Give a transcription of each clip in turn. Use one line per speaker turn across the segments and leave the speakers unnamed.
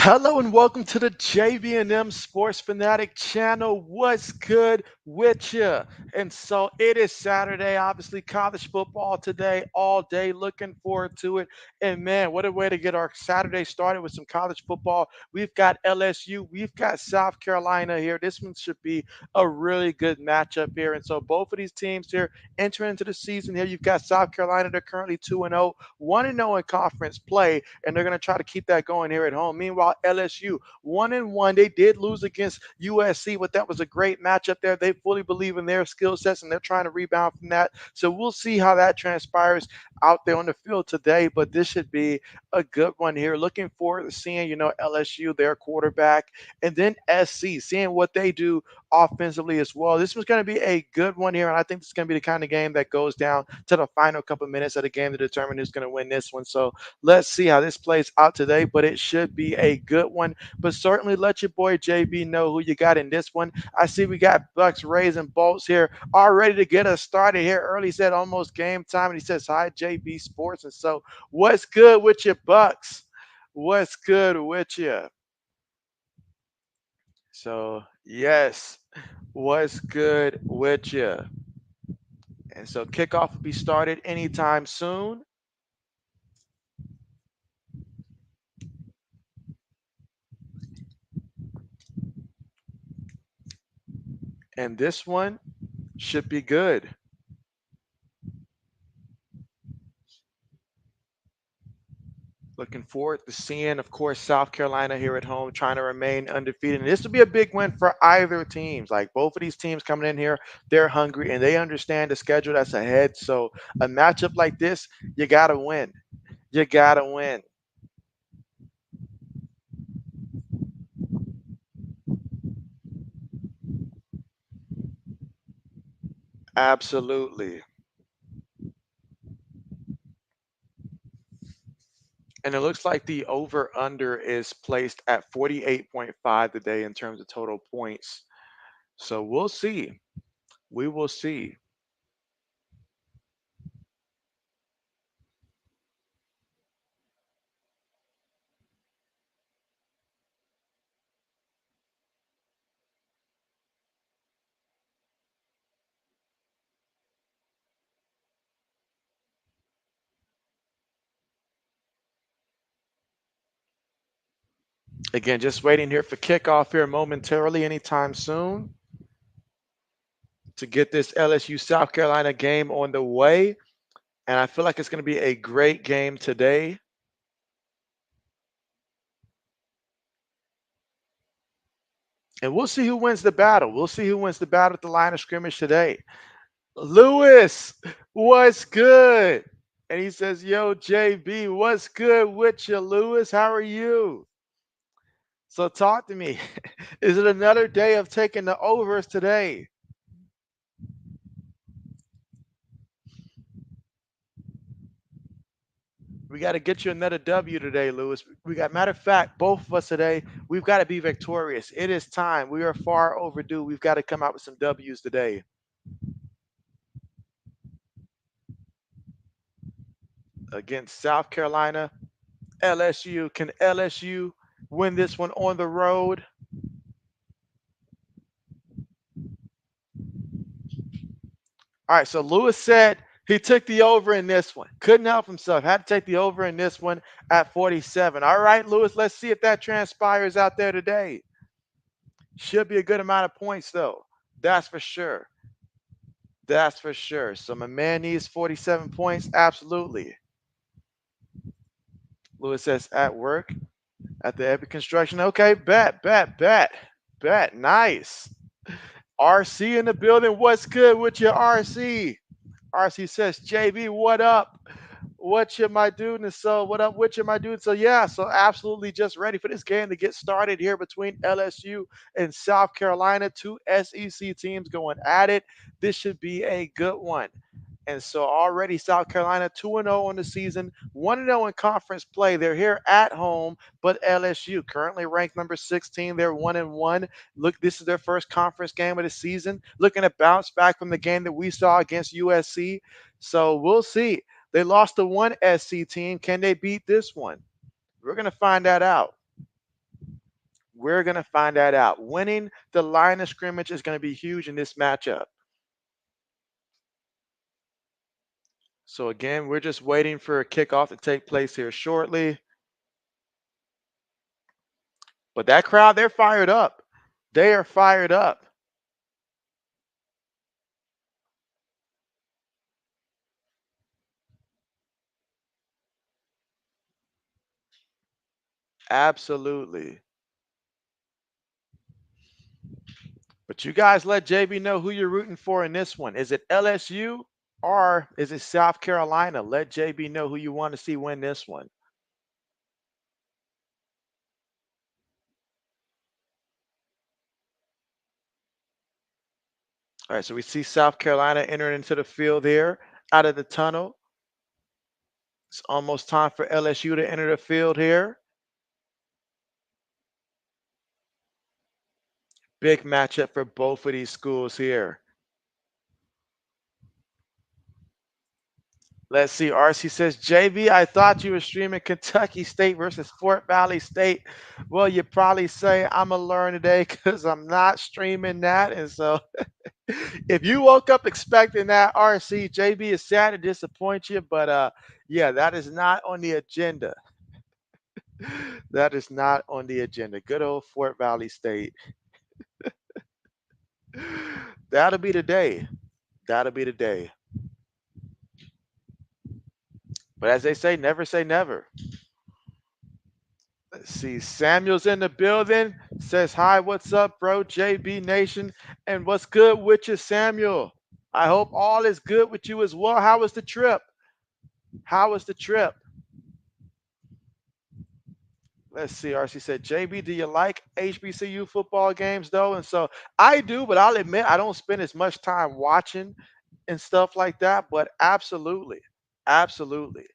Hello and welcome to the JB&M Sports Fanatic channel. What's good with you? And so it is Saturday, obviously college football today, all day. Looking forward to it. And man, what a way to get our Saturday started with some college football. We've got LSU, we've got South Carolina here. This one should be a really good matchup here. And so both of these teams here entering into the season here. You've got South Carolina, they're currently 2-0, 1-0 in conference play, and they're going to try to keep that going here at home. Meanwhile, LSU 1-1. They did lose against USC, but that was a great matchup there. They fully believe in their skill sets and they're trying to rebound from that. So we'll see how that transpires out there on the field today. But this should be a good one here. Looking forward to seeing, LSU, their quarterback, and then SC, seeing what they do offensively as well. This was going to be a good one here, and I think this is going to be the kind of game that goes down to the final couple minutes of the game to determine who's going to win this one. So let's see how this plays out today, but it should be a good one. But certainly let your boy JB know who you got in this one. I see we got Bucks, Rays, and Bolts here all ready to get us started here early. He said almost game time, and he says, hi, JB Sports. And so what's good with your Bucks? What's good with you? So, yes, what's good with you? And so kickoff will be started anytime soon. And this one should be good. Looking forward to seeing, of course, South Carolina here at home trying to remain undefeated. And this will be a big win for either teams. Like both of these teams coming in here, they're hungry and they understand the schedule that's ahead. So a matchup like this, you got to win. You got to win. Absolutely. And it looks like the over under is placed at 48.5 today in terms of total points. So we'll see. We will see. Again, just waiting here for kickoff here momentarily anytime soon to get this LSU South Carolina game on the way. And I feel like it's going to be a great game today. And we'll see who wins the battle. We'll see who wins the battle at the line of scrimmage today. Lewis, what's good? And he says, yo, JB, what's good with you, Lewis? How are you? So talk to me. Is it another day of taking the overs today? We got to get you another W today, Lewis. We got, matter of fact, both of us today, we've got to be victorious. It is time. We are far overdue. We've got to come out with some W's today. Against South Carolina, LSU. Can LSU win this one on the road? All right, so Lewis said he took the over in this one. Couldn't help himself. Had to take the over in this one at 47. All right, Lewis, let's see if that transpires out there today. Should be a good amount of points, though. That's for sure. That's for sure. So my man needs 47 points. Absolutely. Lewis says at work at the Epic Construction. Okay, bet. Nice. RC in the building. What's good with your RC? RC says, JB, what up? What you, my dude? And so, what up with you, my dude? So, yeah, so absolutely just ready for this game to get started here between LSU and South Carolina. Two SEC teams going at it. This should be a good one. And so already South Carolina 2-0 on the season, 1-0 in conference play. They're here at home, but LSU currently ranked number 16. They're 1-1. Look, this is their first conference game of the season. Looking to bounce back from the game that we saw against USC. So we'll see. They lost to one SC team. Can they beat this one? We're going to find that out. We're going to find that out. Winning the line of scrimmage is going to be huge in this matchup. So again, we're just waiting for a kickoff to take place here shortly. But that crowd, they're fired up. They are fired up. Absolutely. But you guys let JB know who you're rooting for in this one. Is it LSU or is it South Carolina? Let JB know who you want to see win this one. All right, so we see South Carolina entering into the field here out of the tunnel. It's almost time for LSU to enter the field here. Big matchup for both of these schools here. Let's see. RC says, JB, I thought you were streaming Kentucky State versus Fort Valley State. Well, you probably say I'm going to learn today because I'm not streaming that. And so if you woke up expecting that, RC, JB is sad to disappoint you. But yeah, that is not on the agenda. That is not on the agenda. Good old Fort Valley State. That'll be the day. That'll be the day. But as they say never. Let's see. Samuel's in the building. Says, hi, what's up, bro? JB Nation. And what's good with you, Samuel? I hope all is good with you as well. How was the trip? How was the trip? Let's see. RC said, JB, do you like HBCU football games, though? And so I do, but I'll admit I don't spend as much time watching and stuff like that. But absolutely. Absolutely.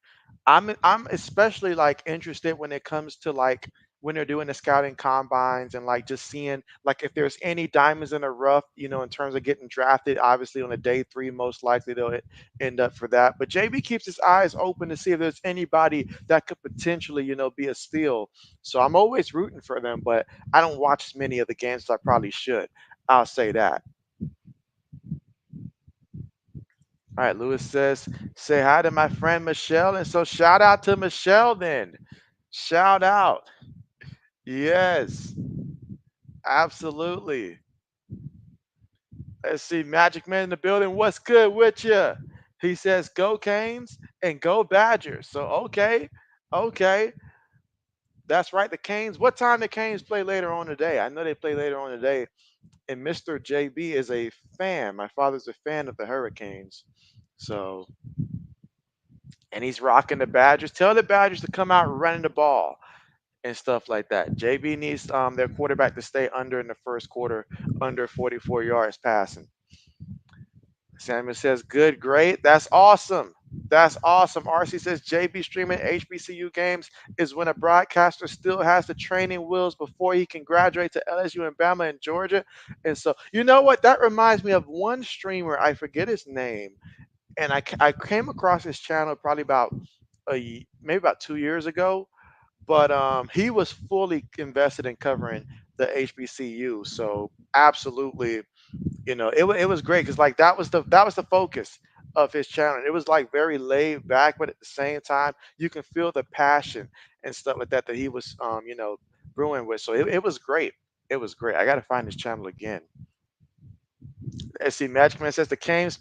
I'm especially like interested when it comes to like when they're doing the scouting combines and like just seeing like if there's any diamonds in the rough, in terms of getting drafted. Obviously, on a day three, most likely they'll end up for that. But JB keeps his eyes open to see if there's anybody that could potentially, be a steal. So I'm always rooting for them, but I don't watch as many of the games as I probably should. I'll say that. All right, Lewis says, say hi to my friend Michelle. And so shout out to Michelle then. Shout out. Yes, absolutely. Let's see, Magic Man in the building. What's good with you? He says, go Canes and go Badgers. So, okay, okay. That's right, the Canes. What time the Canes play later on today? I know they play later on today. And Mr. JB is a fan. My father's a fan of the Hurricanes. So, and he's rocking the Badgers. Tell the Badgers to come out running the ball and stuff like that. JB needs their quarterback to stay under in the first quarter, under 44 yards passing. Samuel says, good, great. That's awesome. That's awesome. RC says JB streaming HBCU games is when a broadcaster still has the training wheels before he can graduate to LSU and Bama and Georgia. And so, you know what? That reminds me of one streamer. I forget his name. And I came across his channel probably about maybe about 2 years ago. But he was fully invested in covering the HBCU. So absolutely, it was great because like that was the focus of his channel. It was like very laid back, but at the same time, you can feel the passion and stuff like that he was brewing with. So it was great. It was great. I got to find his channel again. Let's see, Magic Man says the Canes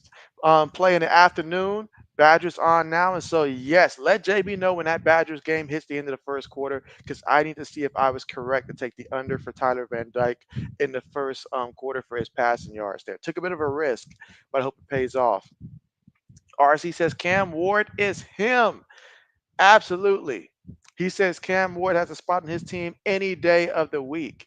play in the afternoon. Badgers on now. And so, yes, let JB know when that Badgers game hits the end of the first quarter because I need to see if I was correct to take the under for Tyler Van Dyke in the first quarter for his passing yards there. Took a bit of a risk, but I hope it pays off. RC says Cam Ward is him. Absolutely. He says Cam Ward has a spot in his team any day of the week.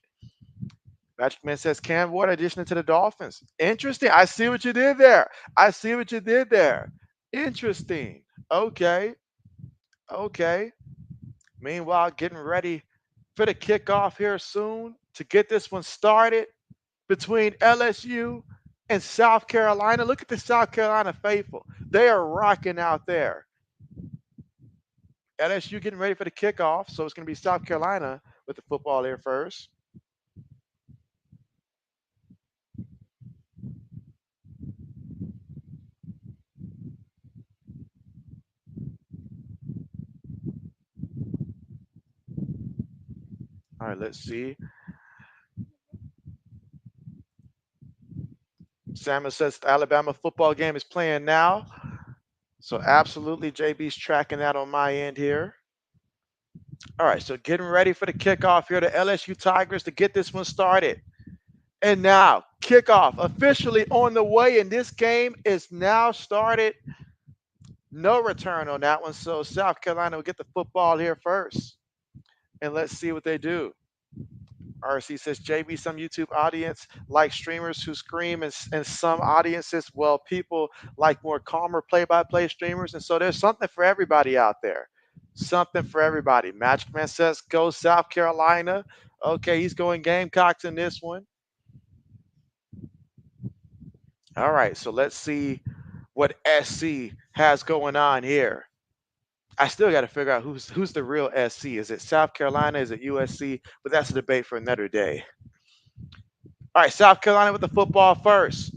Magic Man says Cam Ward auditioning to the Dolphins. Interesting. I see what you did there. I see what you did there. Interesting. Okay. Okay. Meanwhile, getting ready for the kickoff here soon to get this one started between LSU and South Carolina. Look at the South Carolina faithful. They are rocking out there. LSU getting ready for the kickoff. So it's going to be South Carolina with the football here first. All right, let's see. Samuel says the Alabama football game is playing now. So absolutely, JB's tracking that on my end here. All right, so getting ready for the kickoff here. The LSU Tigers to get this one started. And now, kickoff officially on the way, and this game is now started. No return on that one. So South Carolina will get the football here first. And let's see what they do. RC says, JB, some YouTube audience like streamers who scream, and some audiences, well, people like more calmer play-by-play streamers. And so there's something for everybody out there. Something for everybody. Magic Man says, go South Carolina. Okay, he's going Gamecocks in this one. All right, so let's see what SC has going on here. I still got to figure out who's the real SC. Is it South Carolina? Is it USC? But that's a debate for another day. All right, South Carolina with the football first.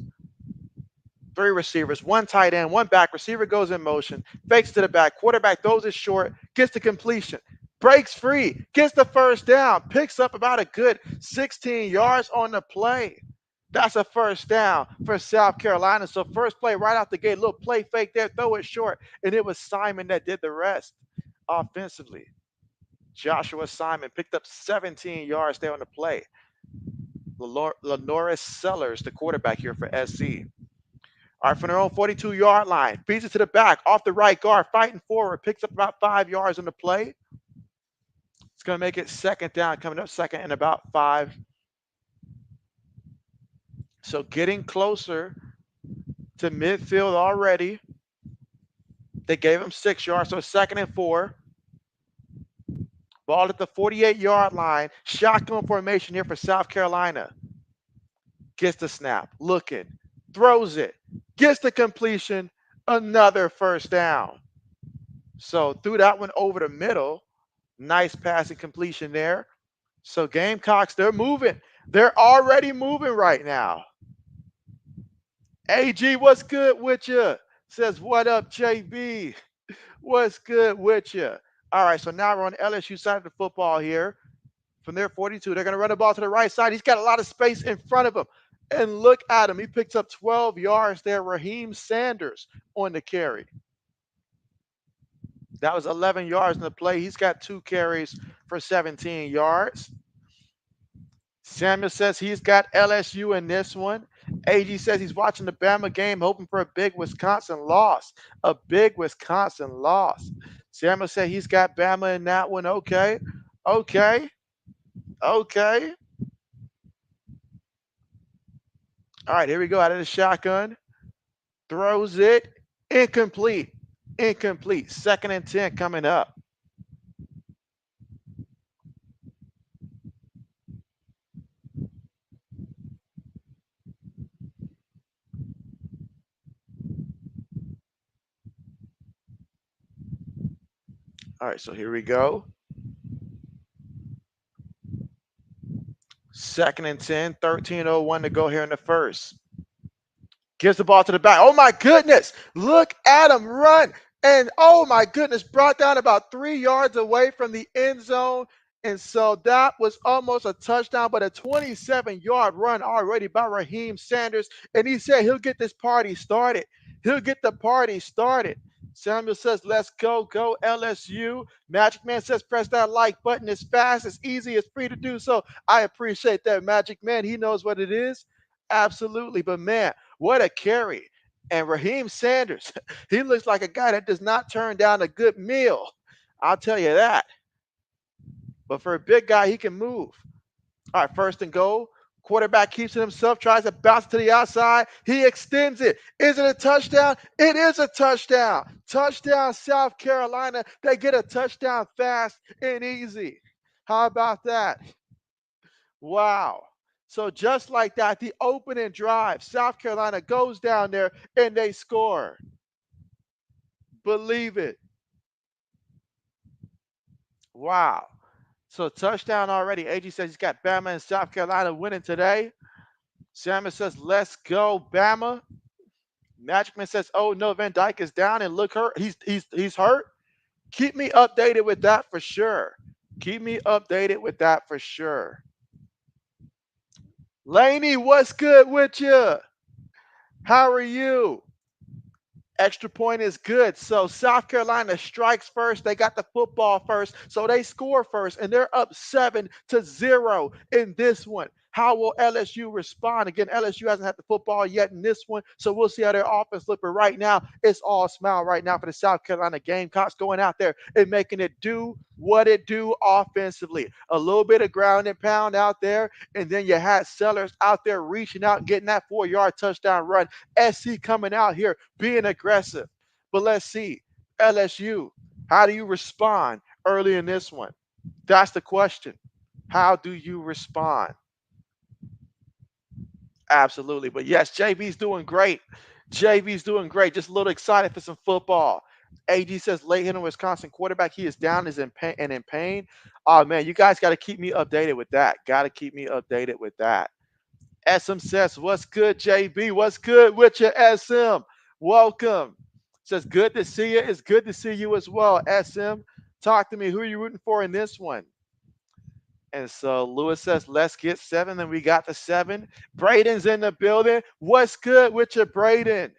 3 receivers, 1 tight end, 1 back. Receiver goes in motion, fakes to the back. Quarterback throws it short, gets the completion, breaks free, gets the first down, picks up about a good 16 yards on the play. That's a first down for South Carolina. So first play right out the gate, little play fake there, throw it short, and it was Simon that did the rest offensively. Joshua Simon picked up 17 yards there on the play. Lenoris Sellers, the quarterback here for SC. All right, from their own 42-yard line, feeds it to the back, off the right guard, fighting forward, picks up about 5 yards on the play. It's going to make it second down, coming up second and about 5. So getting closer to midfield already. They gave him 6 yards, so second and 4. Ball at the 48-yard line. Shotgun formation here for South Carolina. Gets the snap, looking, throws it, gets the completion, another first down. So threw that one over the middle. Nice passing completion there. So Gamecocks, they're moving. They're already moving right now. AG, what's good with you? Says, what up, JB? What's good with you? All right, so now we're on the LSU side of the football here. From their 42, they're going to run the ball to the right side. He's got a lot of space in front of him. And look at him. He picks up 12 yards there. Raheem Sanders on the carry. That was 11 yards in the play. He's got 2 carries for 17 yards. Samuel says he's got LSU in this one. AG says he's watching the Bama game, hoping for a big Wisconsin loss. A big Wisconsin loss. Samuel said he's got Bama in that one. Okay. Okay. Okay. All right, here we go. Out of the shotgun. Throws it. Incomplete. Incomplete. 2nd and 10 coming up. All right, so here we go. 2nd and 10, 13:01 to go here in the first. Gives the ball to the back. Oh my goodness. Look at him run. And oh my goodness, brought down about 3 yards away from the end zone. And so that was almost a touchdown, but a 27-yard run already by Raheem Sanders. And he said he'll get this party started. He'll get the party started. Samuel says, let's go, go LSU. Magic Man says, press that like button as fast, as easy, as free to do so. I appreciate that, Magic Man. He knows what it is. Absolutely. But man, what a carry. And Raheem Sanders, he looks like a guy that does not turn down a good meal. I'll tell you that. But for a big guy, he can move. All right, 1st and goal. Quarterback keeps it himself, tries to bounce to the outside. He extends it. Is it a touchdown? It is a touchdown. Touchdown, South Carolina. They get a touchdown fast and easy. How about that? Wow. So just like that, the opening drive, South Carolina goes down there and they score. Believe it. Wow. So touchdown already. AG says he's got Bama and South Carolina winning today. Samuel says, let's go, Bama. Magicman says, oh no, Van Dyke is down and look hurt. He's hurt. Keep me updated with that for sure. Keep me updated with that for sure. Laney, what's good with you? How are you? Extra point is good. So South Carolina strikes first. They got the football first. So they score first, and they're up 7-0 in this one. How will LSU respond? Again, LSU hasn't had the football yet in this one, so we'll see how their offense look. But right now, it's all smile right now for the South Carolina Gamecocks going out there and making it do what it do offensively. A little bit of ground and pound out there, and then you had Sellers out there reaching out, getting that 4-yard touchdown run. SC coming out here being aggressive. But let's see, LSU, how do you respond early in this one? That's the question. How do you respond? Absolutely. But yes, JB's doing great. JB's doing great. Just a little excited for some football. AG says late hitter Wisconsin quarterback. He is down, is in pain and in pain. Oh man, you guys got to keep me updated with that. Got to keep me updated with that. SM says, what's good, JB? What's good with you, SM? Welcome. Says, good to see you. It's good to see you as well, SM. Talk to me. Who are you rooting for in this one? And so Lewis says, let's get 7. Then we got the 7. Braden's in the building. What's good with you, Braden?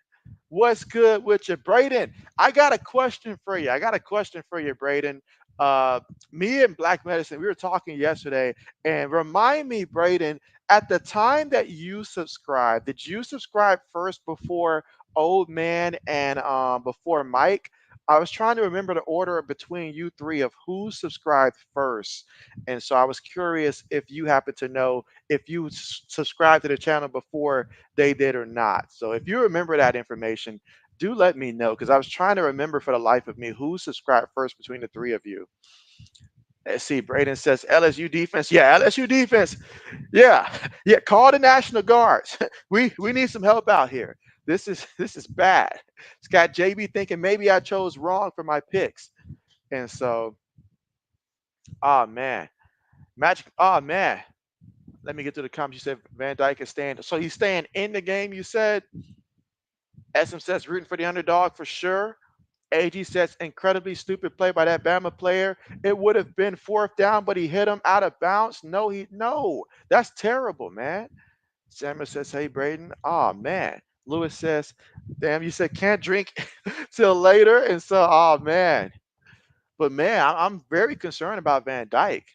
What's good with you, Braden? I got a question for you. Braden. Me and Black Medicine, we were talking yesterday, and remind me, Braden, at the time that you subscribed, did you subscribe first before Old Man and before Mike? I was trying to remember the order between you three of who subscribed first. And so I was curious if you happen to know if you subscribed to the channel before they did or not. So if you remember that information, do let me know because I was trying to remember for the life of me who subscribed first between the three of you. Let's see. Braden says LSU defense. Yeah, LSU defense. Yeah, yeah. Call the National Guards. We need some help out here. This is bad. It's got JB thinking maybe I chose wrong for my picks, and so, oh man, Magic. Oh man, let me get to the comments. You said Van Dyke is staying. So he's staying in the game. You said. SM says rooting for the underdog for sure. AG says incredibly stupid play by that Bama player. It would have been 4th down, but he hit him out of bounds. No, that's terrible, man. Samuel says, hey Braden. Oh man. Lewis says, damn, you said can't drink till later. And so, oh man. But man, I'm very concerned about Van Dyke.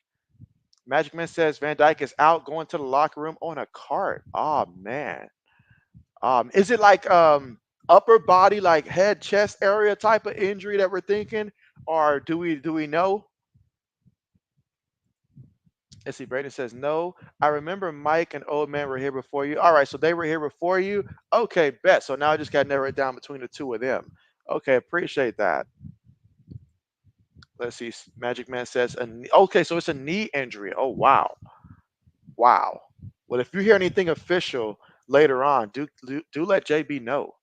Magic Man says Van Dyke is out going to the locker room on a cart. Oh man. Is it like upper body, like head, chest area type of injury that we're thinking, or do we know? Let's see. Braden says no. I remember Mike and Old Man were here before you. All right, so they were here before you. Okay, bet. So now I just got to narrow it down between the two of them. Okay, appreciate that. Let's see. Magic Man says okay, so it's a knee injury. Oh wow, wow. Well, if you hear anything official later on, do let JB know.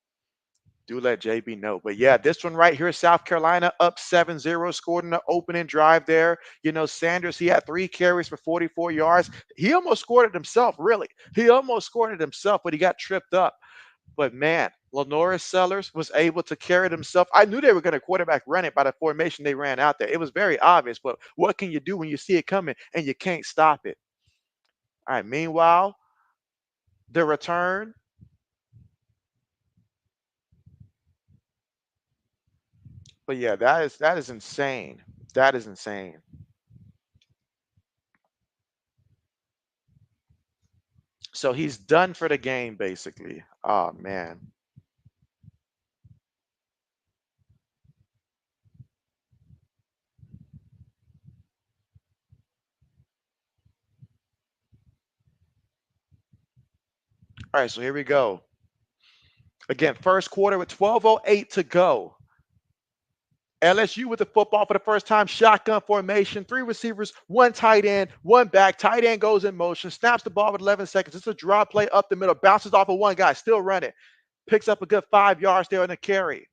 Do let JB know. But yeah, this one right here, South Carolina up 7-0, scored in the opening drive there. You know, Sanders, he had 3 carries for 44 yards. He almost scored it himself, really. He almost scored it himself, but he got tripped up. But man, Lenoris Sellers was able to carry it himself. I knew they were going to quarterback run it by the formation they ran out there. It was very obvious, but what can you do when you see it coming and you can't stop it? All right, meanwhile, the return. But yeah, that is insane. That is insane. So he's done for the game, basically. Oh man. All right, so here we go. Again, first quarter with 12:08 to go. LSU with the football for the first time, shotgun formation, 3 receivers, 1 tight end, 1 back. Tight end goes in motion, snaps the ball with 11 seconds. It's a draw play up the middle, bounces off of one guy, still running, picks up a good 5 yards there on the carry.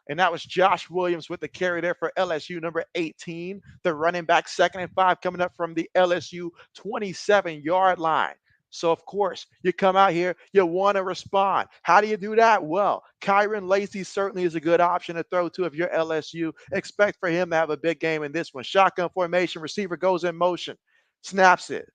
And that was Josh Williams with the carry there for LSU, number 18, the running back, 2nd and 5 coming up from the LSU 27-yard line. So, of course, you come out here, you want to respond. How do you do that? Well, Kyron Lacy certainly is a good option to throw to if you're LSU. Expect for him to have a big game in this one. Shotgun formation, receiver goes in motion, snaps it,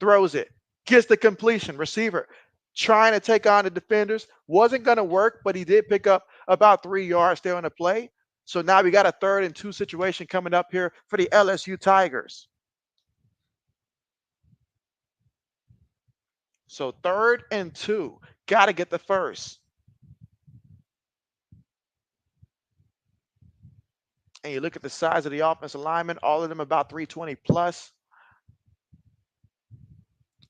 throws it, gets the completion. Receiver trying to take on the defenders. Wasn't going to work, but he did pick up about 3 yards there on the play. So now we got a 3rd and 2 situation coming up here for the LSU Tigers. So 3rd and 2. Got to get the first. And you look at the size of the offensive linemen, all of them about 320 plus.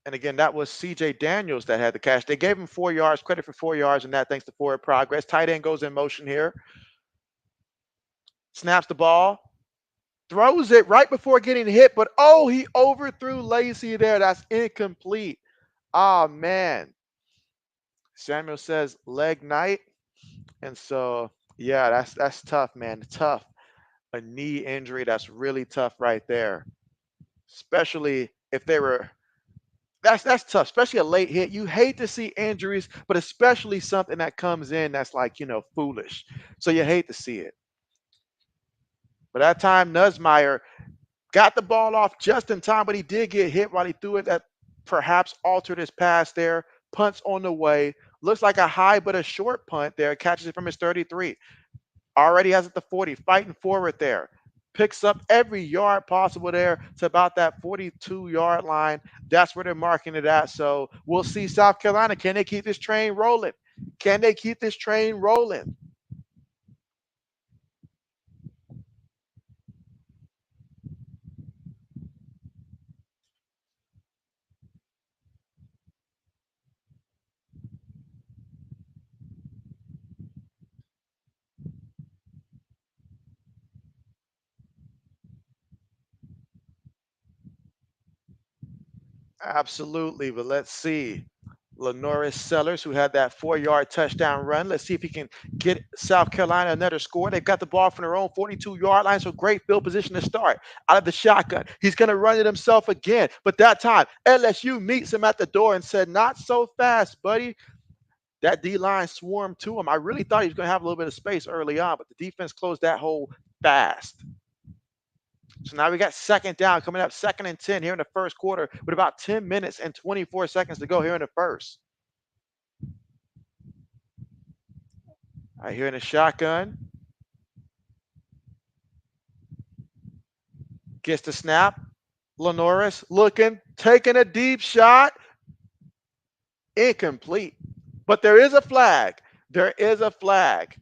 And again, that was CJ Daniels that had the catch. They gave him 4 yards, credit for 4 yards, and that thanks to forward progress. Tight end goes in motion here. Snaps the ball, throws it right before getting hit, but oh, he overthrew Lacy there. That's incomplete. Oh, man. Samuel says leg night. And so, yeah, that's tough, man. Tough. A knee injury, that's really tough right there. Especially if they were that's tough, especially a late hit. You hate to see injuries, but especially something that comes in that's like, foolish. So you hate to see it. But that time, Nussmeier got the ball off just in time, but he did get hit while he threw it. That perhaps altered his pass there. Punts on the way. Looks like a high but a short punt there. Catches it from his 33. Already has it to 40. Fighting forward there. Picks up every yard possible there to about that 42-yard line. That's where they're marking it at. So we'll see South Carolina. Can they keep this train rolling? Can they keep this train rolling? Absolutely, but let's see. Lenoris Sellers, who had that 4-yard touchdown run. Let's see if he can get South Carolina another score. They've got the ball from their own 42-yard line, so great field position to start. Out of the shotgun, he's going to run it himself again, but that time LSU meets him at the door and said, "Not so fast, buddy." That D-line swarmed to him. I really thought he was going to have a little bit of space early on, but the defense closed that hole fast. So now we got 2nd down coming up, 2nd and 10 here in the first quarter with about 10 minutes and 24 seconds to go here in the first. All right, here in the shotgun. Gets the snap. Lenoris looking, taking a deep shot. Incomplete. But there is a flag. There is a flag.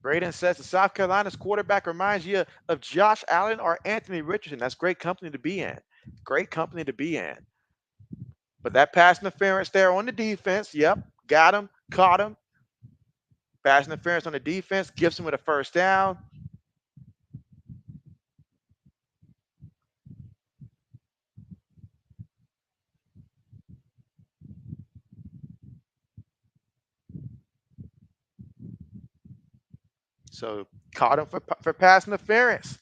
Braden says the South Carolina's quarterback reminds you of Josh Allen or Anthony Richardson. That's great company to be in. Great company to be in. But that pass interference there on the defense, yep, got him, caught him. Pass interference on the defense, Gibson with a 1st down. So caught him for pass interference.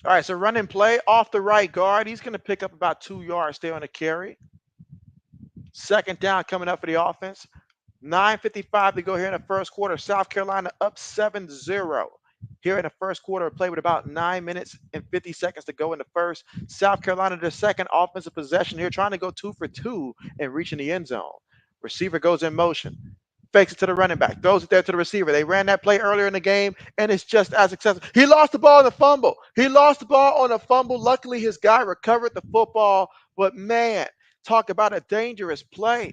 All right, so run and play off the right guard. He's going to pick up about 2 yards there on the carry. 2nd down coming up for the offense. 9:55 to go here in the first quarter. South Carolina up 7-0. Here in the first quarter, play with about 9 minutes and 50 seconds to go in the first. South Carolina, their 2nd offensive possession here, trying to go 2 for 2 and reaching the end zone. Receiver goes in motion. Fakes it to the running back, throws it there to the receiver. They ran that play earlier in the game, and it's just as successful. He lost the ball on a fumble. He lost the ball on a fumble. Luckily, his guy recovered the football, but man, talk about a dangerous play.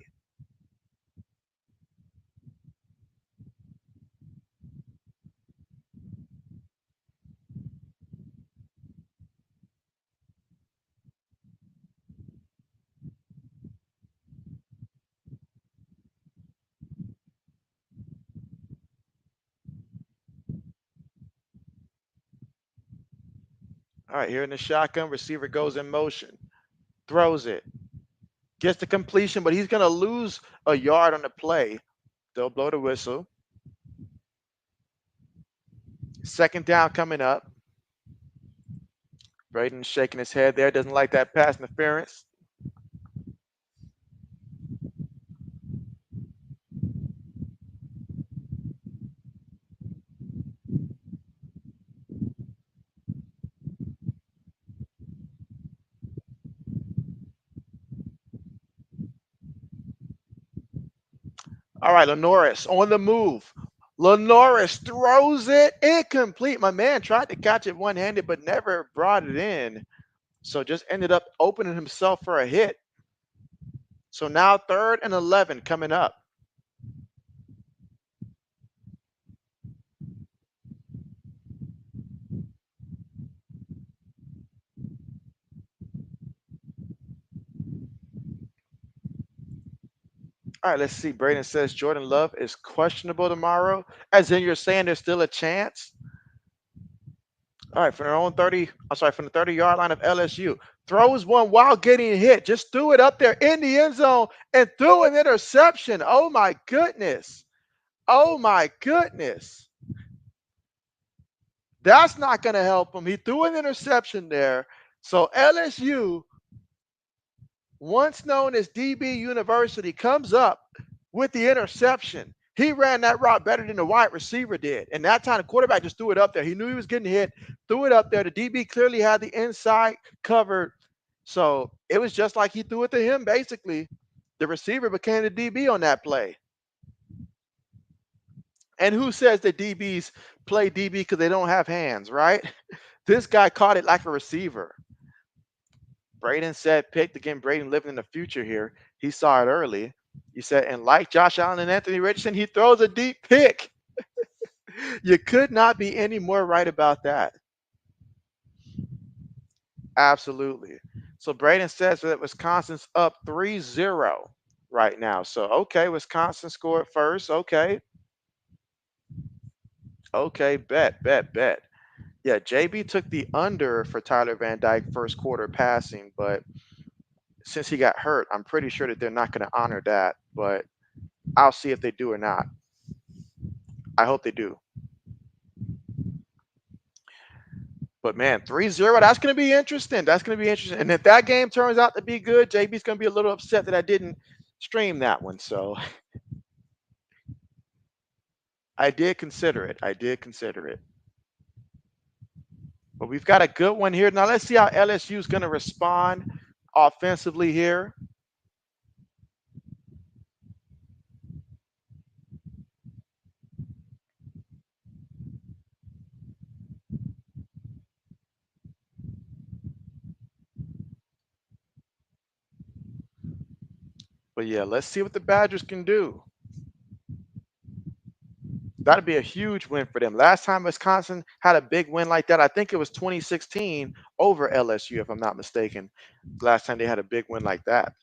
All right, here in the shotgun, receiver goes in motion, throws it, Gets the completion, but he's going to lose a yard on the play. They'll blow the whistle. Second down coming up. Braden's shaking his head there. Doesn't like that pass interference. All right, Lenoris on the move. Lenoris throws it incomplete. My man tried to catch it one-handed, but never brought it in. So just ended up opening himself for a hit. So now 3rd and 11 coming up. All right, let's see. Braden says Jordan Love is questionable tomorrow. As in you're saying there's still a chance? All right, from their own 30, I'm sorry, from the 30-yard line of LSU. Throws one while getting hit. Just threw it up there in the end zone and threw an interception. Oh my goodness. Oh my goodness. That's not going to help him. He threw an interception there. So LSU, once known as DB University, comes up with the interception. He ran that route better than the wide receiver did. And that time the quarterback just threw it up there. He knew he was getting hit, threw it up there. The DB clearly had the inside covered. So it was just like he threw it to him, basically. The receiver became the DB on that play. And who says that DBs play DB because they don't have hands, right? This guy caught it like a receiver. Braden said picked. Again, Braden living in the future here. He saw it early. He said, and like Josh Allen and Anthony Richardson, he throws a deep pick. You could not be any more right about that. Absolutely. So Braden says that Wisconsin's up 3-0 right now. So, okay, Wisconsin scored first. Okay. Okay, bet. Yeah, JB took the under for Tyler Van Dyke first quarter passing, but since he got hurt, I'm pretty sure that they're not going to honor that, but I'll see if they do or not. I hope they do. But man, 3-0, that's going to be interesting. That's going to be interesting. And if that game turns out to be good, JB's going to be a little upset that I didn't stream that one. So I did consider it. But we've got a good one here. Now let's see how LSU is going to respond offensively here. But yeah, let's see what the Badgers can do. That'd be a huge win for them. Last time Wisconsin had a big win like that, I think it was 2016 over LSU, if I'm not mistaken. Last time they had a big win like that.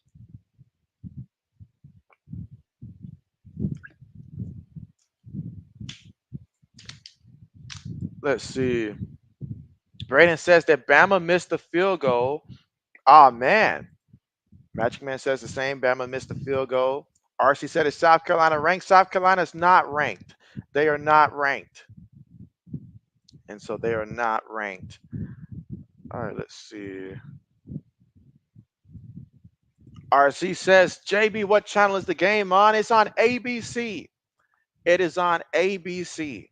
Let's see. Braden says that Bama missed the field goal. Oh, man. Magic Man says the same. Bama missed the field goal. RC said, is South Carolina ranked? South Carolina's not ranked. They are not ranked. And so they are not ranked. All right, let's see. RC says, JB, what channel is the game on? It's on ABC. It is on ABC.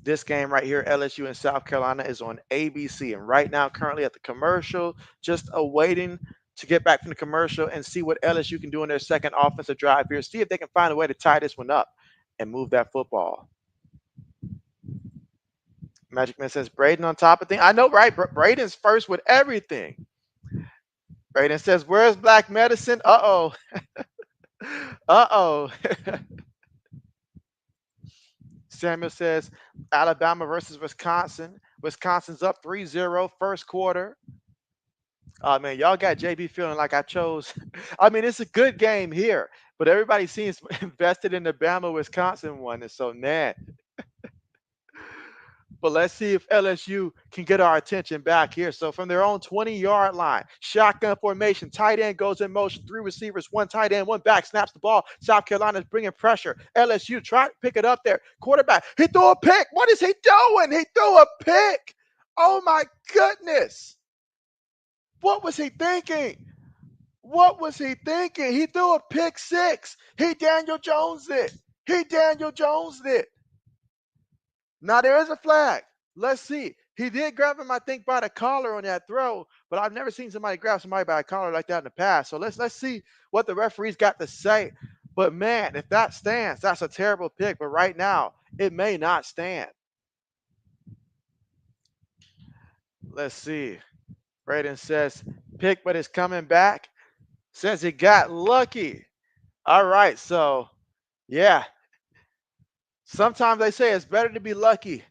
This game right here, LSU and South Carolina, is on ABC. And right now, currently at the commercial, just awaiting to get back from the commercial and see what LSU can do in their second offensive drive here. See if they can find a way to tie this one up and move that football. Magic Man says, Braden on top of things. I know, right? Braden's first with everything. Braden says, where's Black Medicine? Uh-oh. Uh-oh. Samuel says, Alabama versus Wisconsin. Wisconsin's up 3-0 first quarter. Oh, man, y'all got JB feeling like I chose. I mean, it's a good game here, but everybody seems invested in the Bama-Wisconsin one. And so, man. But let's see if LSU can get our attention back here. So from their own 20-yard line, shotgun formation, tight end goes in motion, three receivers, one tight end, one back, snaps the ball. South Carolina's bringing pressure. LSU try to pick it up there. Quarterback, he threw a pick. What is he doing? He threw a pick. Oh my goodness. What was he thinking? What was he thinking? He threw a pick six. He Daniel Jones it. He Daniel Jones it. Now there is a flag. Let's see. He did grab him, I think, by the collar on that throw, but I've never seen somebody grab somebody by a collar like that in the past. So let's see what the referee's got to say. But man, if that stands, that's a terrible pick. But right now, it may not stand. Let's see. Braden says pick, but it's coming back. Says he got lucky. All right, so yeah. Sometimes they say it's better to be lucky.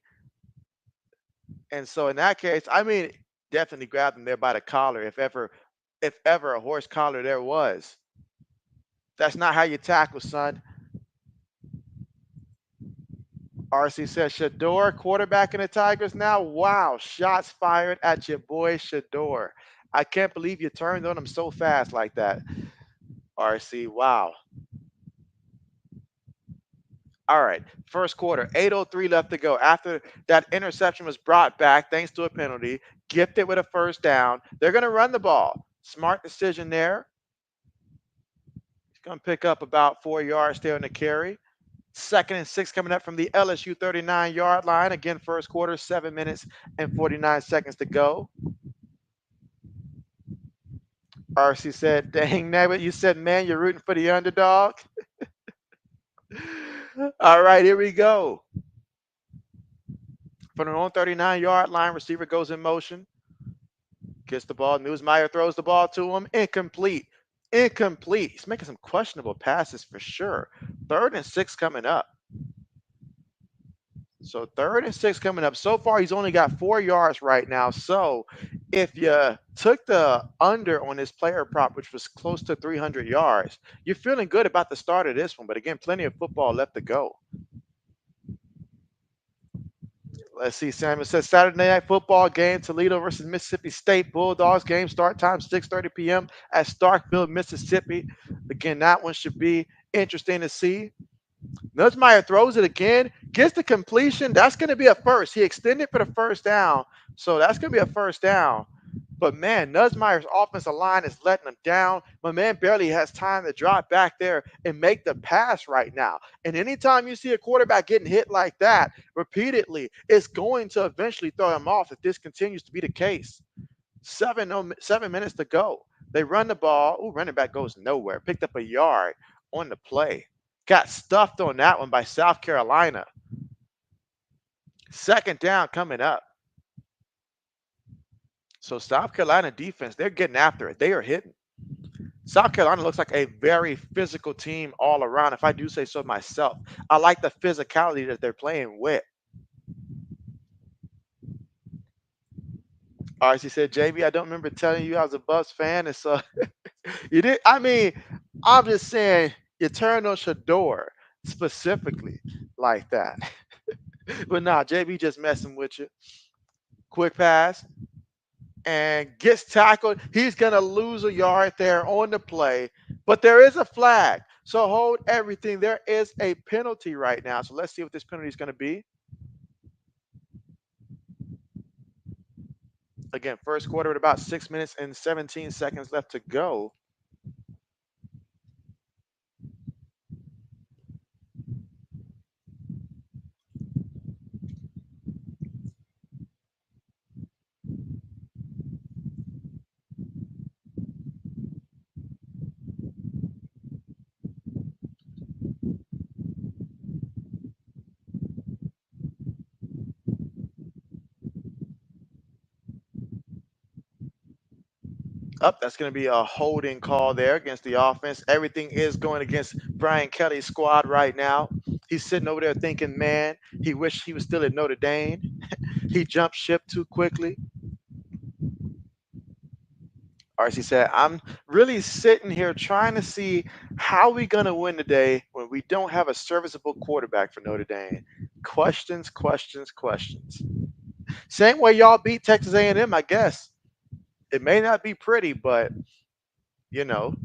And so in that case, I mean, definitely grabbed him there by the collar, if ever a horse collar there was. That's not how you tackle, son. RC says Shador quarterback in the Tigers now. Wow, shots fired at your boy Shador. I can't believe you turned on him so fast like that. RC, wow. All right, first quarter, 8:03 left to go. After that interception was brought back thanks to a penalty, gifted with a first down. They're going to run the ball. Smart decision there. He's going to pick up about 4 yards there on the carry. 2nd and 6 coming up from the LSU 39-yard line. Again, first quarter, 7 minutes and 49 seconds to go. RC said, dang, Nabbit, you said, man, you're rooting for the underdog. All right, here we go. From the own 39-yard line, receiver goes in motion. Gets the ball. Newsmeyer throws the ball to him. Incomplete. Incomplete. He's making some questionable passes for sure. 3rd and 6 coming up. So 3rd and 6 coming up. So far, he's only got 4 yards right now. So if you took the under on this player prop, which was close to 300 yards, you're feeling good about the start of this one. But again, plenty of football left to go. Let's see. Samuel says Saturday night football game, Toledo versus Mississippi State Bulldogs game. Start time 6:30 p.m. at Starkville, Mississippi. Again, that one should be interesting to see. Nussmeier throws it again, gets the completion. That's going to be a first. He extended for the first down, so that's going to be a first down. But man, Nussmeier's offensive line is letting him down. My man barely has time to drop back there and make the pass right now. And anytime you see a quarterback getting hit like that repeatedly, it's going to eventually throw him off if this continues to be the case. 7 minutes to go. They run the ball. Ooh, running back goes nowhere. Picked up a yard on the play. Got stuffed on that one by South Carolina. 2nd down coming up. So South Carolina defense, they're getting after it. They are hitting. South Carolina looks like a very physical team all around, if I do say so myself. I like the physicality that they're playing with. RC said, JB, I don't remember telling you I was a Bucks fan. And so you did. I mean, I'm just saying you turned on Shador specifically like that. But nah, JB just messing with you. Quick pass. And gets tackled. He's going to lose a yard there on the play, but there is a flag. So hold everything. There is a penalty right now. So let's see what this penalty is going to be. Again, first quarter with about 6 minutes and 17 seconds left to go. Up, that's going to be a holding call there against the offense. Everything is going against Brian Kelly's squad right now. He's sitting over there thinking, man, he wished he was still at Notre Dame. He jumped ship too quickly. RC said, I'm really sitting here trying to see how we going to win today when we don't have a serviceable quarterback for Notre Dame. Questions, questions, questions. Same way y'all beat Texas A&M, I guess. It may not be pretty, but you know.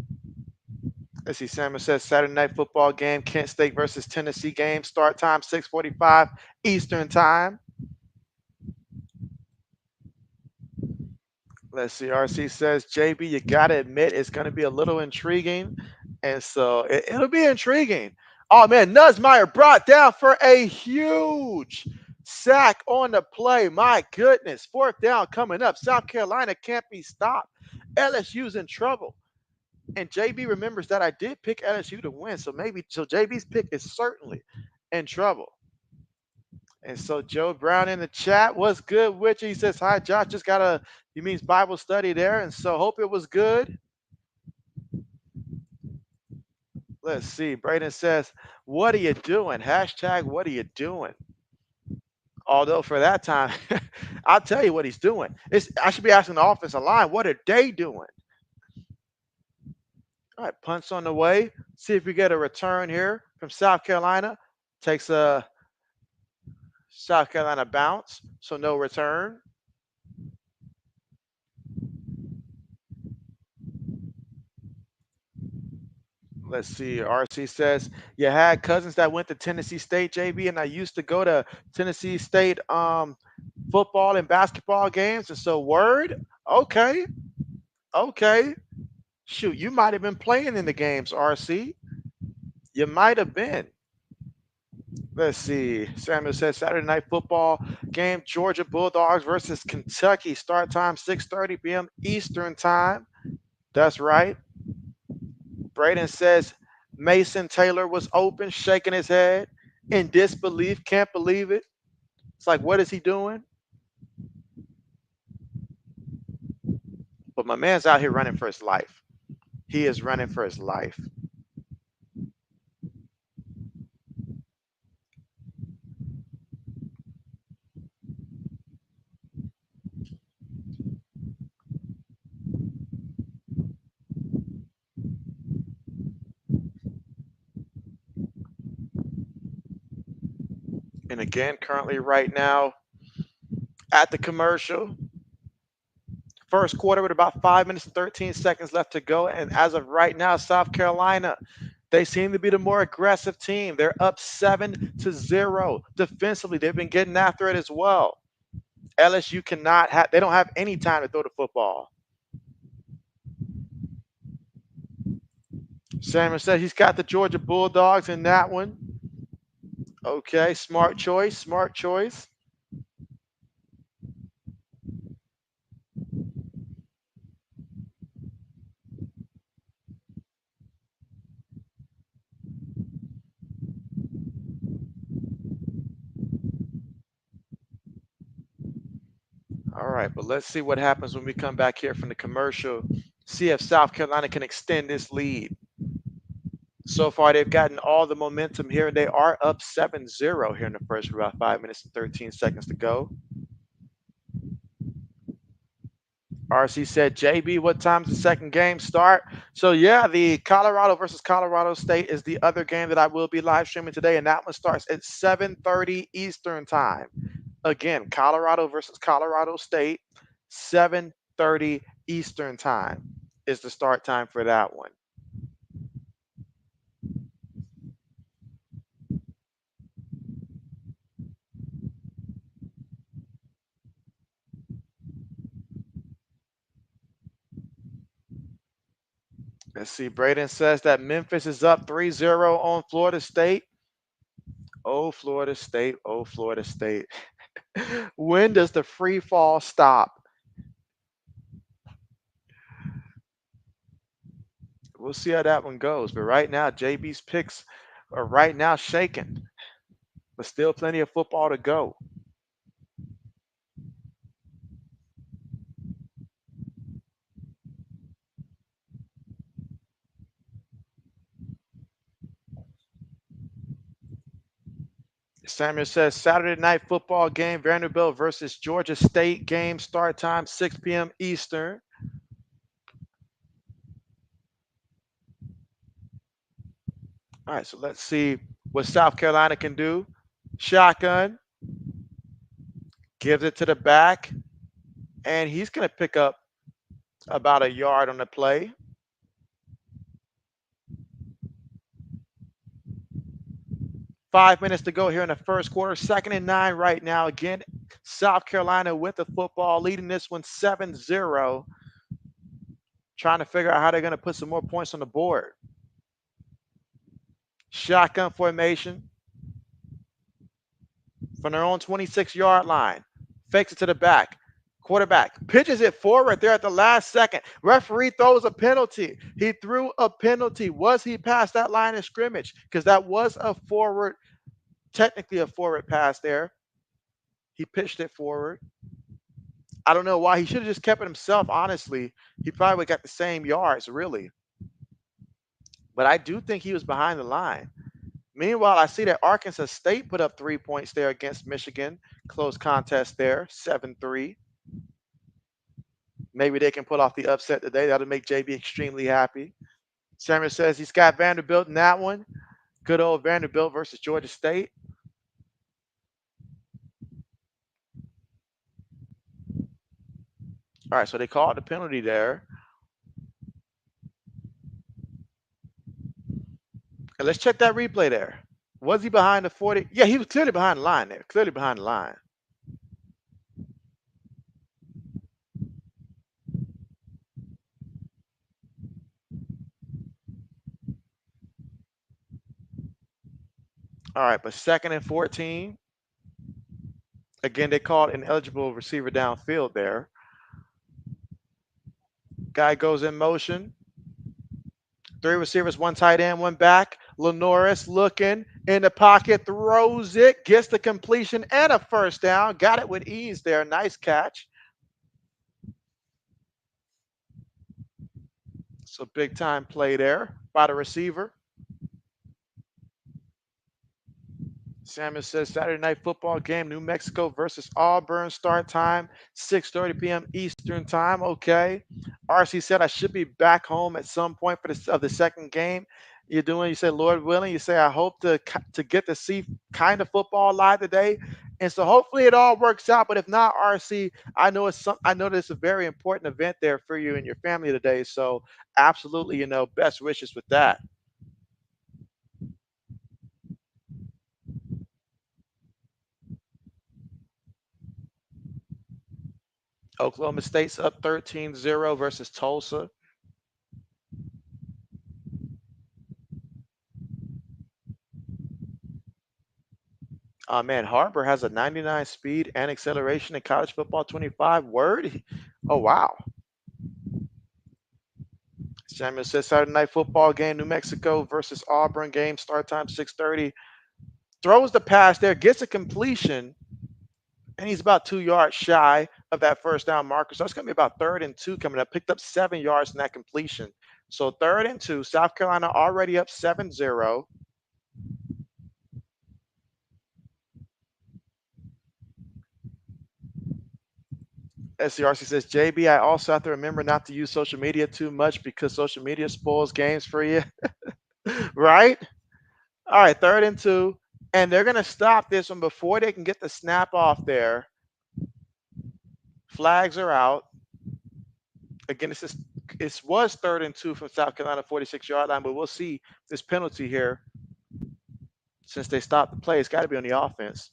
Let's see. Samuel says Saturday night football game, Kent State versus Tennessee game. Start time 6:45 Eastern time. Let's see. RC says, JB, you got to admit it's going to be a little intriguing. And so it'll be intriguing. Oh, man. Nussmeier brought down for a huge sack on the play. My goodness. Fourth down coming up. South Carolina can't be stopped. LSU's in trouble. And JB remembers that I did pick LSU to win. So JB's pick is certainly in trouble. And so Joe Brown in the chat, what's good with you? He says, hi, Josh, just he means Bible study there. And so hope it was good. Let's see. Braden says, what are you doing? Hashtag, what are you doing? Although for that time, I'll tell you what he's doing. I should be asking the offensive line, what are they doing? All right, punts on the way. See if we get a return here from South Carolina. Takes a South Carolina bounce, so no return. Let's see. RC says, you had cousins that went to Tennessee State, JB, and I used to go to Tennessee State football and basketball games. And so word, okay. Shoot, you might have been playing in the games, RC. You might have been. Let's see. Samuel says Saturday night football game, Georgia Bulldogs versus Kentucky. Start time 6:30 p.m. Eastern time. That's right. Braden says Mason Taylor was open, shaking his head in disbelief. Can't believe it. It's like, what is he doing? But my man's out here running for his life. He is running for his life. And again, currently right now at the commercial, first quarter with about 5 minutes and 13 seconds left to go. And as of right now, South Carolina, they seem to be the more aggressive team. They're up 7-0 defensively. They've been getting after it as well. LSU they don't have any time to throw the football. Samuel said he's got the Georgia Bulldogs in that one. Okay, smart choice. All right, but let's see what happens when we come back here from the commercial. See if South Carolina can extend this lead. So far, they've gotten all the momentum here, and they are up 7-0 here in the first, with about 5 minutes and 13 seconds to go. RC said, JB, what time's the second game start? So, yeah, the Colorado versus Colorado State is the other game that I will be live streaming today, and that one starts at 7:30 Eastern time. Again, Colorado versus Colorado State, 7:30 Eastern time is the start time for that one. Let's see. Braden says that Memphis is up 3-0 on Florida State. Oh, Florida State. Oh, Florida State. When does the free fall stop? We'll see how that one goes. But right now, JB's picks are right now shaking. But still plenty of football to go. Samuel says Saturday night football game, Vanderbilt versus Georgia State game, start time 6 p.m. Eastern. All right, so let's see what South Carolina can do. Shotgun. Gives it to the back, and he's going to pick up about a yard on the play. Five minutes to go here in the first quarter. 2nd and 9 right now. Again, South Carolina with the football, leading this one 7-0. Trying to figure out how they're going to put some more points on the board. Shotgun formation from their own 26-yard line. Fakes it to the back. Quarterback pitches it forward there at the last second. Referee throws a penalty. He threw a penalty. Was he past that line of scrimmage? Because that was a forward, technically a forward pass there. He pitched it forward. I don't know why. He should have just kept it himself, honestly. He probably got the same yards, really. But I do think he was behind the line. Meanwhile, I see that Arkansas State put up 3 points there against Michigan. Close contest there, 7-3. Maybe they can pull off the upset today. That'll make JB extremely happy. Samuel says he's got Vanderbilt in that one. Good old Vanderbilt versus Georgia State. All right, so they called the penalty there. And let's check that replay there. Was he behind the 40? Yeah, he was clearly behind the line there. Clearly behind the line. All right, but 2nd and 14. Again, they called an eligible receiver downfield there. Guy goes in motion. 3 receivers, 1 tight end, 1 back. Lenoris looking in the pocket, throws it, gets the completion and a first down. Got it with ease there. Nice catch. So big time play there by the receiver. Samuel says Saturday night football game, New Mexico versus Auburn. Start time 6:30 p.m. Eastern time. Okay. RC said I should be back home at some point for the second game. You're doing. You say Lord willing. You say I hope to get to see kind of football live today, and so hopefully it all works out. But if not, RC, I know I know that it's a very important event there for you and your family today. So absolutely, best wishes with that. Oklahoma State's up 13-0 versus Tulsa. Man, Harbor has a 99 speed and acceleration in college football 25. Word? Oh, wow. Samuel says Saturday night football game, New Mexico versus Auburn game, start time 6:30. Throws the pass there, gets a completion, and he's about 2 yards shy of that first down marker. So it's going to be about 3rd and 2 coming up. Picked up 7 yards in that completion. So 3rd and 2, South Carolina already up 7-0. SCRC says, JB, I also have to remember not to use social media too much because social media spoils games for you. Right? All right, 3rd and 2. And they're going to stop this one before they can get the snap off there. Flags are out. Again, it was 3rd and 2 from South Carolina 46-yard line, but we'll see this penalty here. Since they stopped the play, it's got to be on the offense.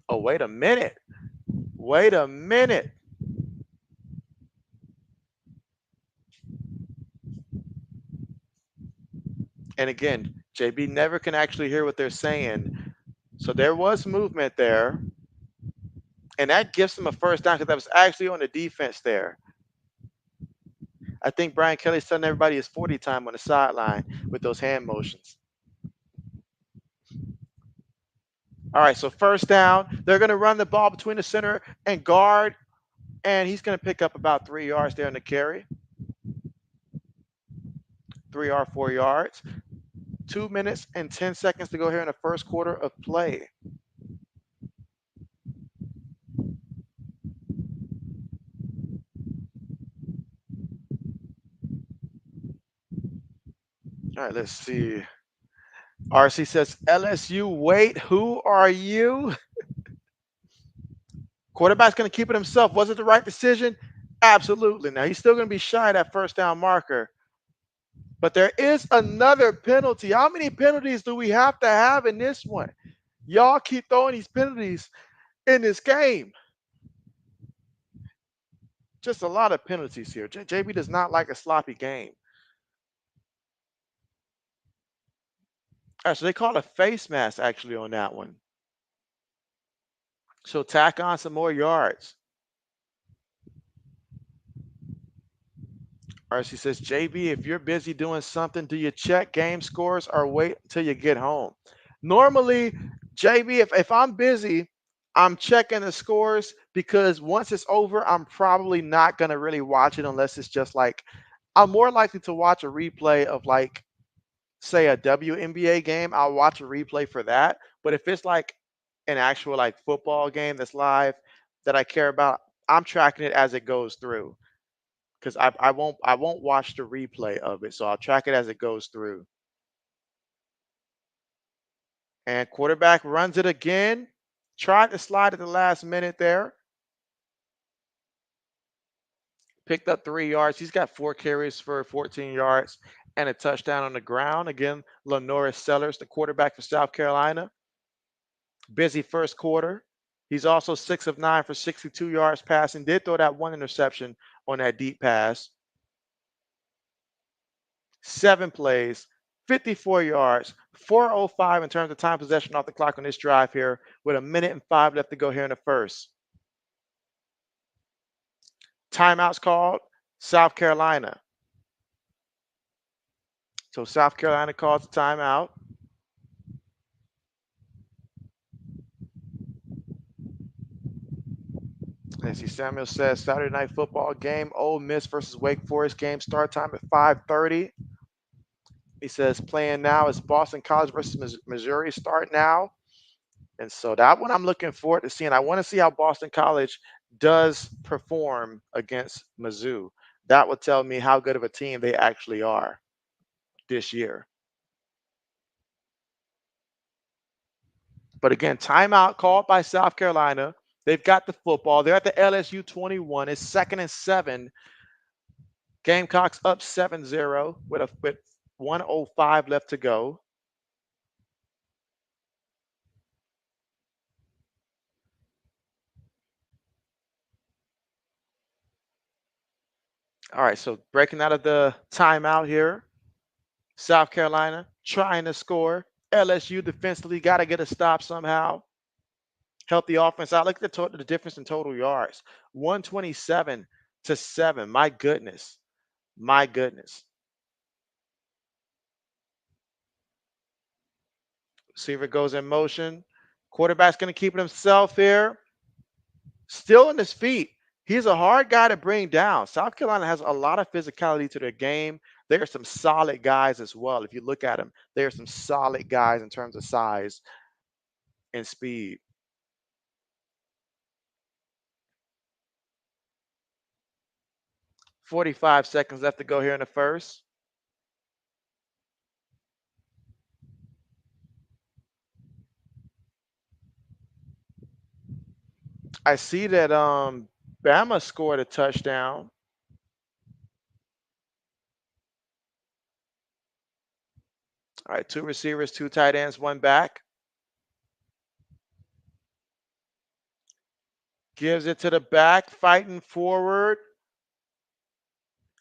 Oh, wait a minute. Wait a minute. And again, JB never can actually hear what they're saying. So there was movement there. And that gives them a first down because that was actually on the defense there. I think Brian Kelly's telling everybody his 40 time on the sideline with those hand motions. All right, so first down. They're going to run the ball between the center and guard, and he's going to pick up about 3 yards there in the carry. 3 or 4 yards. 2 minutes and 10 seconds to go here in the first quarter of play. All right, let's see. RC says, LSU, wait, who are you? Quarterback's going to keep it himself. Was it the right decision? Absolutely. Now, he's still going to be shy of that first down marker. But there is another penalty. How many penalties do we have to have in this one? Y'all keep throwing these penalties in this game. Just a lot of penalties here. JB does not like a sloppy game. All right, so they called a face mask actually on that one. So tack on some more yards. RC says, JB, if you're busy doing something, do you check game scores or wait until you get home? Normally, JB, if I'm busy, I'm checking the scores because once it's over, I'm probably not going to really watch it unless it's just like, I'm more likely to watch a replay of like, say, a WNBA game. I'll watch a replay for that. But if it's like an actual like football game that's live that I care about, I'm tracking it as it goes through because I won't watch the replay of it. So I'll track it as it goes through. And quarterback runs it again. Tried to slide at the last minute there. Picked up 3 yards. He's got 4 carries for 14 yards and a touchdown on the ground. Again, Lenoris Sellers, the quarterback for South Carolina. Busy first quarter. He's also 6 of 9 for 62 yards passing. Did throw that one interception on that deep pass. 7 plays, 54 yards, 4:05 in terms of time possession off the clock on this drive here, with a minute and 5 left to go here in the first. Timeouts called, South Carolina. So South Carolina calls a timeout. Nancy Samuel says Saturday night football game, Ole Miss versus Wake Forest game, start time at 5:30. He says playing now is Boston College versus Missouri, start now. And so that one I'm looking forward to seeing. I want to see how Boston College does perform against Mizzou. That would tell me how good of a team they actually are this year. But again, timeout called by South Carolina. They've got the football. They're at the LSU 21. It's 2nd and 7. Gamecocks up 7-0 with 1:05 left to go. All right, so breaking out of the timeout here. South Carolina trying to score. LSU defensively got to get a stop somehow. Help the offense out. Look at the difference in total yards. 127 to 7. My goodness. My goodness. Receiver goes in motion. Quarterback's going to keep it himself here. Still in his feet. He's a hard guy to bring down. South Carolina has a lot of physicality to their game. There are some solid guys as well. If you look at them, there are some solid guys in terms of size and speed. 45 seconds left to go here in the first. I see that Bama scored a touchdown. All right, 2 receivers, 2 tight ends, 1 back. Gives it to the back, fighting forward.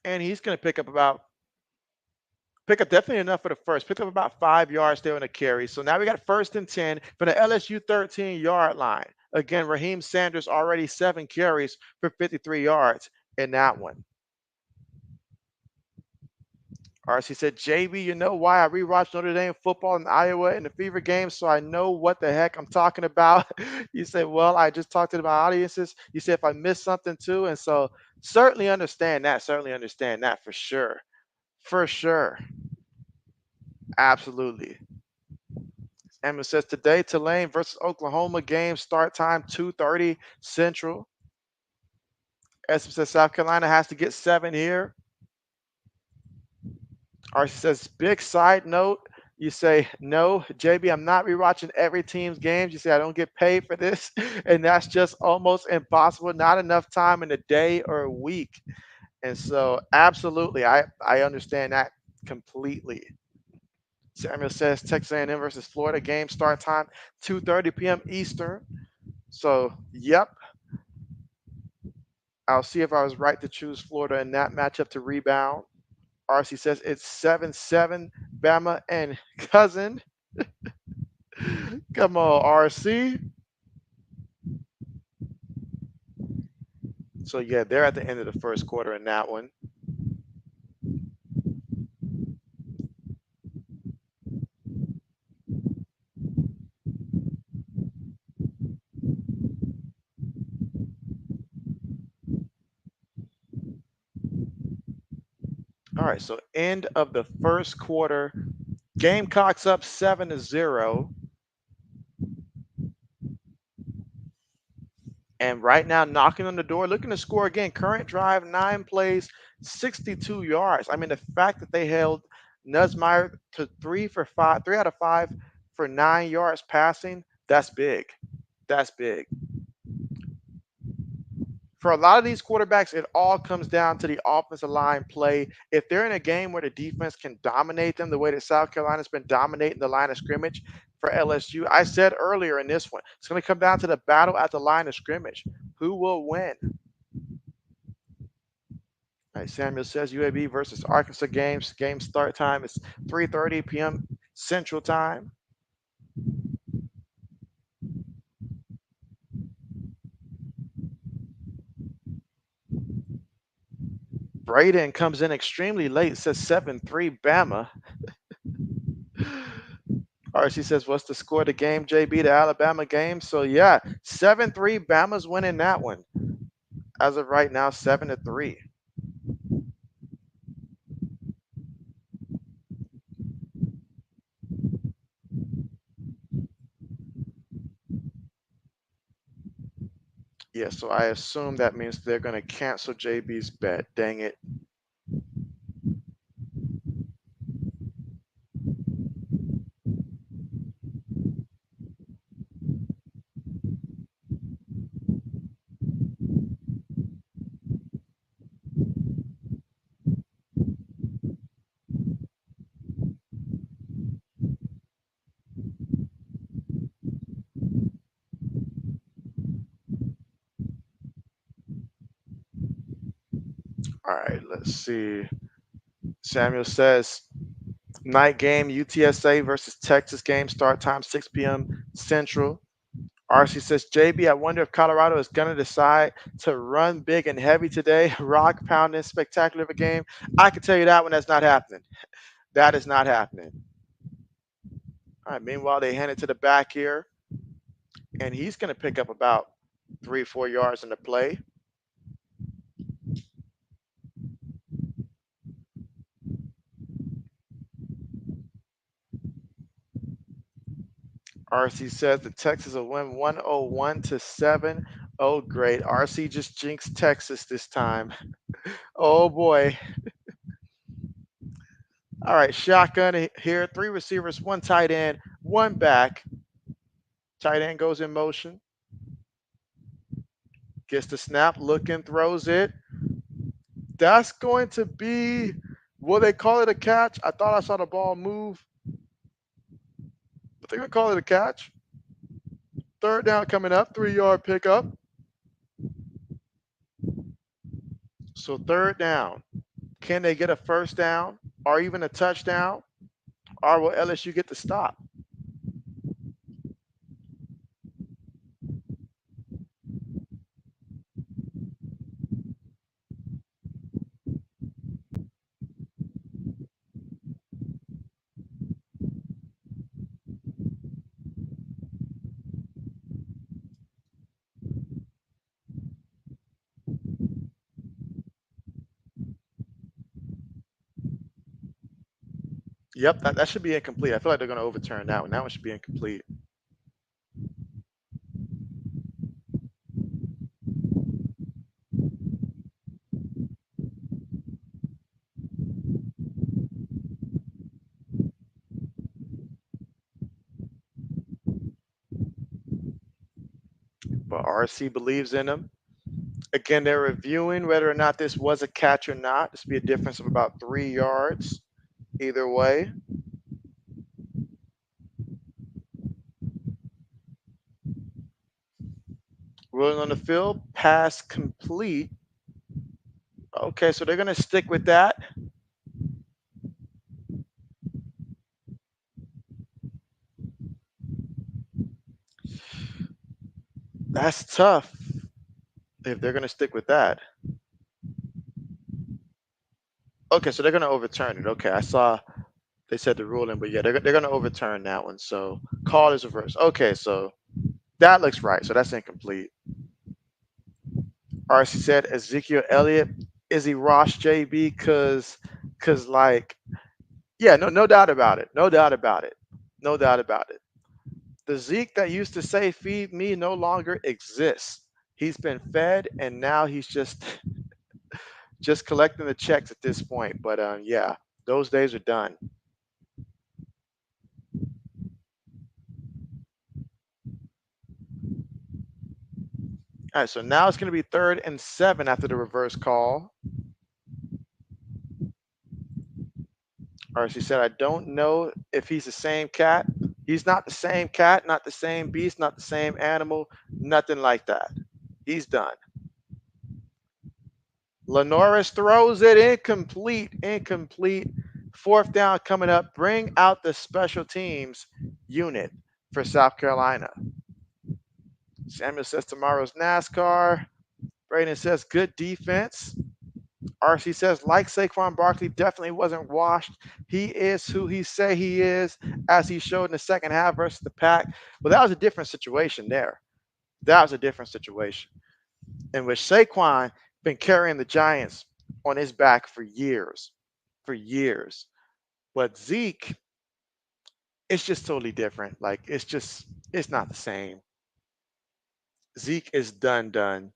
And he's going to pick up definitely enough for the first. Pick up about 5 yards there on a carry. So now we got 1st and 10 for the LSU 13-yard line. Again, Raheem Sanders already 7 carries for 53 yards in that one. RC said, JB, you know why I rewatched Notre Dame football in Iowa in the Fever game, so I know what the heck I'm talking about. You said, well, I just talked to my audiences. You said if I missed something too. And so certainly understand that. Certainly understand that for sure. For sure. Absolutely. Emma says today, Tulane versus Oklahoma game, start time 2:30 Central. Esma says South Carolina has to get 7 here. RC says, big side note, You say, no, JB, I'm not rewatching every team's games. You say, I don't get paid for this. And that's just almost impossible. Not enough time in a day or a week. And so, absolutely, I understand that completely. Samuel says Texas A&M versus Florida game start time 2:30 p.m. Eastern. So, yep, I'll see if I was right to choose Florida in that matchup to rebound. RC says it's 7-7, Bama and cousin. Come on, RC. So yeah, they're at the end of the first quarter in that one. All right, so end of the first quarter. Gamecocks up 7-0. And right now, knocking on the door, looking to score again. Current drive, 9 plays, 62 yards. I mean, the fact that they held Nussmeier to 3 out of 5 for 9 yards passing, that's big. That's big. For a lot of these quarterbacks, it all comes down to the offensive line play. If they're in a game where the defense can dominate them the way that South Carolina's been dominating the line of scrimmage for LSU, I said earlier in this one, it's going to come down to the battle at the line of scrimmage. Who will win? All right, Samuel says UAB versus Arkansas games. Game start time is 3:30 p.m. Central Time. Braden comes in extremely late. Says 7-3 Bama. All right, she says, what's the score of the game, JB, the Alabama game? So yeah, 7-3 Bama's winning that one. As of right now, 7-3. Yeah, so I assume that means they're going to cancel JB's bet. Dang it. All right, let's see. Samuel says night game, UTSA versus Texas game, start time 6 p.m. Central. RC says, JB, I wonder if Colorado is going to decide to run big and heavy today. Rock pounding, spectacular of a game. I can tell you that one, that's not happening. That is not happening. All right, meanwhile, they hand it to the back here, and he's going to pick up about 3-4 yards in the play. RC says the Texas will win 101-7. Oh, great. RC just jinxed Texas this time. Oh, boy. All right, shotgun here. 3 receivers, 1 tight end, 1 back. Tight end goes in motion. Gets the snap, looking, throws it. That's going to be, will they call it a catch? I thought I saw the ball move, but they're going to call it a catch. Third down coming up, 3-yard pickup. So third down. Can they get a first down or even a touchdown? Or will LSU get the stop? Yep, that should be incomplete. I feel like they're going to overturn that one. That one should be incomplete. RC believes in him. Again, they're reviewing whether or not this was a catch or not. This would be a difference of about 3 yards either way. Rolling on the field, pass complete. Okay, so they're going to stick with that. That's tough if they're going to stick with that. Okay, so they're going to overturn it. Okay, I saw they said the ruling, but yeah, they're going to overturn that one. So call is reversed. Okay, so that looks right. So that's incomplete. RC said Ezekiel Elliott. Is he Ross JB? Cause like, yeah, no doubt about it. No doubt about it. No doubt about it. The Zeke that used to say feed me no longer exists. He's been fed and now he's just collecting the checks at this point. But yeah, those days are done. All right, so now it's going to be 3rd and 7 after the reverse call. RC said, I don't know if he's the same cat. He's not the same cat, not the same beast, not the same animal, nothing like that. He's done. Lenoris throws it incomplete. 4th down coming up. Bring out the special teams unit for South Carolina. Samuel says tomorrow's NASCAR. Braden says good defense. RC says, like Saquon Barkley, definitely wasn't washed. He is who he say he is, as he showed in the second half versus the Pack. Well, that was a different situation there. That was a different situation in which Saquon been carrying the Giants on his back for years. But Zeke, it's just totally different. Like, it's not the same. Zeke is done.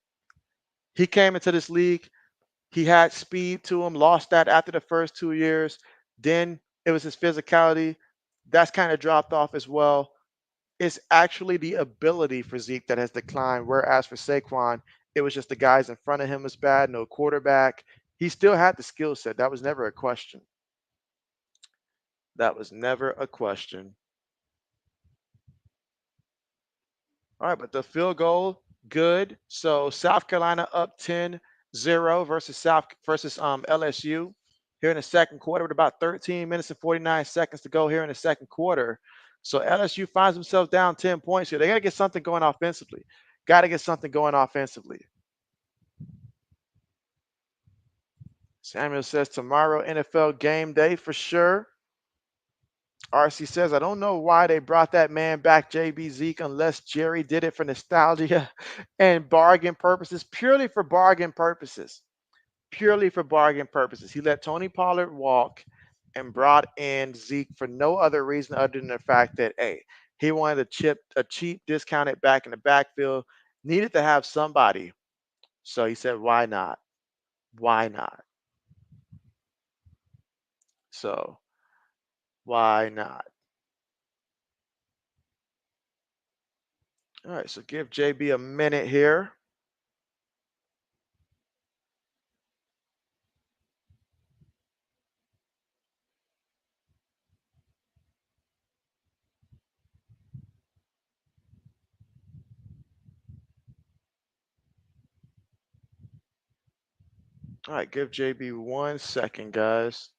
He came into this league. He had speed to him, lost that after the first 2 years. Then it was his physicality. That's kind of dropped off as well. It's actually the ability for Zeke that has declined, whereas for Saquon, it was just the guys in front of him was bad, no quarterback. He still had the skill set. That was never a question. That was never a question. All right, but the field goal, good. So South Carolina up 10-0 versus LSU here in the second quarter with about 13 minutes and 49 seconds to go here in the second quarter. So LSU finds themselves down 10 points here. They got to get something going offensively. Samuel says tomorrow NFL game day for sure. RC says, I don't know why they brought that man back, JB Zeke, unless Jerry did it for nostalgia and bargain purposes, purely for bargain purposes. He let Tony Pollard walk and brought in Zeke for no other reason other than the fact that, hey, he wanted a cheap discounted back in the backfield, needed to have somebody. So he said, why not? Why not? So why not? All right, so give JB a minute here. All right, give JB 1 second, guys.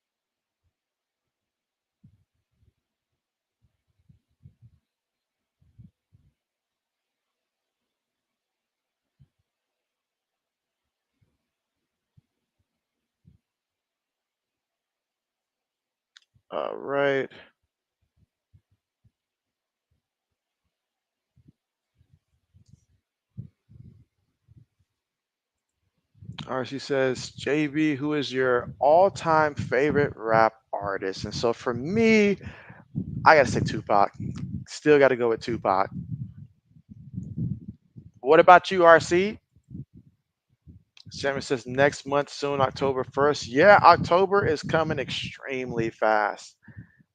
All right. RC says, JB, who is your all-time favorite rap artist? And so for me, I gotta say Tupac. Still gotta go with Tupac. What about you, RC? Samuel says next month soon, October 1st. Yeah, October is coming extremely fast.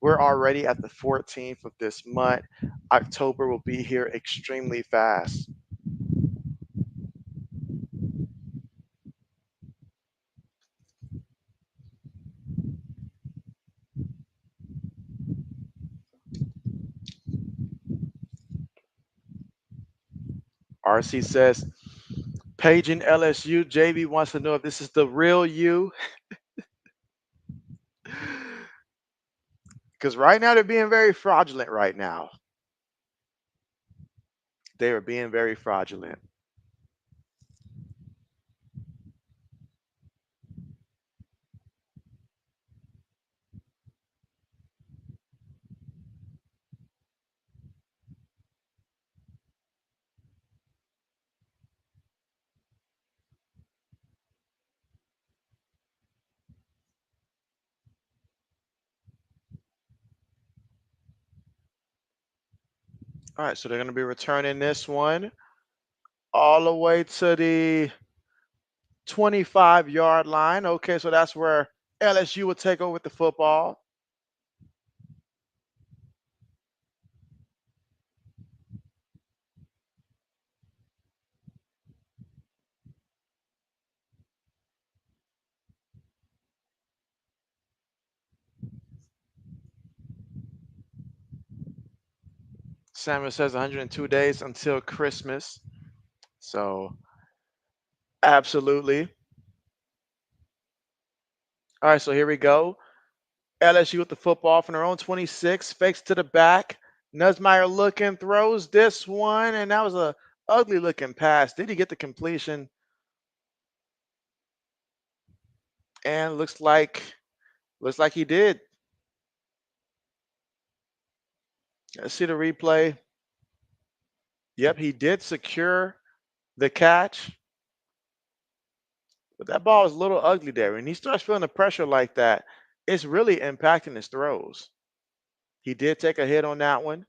We're already at the 14th of this month. October will be here extremely fast. RC says, paging LSU. JB wants to know if this is the real you. Because right now they're being very fraudulent right now. They are being very fraudulent. All right, so they're going to be returning this one all the way to the 25-yard line. Okay, so that's where LSU will take over with the football. Samuel says 102 days until Christmas. So, absolutely. All right, so here we go. LSU with the football from their own 26, fakes to the back. Nussmeier looking, throws this one, and that was a ugly looking pass. Did he get the completion? And looks like he did. Let's see the replay. Yep, he did secure the catch. But that ball is a little ugly there. When he starts feeling the pressure like that, it's really impacting his throws. He did take a hit on that one.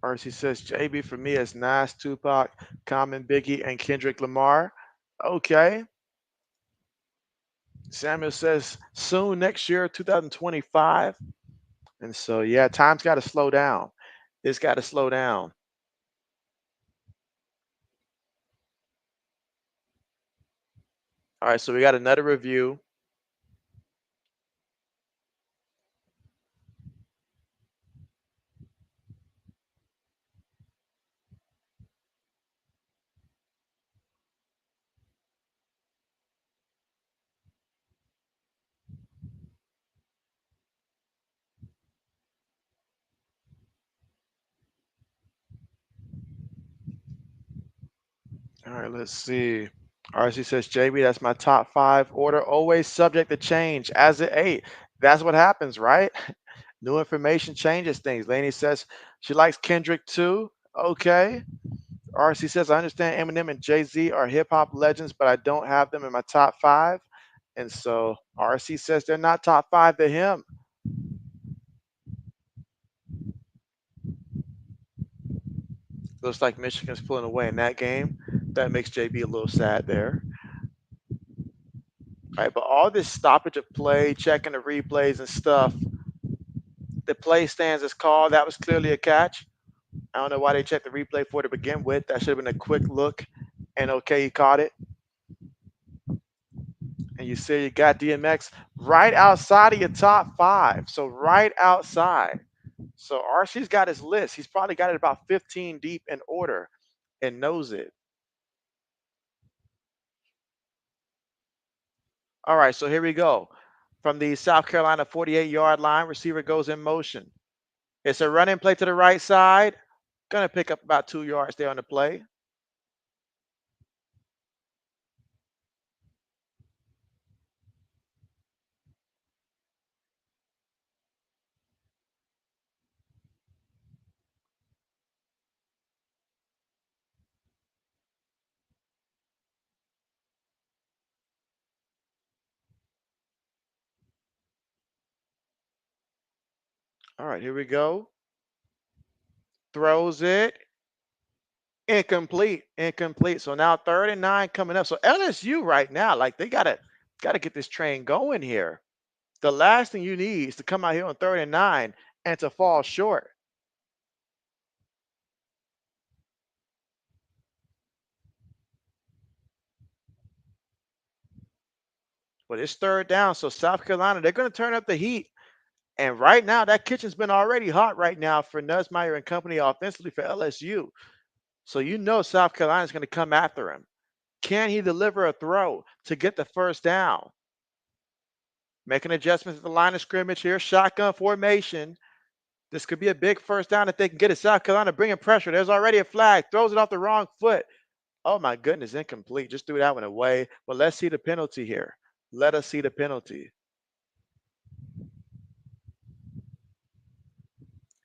RC says JB for me is Nas, Tupac, Common, Biggie, and Kendrick Lamar. Okay. Samuel says soon next year, 2025. And so, yeah, time's got to slow down. It's got to slow down. All right, so we got another review. All right, let's see. RC says, JB, that's my top 5 order, always subject to change as it 8. That's what happens, right? New information changes things. Lainey says she likes Kendrick too. Okay. RC says, I understand Eminem and Jay-Z are hip hop legends, but I don't have them in my top 5. And so RC says they're not top 5 to him. Looks like Michigan's pulling away in that game. That makes JB a little sad there. All right, but all this stoppage of play, checking the replays and stuff, the play stands as called. That was clearly a catch. I don't know why they checked the replay for it to begin with. That should have been a quick look. And okay, he caught it. And you see you got DMX right outside of your top 5. So right outside. So RC's got his list. He's probably got it about 15 deep in order and knows it. All right, so here we go. From the South Carolina 48-yard line, receiver goes in motion. It's a running play to the right side. Going to pick up about 2 yards there on the play. All right, here we go. Throws it. Incomplete. Incomplete. So now 3rd and 9 coming up. So LSU right now, like they gotta get this train going here. The last thing you need is to come out here on 3rd and 9 and to fall short. But it's third down, so South Carolina, they're going to turn up the heat. And right now, that kitchen's been already hot right now for Nussmeier and company offensively for LSU. So you know South Carolina's going to come after him. Can he deliver a throw to get the first down? Making adjustments at the line of scrimmage here. Shotgun formation. This could be a big first down if they can get it. South Carolina bringing pressure. There's already a flag. Throws it off the wrong foot. Oh my goodness, incomplete. Just threw that one away. But let's see the penalty here. Let us see the penalty.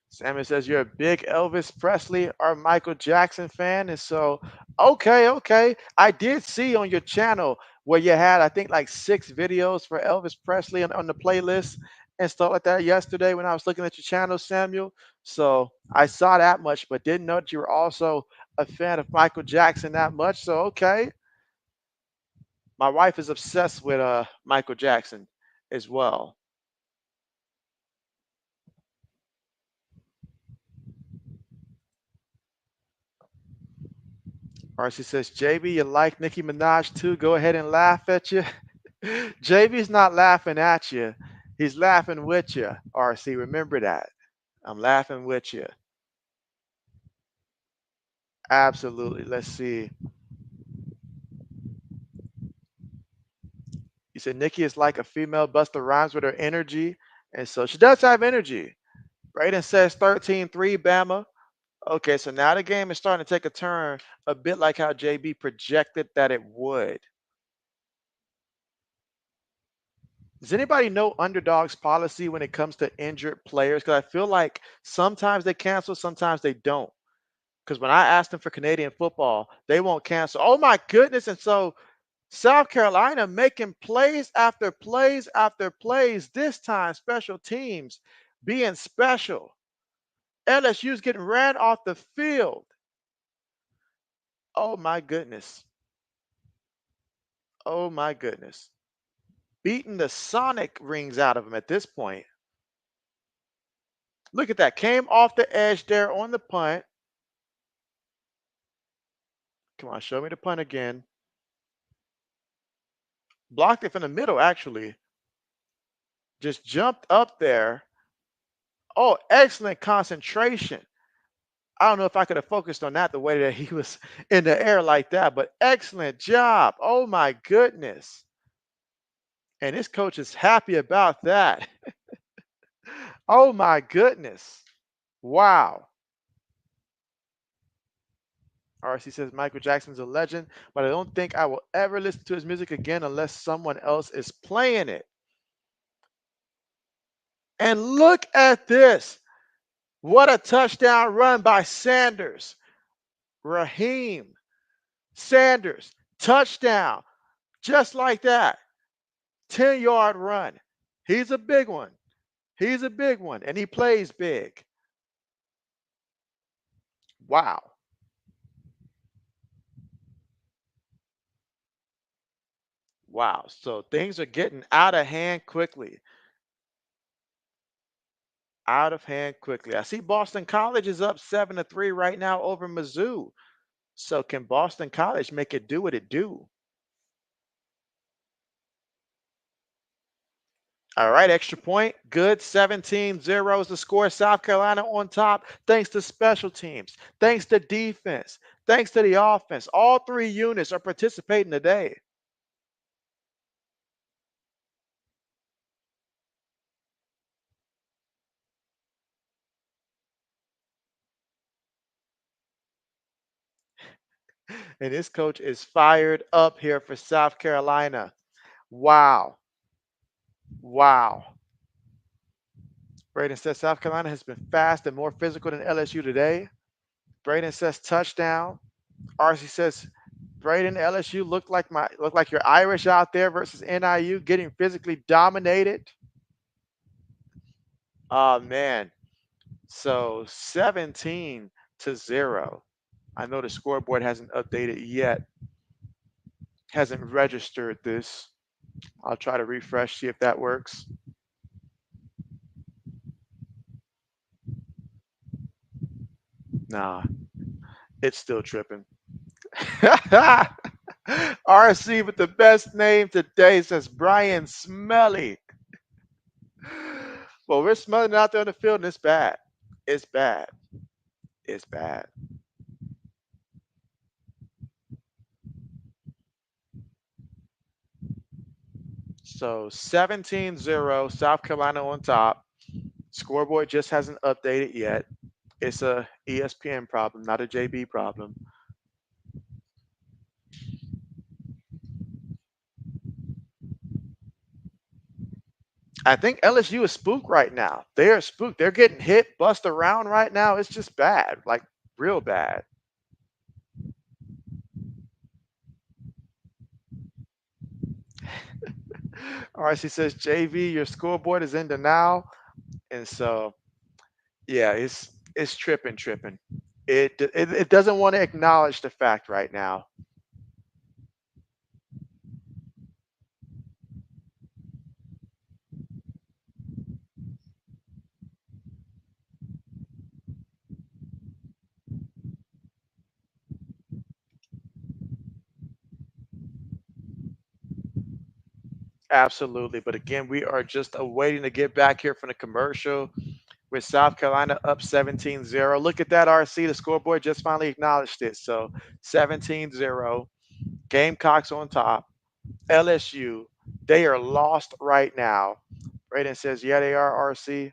Samuel says you're a big Elvis Presley or Michael Jackson fan. And so, okay. I did see on your channel where you had, I think, like 6 videos for Elvis Presley on the playlist and stuff like that yesterday when I was looking at your channel, Samuel. So I saw that much, but didn't know that you were also a fan of Michael Jackson that much. So, okay. My wife is obsessed with Michael Jackson as well. RC says, JB, you like Nicki Minaj too? Go ahead and laugh at you. JB's not laughing at you. He's laughing with you, RC. Remember that. I'm laughing with you. Absolutely. Let's see. You said Nicki is like a female Busta Rhymes with her energy. And so she does have energy. Braden says 13-3, Bama. Okay, so now the game is starting to take a turn, a bit like how JB projected that it would. Does anybody know Underdog's policy when it comes to injured players? Because I feel like sometimes they cancel, sometimes they don't. Because when I asked them for Canadian football, they won't cancel. Oh my goodness. And so South Carolina making plays after plays after plays, this time special teams being special. LSU's getting ran off the field. Oh my goodness. Oh my goodness. Beating the Sonic rings out of them at this point. Look at that. Came off the edge there on the punt. Come on, show me the punt again. Blocked it from the middle, actually. Just jumped up there. Oh, excellent concentration. I don't know if I could have focused on that the way that he was in the air like that, but excellent job. Oh my goodness. And this coach is happy about that. Oh my goodness. Wow. RC says Michael Jackson's a legend, but I don't think I will ever listen to his music again unless someone else is playing it. And look at this. What a touchdown run by Sanders. Raheem Sanders, touchdown. Just like that. 10-yard run. He's a big one. He's a big one, and he plays big. Wow. Wow. So things are getting out of hand quickly. Out of hand quickly. I see Boston College is up 7-3 right now over Mizzou. So can Boston College make it do what it do? All right, extra point. Good. 17-0 is the score. South Carolina on top thanks to special teams, thanks to defense, thanks to the offense. All 3 units are participating today. And this coach is fired up here for South Carolina. Wow. Wow. Braden says South Carolina has been fast and more physical than LSU today. Braden says touchdown. RC says Braden, LSU looked like you're Irish out there versus NIU getting physically dominated. Oh man. So 17-0. I know the scoreboard hasn't updated yet. Hasn't registered this. I'll try to refresh, see if that works. Nah, it's still tripping. RC with the best name today says Brian Smelly. Well, we're smelling it out there on the field, and it's bad. It's bad. It's bad. So 17-0, South Carolina on top. Scoreboard just hasn't updated yet. It's a ESPN problem, not a JB problem. I think LSU is spooked right now. They are spooked. They're getting hit, bust around right now. It's just bad, like real bad. RC says, JV, your scoreboard is in denial. And so, yeah, it's tripping. It doesn't want to acknowledge the fact right now. Absolutely. But again, we are just awaiting to get back here from the commercial with South Carolina up 17-0. Look at that, RC. The scoreboard just finally acknowledged it. So 17-0. Gamecocks on top. LSU, they are lost right now. Braden says, yeah, they are, RC.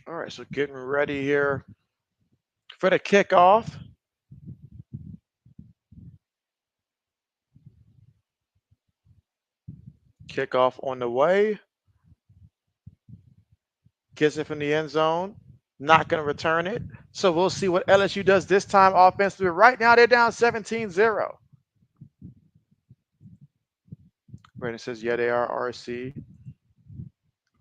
All right, so getting ready here for the kickoff. Kickoff on the way. Gets it from the end zone. Not going to return it. So we'll see what LSU does this time offensively. Right now, they're down 17-0. Brandon says, yeah, they are, RC.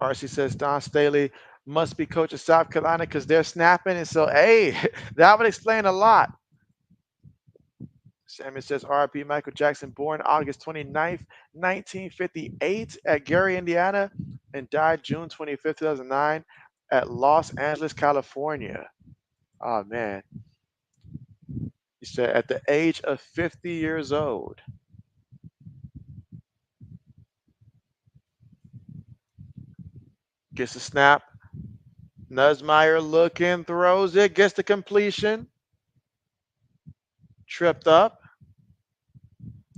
RC says, Don Staley must be coach of South Carolina because they're snapping. And so, hey, that would explain a lot. Samuel says, RP Michael Jackson, born August 29th, 1958 at Gary, Indiana, and died June 25th, 2009 at Los Angeles, California. Oh, man. He said, at the age of 50 years old. Gets the snap. Nussmeier looking, throws it, gets the completion. Tripped up,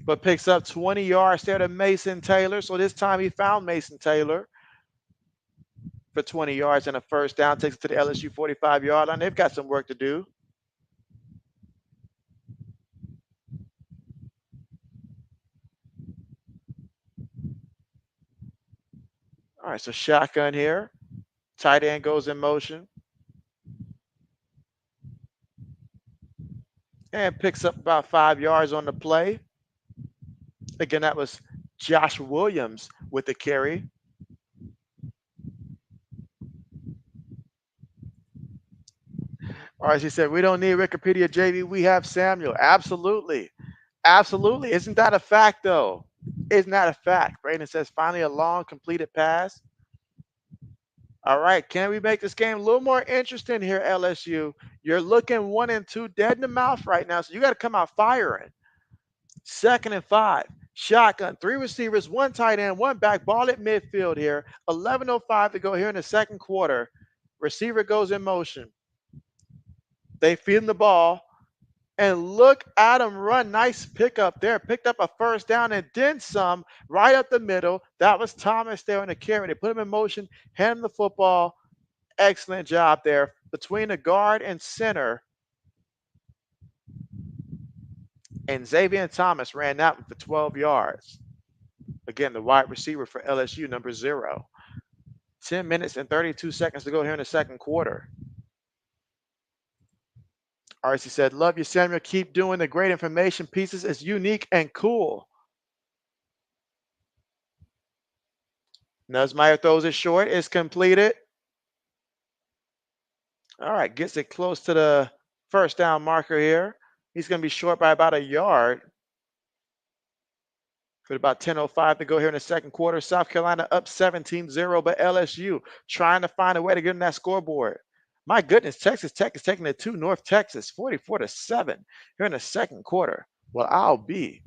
but picks up 20 yards there to Mason Taylor. So this time he found Mason Taylor for 20 yards and a first down. Takes it to the LSU 45-yard line. They've got some work to do. All right, so shotgun here. Tight end goes in motion and picks up about 5 yards on the play. Again, that was Josh Williams with the carry. All right, she said, we don't need Wikipedia, JV. We have Samuel. Absolutely. Absolutely. Isn't that a fact, though? Isn't that a fact? Brandon says, finally a long completed pass. All right, can we make this game a little more interesting here, LSU? You're looking 1-2, dead in the mouth right now, so you got to come out firing. 2nd and 5, shotgun, 3 receivers, 1 tight end, 1 back, ball at midfield here. 11:05 to go here in the second quarter. Receiver goes in motion. They feed him the ball, and look at him run. Nice pickup there. Picked up a first down and then some right up the middle. That was Thomas there in the carry. They put him in motion, hand him the football. Excellent job there between the guard and center. And Xavier Thomas ran that one for 12 yards. Again, the wide receiver for LSU, number 0. 10 minutes and 32 seconds to go here in the second quarter. RC said, love you, Samuel. Keep doing the great information pieces. It's unique and cool. Nussmeier throws it short. It's completed. All right, gets it close to the first down marker here. He's going to be short by about a yard. With about 10:05 to go here in the second quarter. South Carolina up 17-0, but LSU trying to find a way to get in that scoreboard. My goodness, Texas Tech is taking it to North Texas, 44-7 here in the second quarter. Well, I'll be.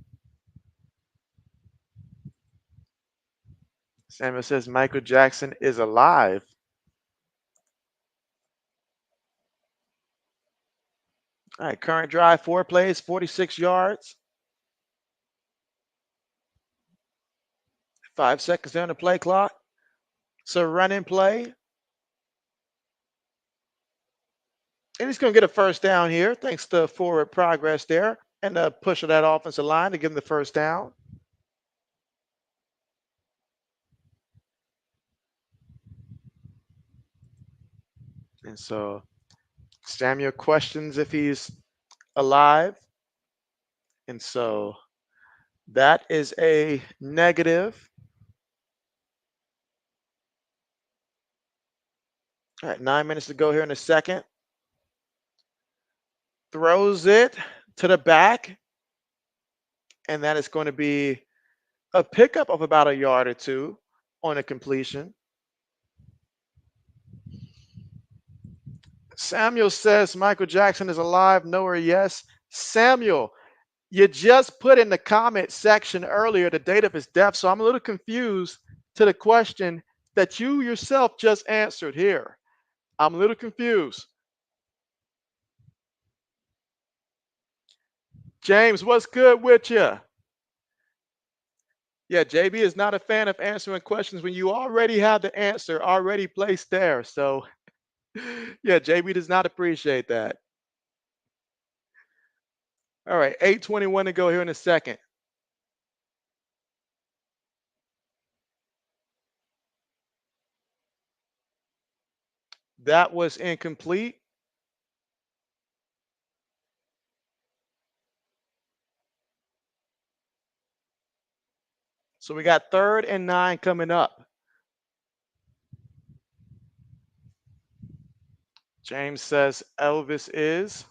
Samuel says Michael Jackson is alive. All right, current drive, 4 plays, 46 yards. 5 seconds on the play clock. So running play. And he's going to get a first down here, thanks to forward progress there and the push of that offensive line to give him the first down. And so Samuel questions if he's alive. And so that is a negative. All right, 9 minutes to go here in the second. Throws it to the back. And that is going to be a pickup of about a yard or two on a completion. Samuel says Michael Jackson is alive. No or yes. Samuel, you just put in the comment section earlier the date of his death, so I'm a little confused to the question that you yourself just answered here. I'm a little confused. James, what's good with you? Yeah, JB is not a fan of answering questions when you already have the answer already placed there. So, yeah, JB does not appreciate that. All right, 8:21 to go here in a second. That was incomplete. So we got 3rd and 9 coming up. James says Elvis is.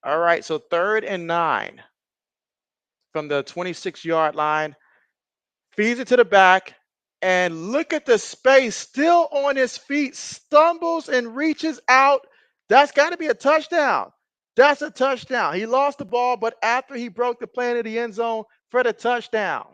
All right, so 3rd and 9 from the 26-yard line. Feeds it to the back. And look at the space, still on his feet, stumbles and reaches out. That's got to be a touchdown. That's a touchdown. He lost the ball, but after he broke the plane of the end zone for the touchdown.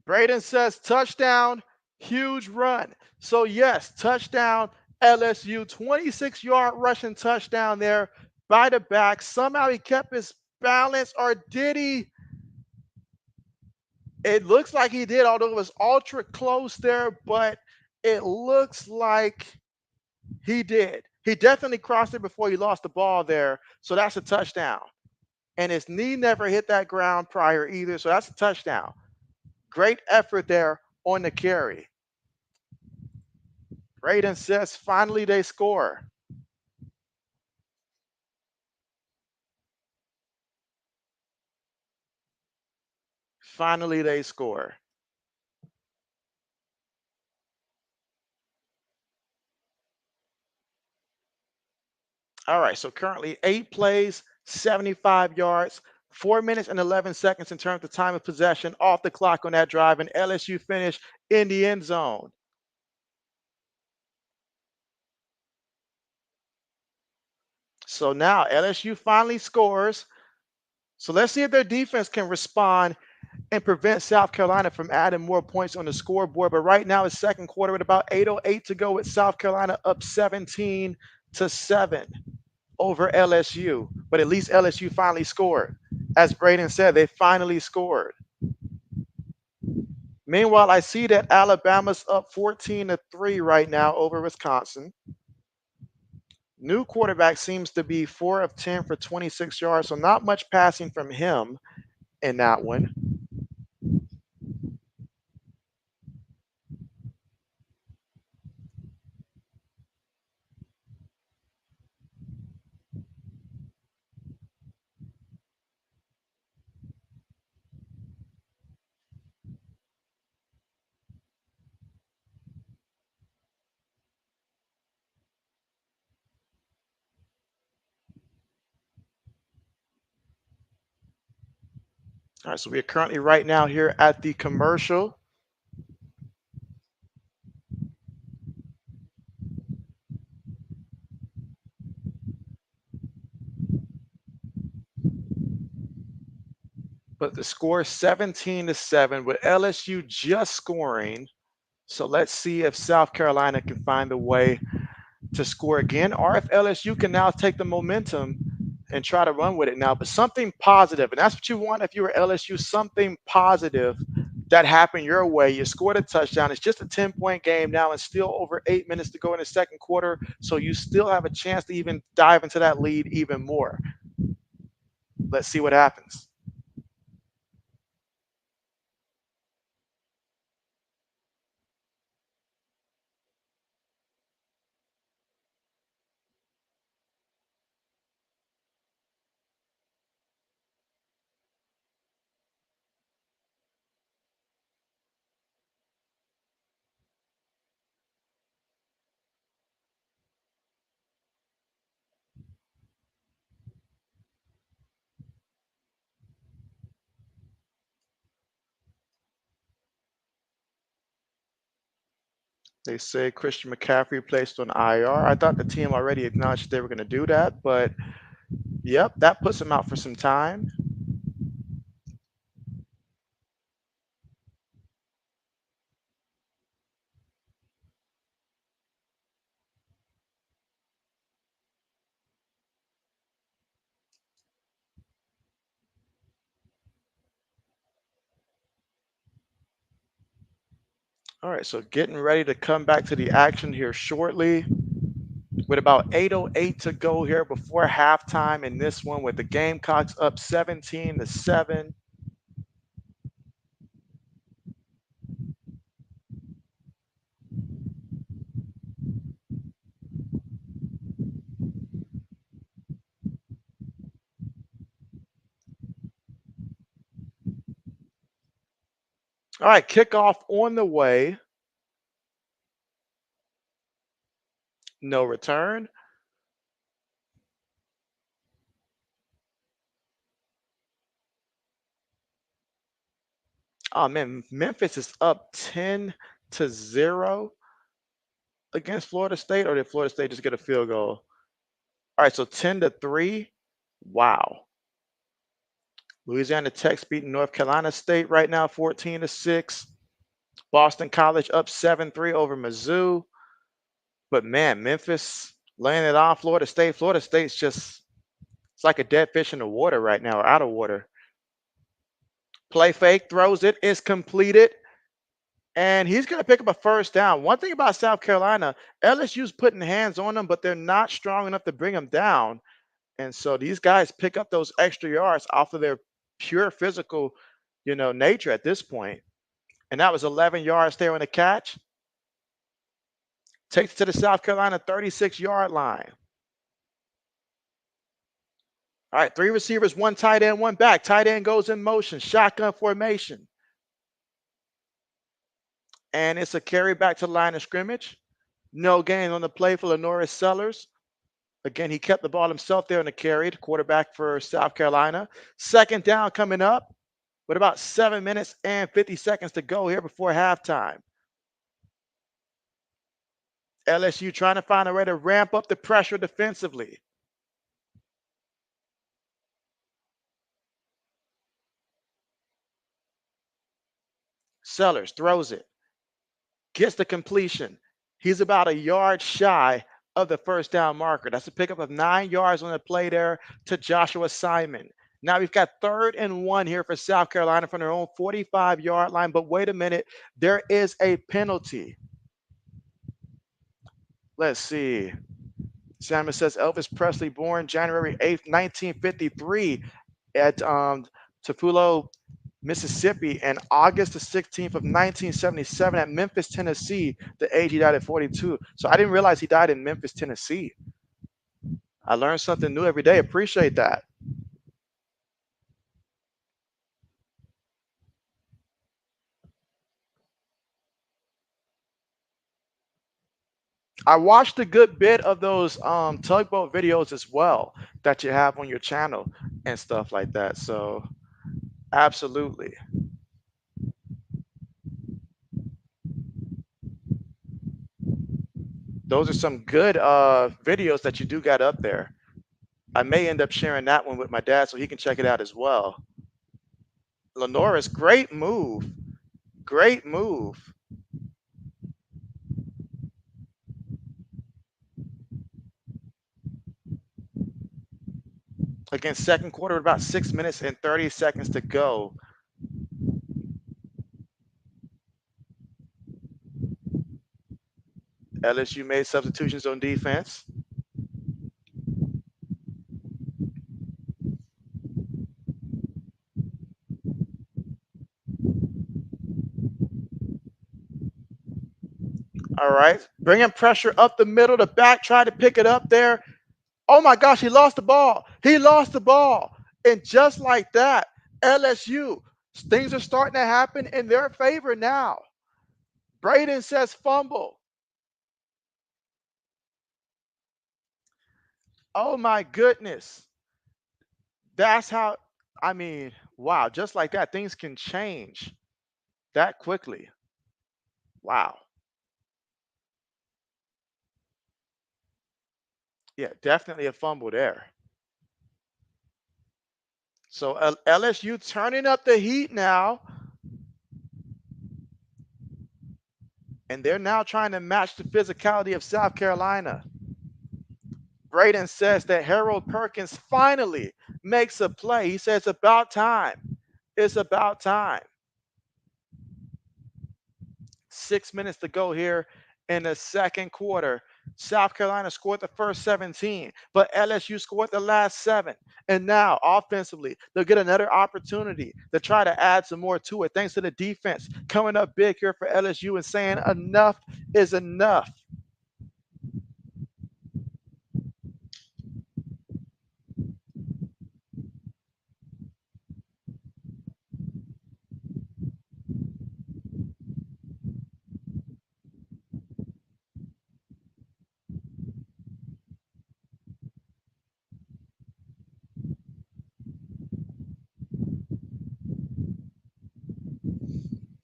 Braden says touchdown, huge run. So yes, touchdown, LSU, 26-yard rushing touchdown there by the back. Somehow he kept his balance, or did he? It looks like he did, although it was ultra close there, but it looks like he did. He definitely crossed it before he lost the ball there. So that's a touchdown. And his knee never hit that ground prior either. So that's a touchdown. Great effort there on the carry. Braden says finally they score. Finally they score. All right, so currently 8 plays, 75 yards, 4 minutes and 11 seconds in terms of time of possession off the clock on that drive, and LSU finished in the end zone. So now LSU finally scores. So let's see if their defense can respond and prevent South Carolina from adding more points on the scoreboard. But right now it's second quarter with about 8:08 to go with South Carolina up 17-7 over LSU. But at least LSU finally scored. As Braden said, they finally scored. Meanwhile, I see that Alabama's up 14-3 right now over Wisconsin. New quarterback seems to be 4 of 10 for 26 yards, so not much passing from him in that one. All right, so we are currently right now here at the commercial. But the score is 17-7 with LSU just scoring. So let's see if South Carolina can find a way to score again, or if LSU can now take the momentum and try to run with it now. But something positive, and that's what you want if you were LSU, something positive that happened your way. You scored a touchdown. It's just a 10-point game now, and still over 8 minutes to go in the second quarter. So you still have a chance to even dive into that lead even more. Let's see what happens. They say Christian McCaffrey placed on IR. I thought the team already acknowledged they were going to do that, but yep, that puts him out for some time. All right, so getting ready to come back to the action here shortly with about 8:08 to go here before halftime in this one with the Gamecocks up 17-7. All right, kickoff on the way. No return. Oh man, Memphis is up 10-0 against Florida State, or did Florida State just get a field goal? All right, so 10-3. Wow. Louisiana Tech's beating North Carolina State right now 14-6. Boston College up 7-3 over Mizzou. But man, Memphis laying it on Florida State. Florida State's just, it's like a dead fish in the water right now, or out of water. Play fake, throws it, is completed, and he's going to pick up a first down. One thing about South Carolina, LSU's putting hands on them, but they're not strong enough to bring them down. And so these guys pick up those extra yards off of their pure physical, nature at this point. And that was 11 yards there on the catch. Takes it to the South Carolina 36-yard line. All right, 3 receivers, 1 tight end, 1 back. Tight end goes in motion, shotgun formation. And it's a carry back to the line of scrimmage. No gain on the play for Lenoris Sellers. Again, he kept the ball himself there in the carry, the quarterback for South Carolina. Second down coming up with about 7 minutes and 50 seconds to go here before halftime. LSU trying to find a way to ramp up the pressure defensively. Sellers throws it, gets the completion. He's about a yard shy of the first down marker. That's a pickup of 9 yards on the play there to Joshua Simon. Now we've got 3rd and 1 here for South Carolina from their own 45-yard line. But wait a minute, there is a penalty. Let's see. Samuel says Elvis Presley, born January 8th, 1953, at Tupelo, Mississippi, and August the 16th of 1977 at Memphis, Tennessee. The age he died at 42. So I didn't realize he died in Memphis, Tennessee. I learned something new every day. Appreciate that. I watched a good bit of those tugboat videos as well that you have on your channel and stuff like that. So absolutely. Those are some good videos that you do got up there. I may end up sharing that one with my dad so he can check it out as well. Lenora's great move. Great move. Again, second quarter, about 6 minutes and 30 seconds to go. LSU made substitutions on defense. All right. Bringing pressure up the middle. The back tried to pick it up there. Oh my gosh, he lost the ball. He lost the ball. And just like that, LSU, things are starting to happen in their favor now. Braden says fumble. Oh my goodness. That's how, I mean, wow, just like that, things can change that quickly. Wow. Yeah, definitely a fumble there. So LSU turning up the heat now. And they're now trying to match the physicality of South Carolina. Braden says that Harold Perkins finally makes a play. He says, about time. It's about time. 6 minutes to go here in the second quarter. South Carolina scored the first 17, but LSU scored the last 7. And now, offensively, they'll get another opportunity to try to add some more to it, thanks to the defense coming up big here for LSU and saying enough is enough.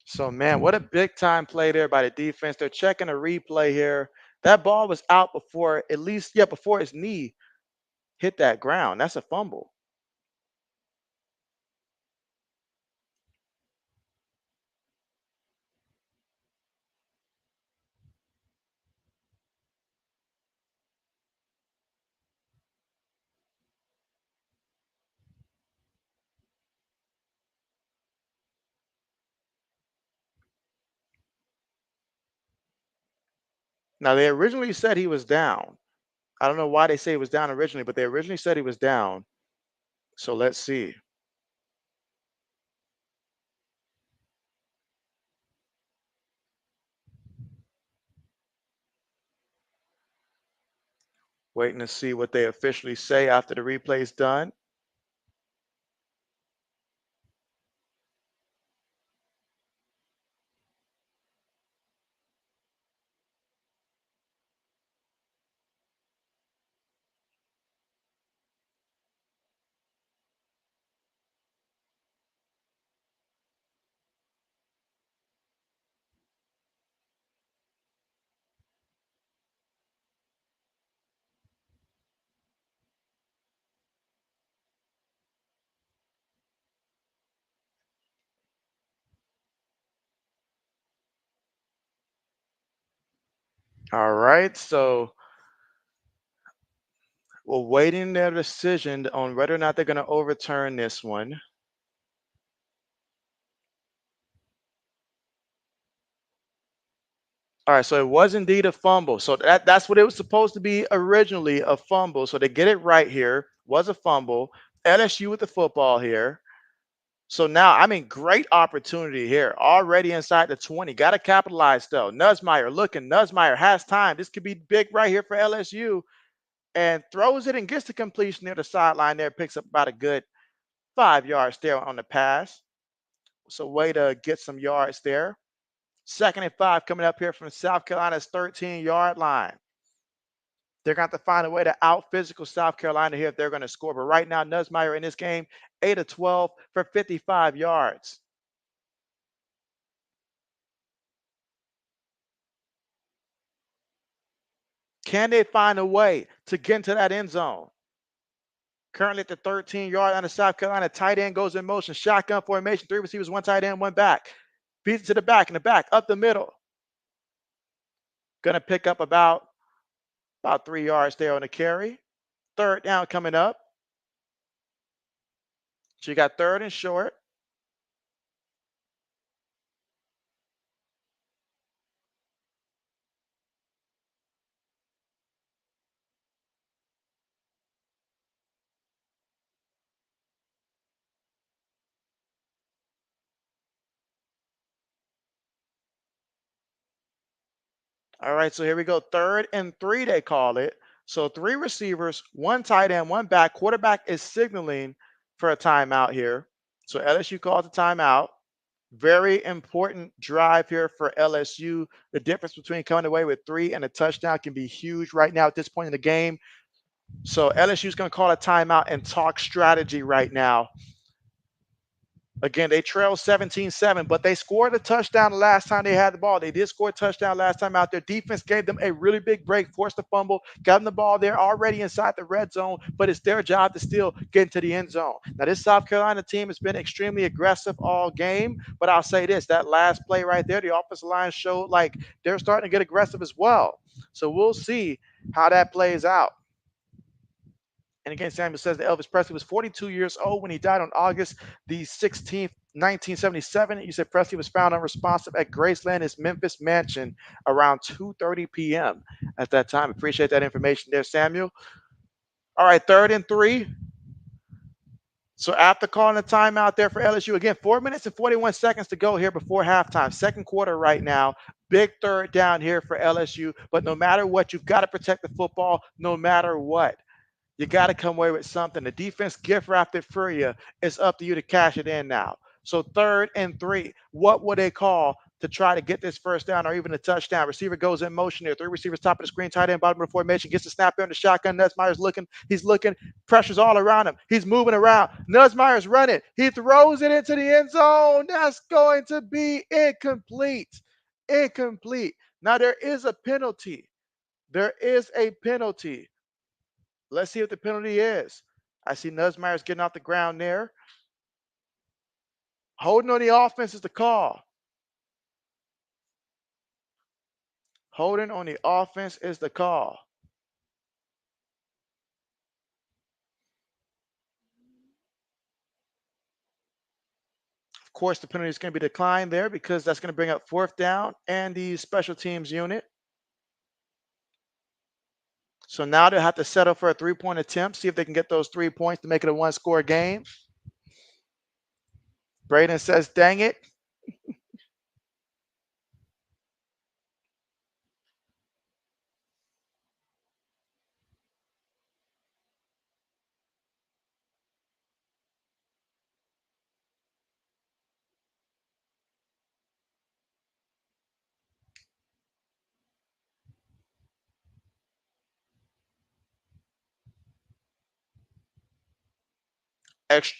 So, man, what a big time play there by the defense. They're checking a replay here. That ball was out before, at least, yeah, before his knee hit that ground. That's a fumble. Now, they originally said he was down. I don't know why they say he was down originally, but they originally said he was down. So let's see. Waiting to see what they officially say after the replay's done. All right. So we're waiting their decision on whether or not they're going to overturn this one. All right, so it was indeed a fumble. So that's what it was supposed to be originally, a fumble. So they get it right here. Was a fumble. LSU with the football here. So now, I mean, great opportunity here. Already inside the 20. Got to capitalize though. Nussmeier looking. Nussmeier has time. This could be big right here for LSU. And throws it and gets the completion near the sideline there. Picks up about a good 5 yards there on the pass. So way to get some yards there. 2nd and 5 coming up here from South Carolina's 13-yard line. They're going to have to find a way to out physical South Carolina here if they're going to score. But right now, Nussmeier in this game, 8 of 12 for 55 yards. Can they find a way to get into that end zone? Currently at the 13-yard line of South Carolina, tight end goes in motion, shotgun formation, 3 receivers, 1 tight end, 1 back. Beats it to the back, in the back, up the middle. Going to pick up about 3 yards there on the carry. 3rd down coming up. So you got 3rd and short. All right, so here we go. 3rd and 3, they call it. So 3 receivers, 1 tight end, 1 back. Quarterback is signaling for a timeout here. So LSU calls a timeout. Very important drive here for LSU. The difference between coming away with 3 and a touchdown can be huge right now at this point in the game. So LSU is going to call a timeout and talk strategy right now. Again, they trailed 17-7, but they scored a touchdown the last time they had the ball. They did score a touchdown last time out. Their defense gave them a really big break, forced the fumble, got them the ball there already inside the red zone, but it's their job to still get into the end zone. Now, this South Carolina team has been extremely aggressive all game, but I'll say this, that last play right there, the offensive line showed like they're starting to get aggressive as well. So we'll see how that plays out. And again, Samuel says that Elvis Presley was 42 years old when he died on August the 16th, 1977. You said Presley was found unresponsive at Graceland, his Memphis mansion, around 2:30 p.m. at that time. Appreciate that information there, Samuel. All right, 3rd and 3. So after calling a timeout there for LSU, again, 4 minutes and 41 seconds to go here before halftime. 2nd quarter right now. Big 3rd down here for LSU. But no matter what, you've got to protect the football no matter what. You got to come away with something. The defense gift wrapped it for you. It's up to you to cash it in now. So 3rd and 3. What would they call to try to get this 1st down or even a touchdown? Receiver goes in motion there. 3 receivers top of the screen, tight end, bottom of the formation. Gets the snap there in the shotgun. Nussmeier's looking. He's looking. Pressure's all around him. He's moving around. Nussmeier's running. He throws it into the end zone. That's going to be incomplete. Incomplete. Now there is a penalty. There is a penalty. Let's see what the penalty is. I see Nussmeier's getting off the ground there. Holding on the offense is the call. Holding on the offense is the call. Of course, the penalty is going to be declined there because that's going to bring up 4th down and the special teams unit. So now they'll have to settle for a 3-point attempt, see if they can get those 3 points to make it a 1-score game. Braden says, dang it.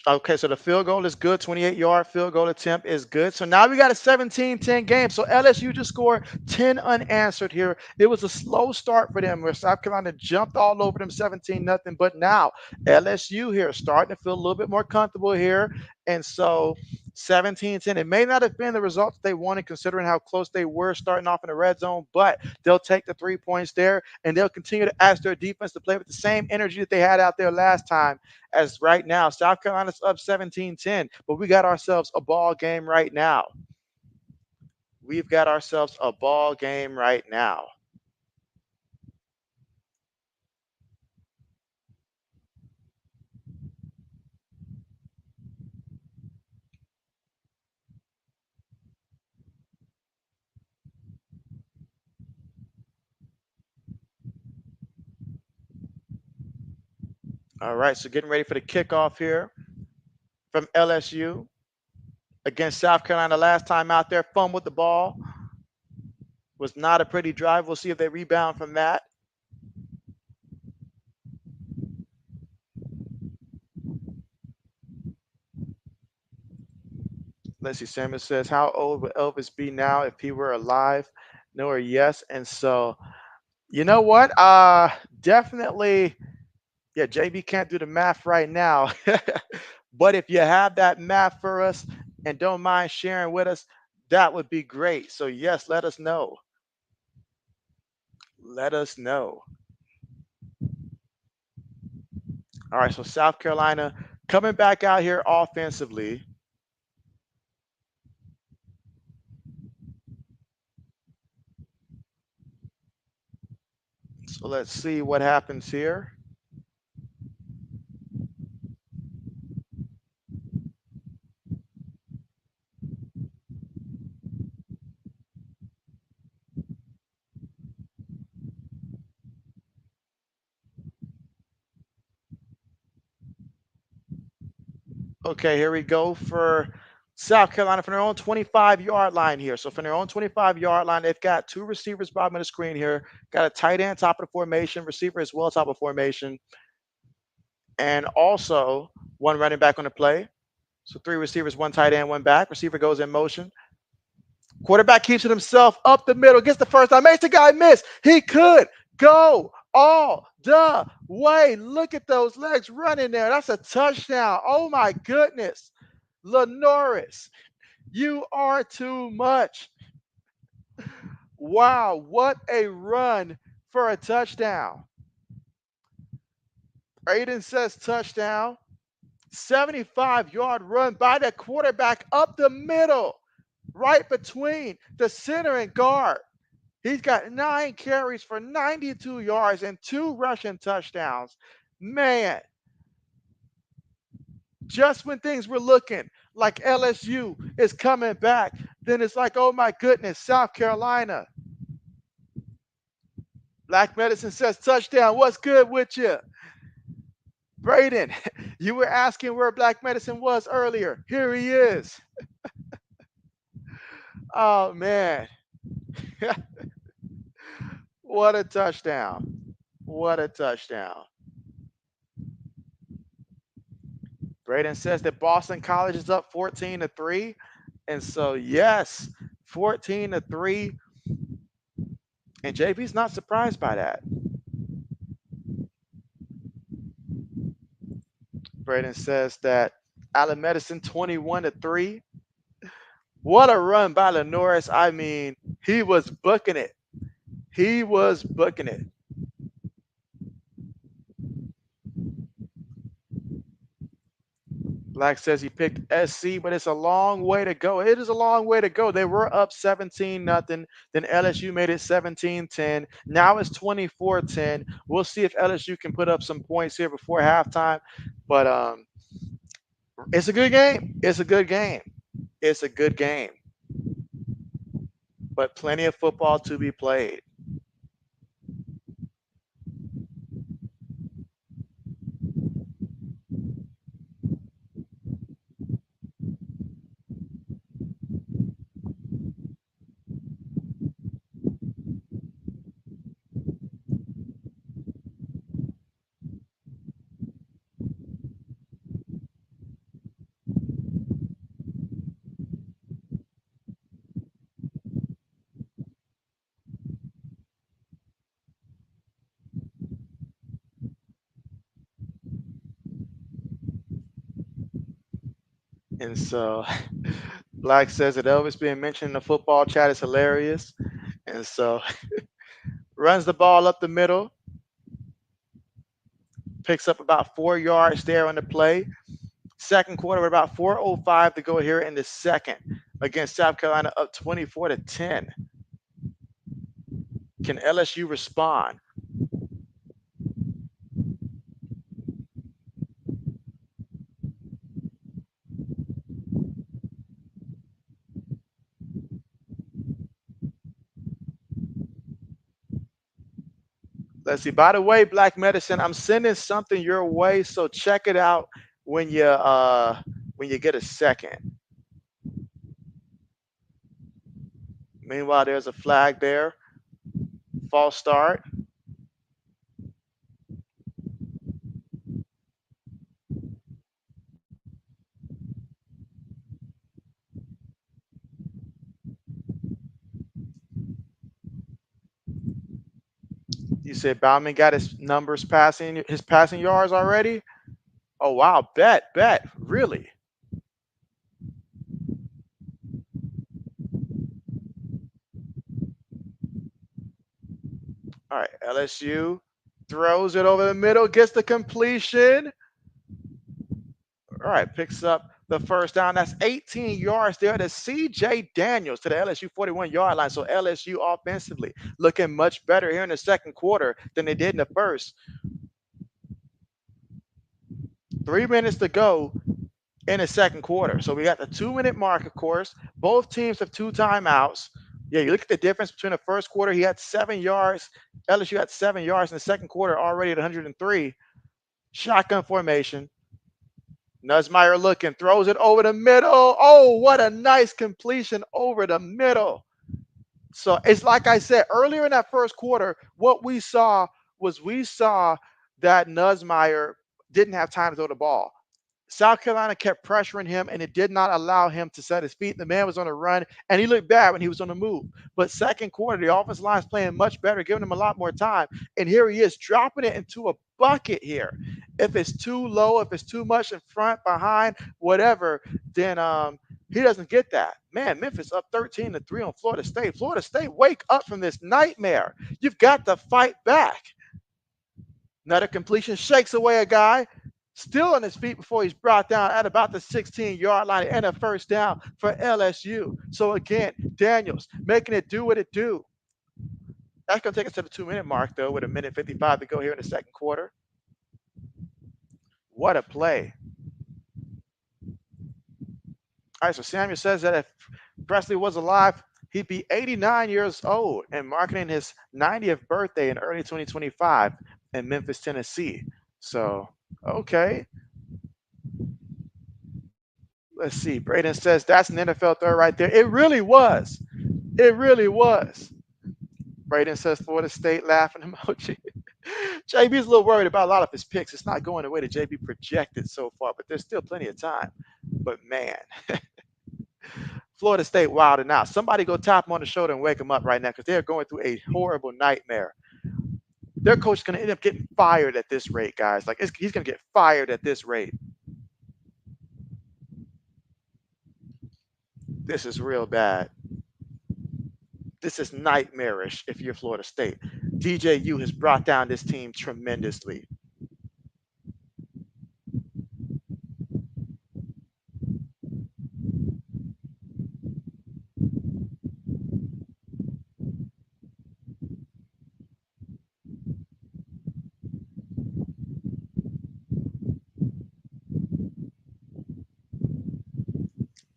Okay, so the field goal is good. 28-yard field goal attempt is good. So now we got a 17-10 game. So LSU just scored 10 unanswered here. It was a slow start for them where South Carolina jumped all over them 17-0. But now LSU here starting to feel a little bit more comfortable here. And so 17-10. It may not have been the results they wanted considering how close they were starting off in the red zone, but they'll take the 3 points there and they'll continue to ask their defense to play with the same energy that they had out there last time. As right now, South Carolina's up 17-10, but we got ourselves a ball game right now. we've got ourselves a ball game right now. All right, so getting ready for the kickoff here from LSU against South Carolina. Last time out there, fun with the ball. Was not a pretty drive. We'll see if they rebound from that. Leslie Samuels says, how old would Elvis be now if he were alive? No or yes. And so, you know what? Definitely, yeah, JB can't do the math right now. But if you have that math for us and don't mind sharing with us, that would be great. So, yes, let us know. Let us know. All right, so South Carolina coming back out here offensively. So let's see what happens here. Okay, here we go for South Carolina from their own 25-yard line here. So from their own 25-yard line, they've got two receivers bottom of the screen here. Got a tight end top of the formation, receiver as well top of formation, and also one running back on the play. So three receivers, one tight end, one back. Receiver goes in motion. Quarterback keeps it himself up the middle, gets the first down, makes the guy miss. He could go all the way. Look at those legs running there. That's a touchdown. Oh my goodness. Lenoris, you are too much. Wow, what a run for a touchdown. Aiden says touchdown. 75-yard run by the quarterback up the middle, right between the center and guard. He's got 9 carries for 92 yards and 2 rushing touchdowns. Man, just when things were looking like LSU is coming back, then it's like, oh my goodness, South Carolina. Black Medicine says touchdown. What's good with you? Braden, you were asking where Black Medicine was earlier. Here he is. Oh, man. What a touchdown. What a touchdown. Braden says that Boston College is up 14-3. And so, yes, 14-3. And JB's not surprised by that. Braden says that Allen Medicine 21-3. What a run by Lenoris. I mean, he was booking it. He was booking it. Black says he picked SC, but it's a long way to go. It is a long way to go. They were up 17-0. Then LSU made it 17-10. Now it's 24-10. We'll see if LSU can put up some points here before halftime. But it's a good game. It's a good game. It's a good game. But plenty of football to be played. And so Black says that Elvis being mentioned in the football chat is hilarious. And so runs the ball up the middle, picks up about 4 yards there on the play. Second quarter with about 4:05 to go here in the second. against South Carolina, up 24-10. Can LSU respond? Let's see. By the way, Black Medicine, I'm sending something your way, so check it out when you get a second. Meanwhile, there's a flag there. False start. You said Bauman got his passing yards already? Oh wow, bet. Really? All right, LSU throws it over the middle, gets the completion. All right, picks up the first down. That's 18 yards there to CJ Daniels to the LSU 41-yard line. So LSU offensively looking much better here in the second quarter than they did in the first. 3 minutes to go in the second quarter. So we got the 2-minute mark, of course. Both teams have 2 timeouts. Yeah, you look at the difference between the first quarter, he had 7 yards. LSU had 7 yards in the second quarter, already at 103. Shotgun formation. Nussmeier looking, throws it over the middle. Oh, what a nice completion over the middle. So it's like I said earlier in that first quarter, what we saw that Nussmeier didn't have time to throw the ball. South Carolina kept pressuring him, and it did not allow him to set his feet. The man was on a run, and he looked bad when he was on the move. But second quarter, the offensive line is playing much better, giving him a lot more time. And here he is dropping it into a bucket here. If it's too low, if it's too much in front, behind, whatever, then he doesn't get that. Man, Memphis up 13-3 on Florida State. Florida State, wake up from this nightmare. You've got to fight back. Another completion, shakes away a guy, still on his feet before he's brought down at about the 16-yard line, and a first down for LSU. So again, Daniels making it do what it do. That's going to take us to the 2-minute mark, though, with 1:55 to go here in the second quarter. What a play. All right, so Samuel says that if Presley was alive, he'd be 89 years old and marking his 90th birthday in early 2025 in Memphis, Tennessee. So, okay. Let's see. Braden says that's an NFL throw right there. It really was. It really was. Braden says Florida State laughing emoji. JB's a little worried about a lot of his picks. It's not going the way that JB projected so far, but there's still plenty of time. But man, Florida State wilding out. Somebody go tap him on the shoulder and wake him up right now because they're going through a horrible nightmare. Their coach is going to end up getting fired at this rate, guys. Like he's going to get fired at this rate. This is real bad. This is nightmarish if you're Florida State. DJU has brought down this team tremendously.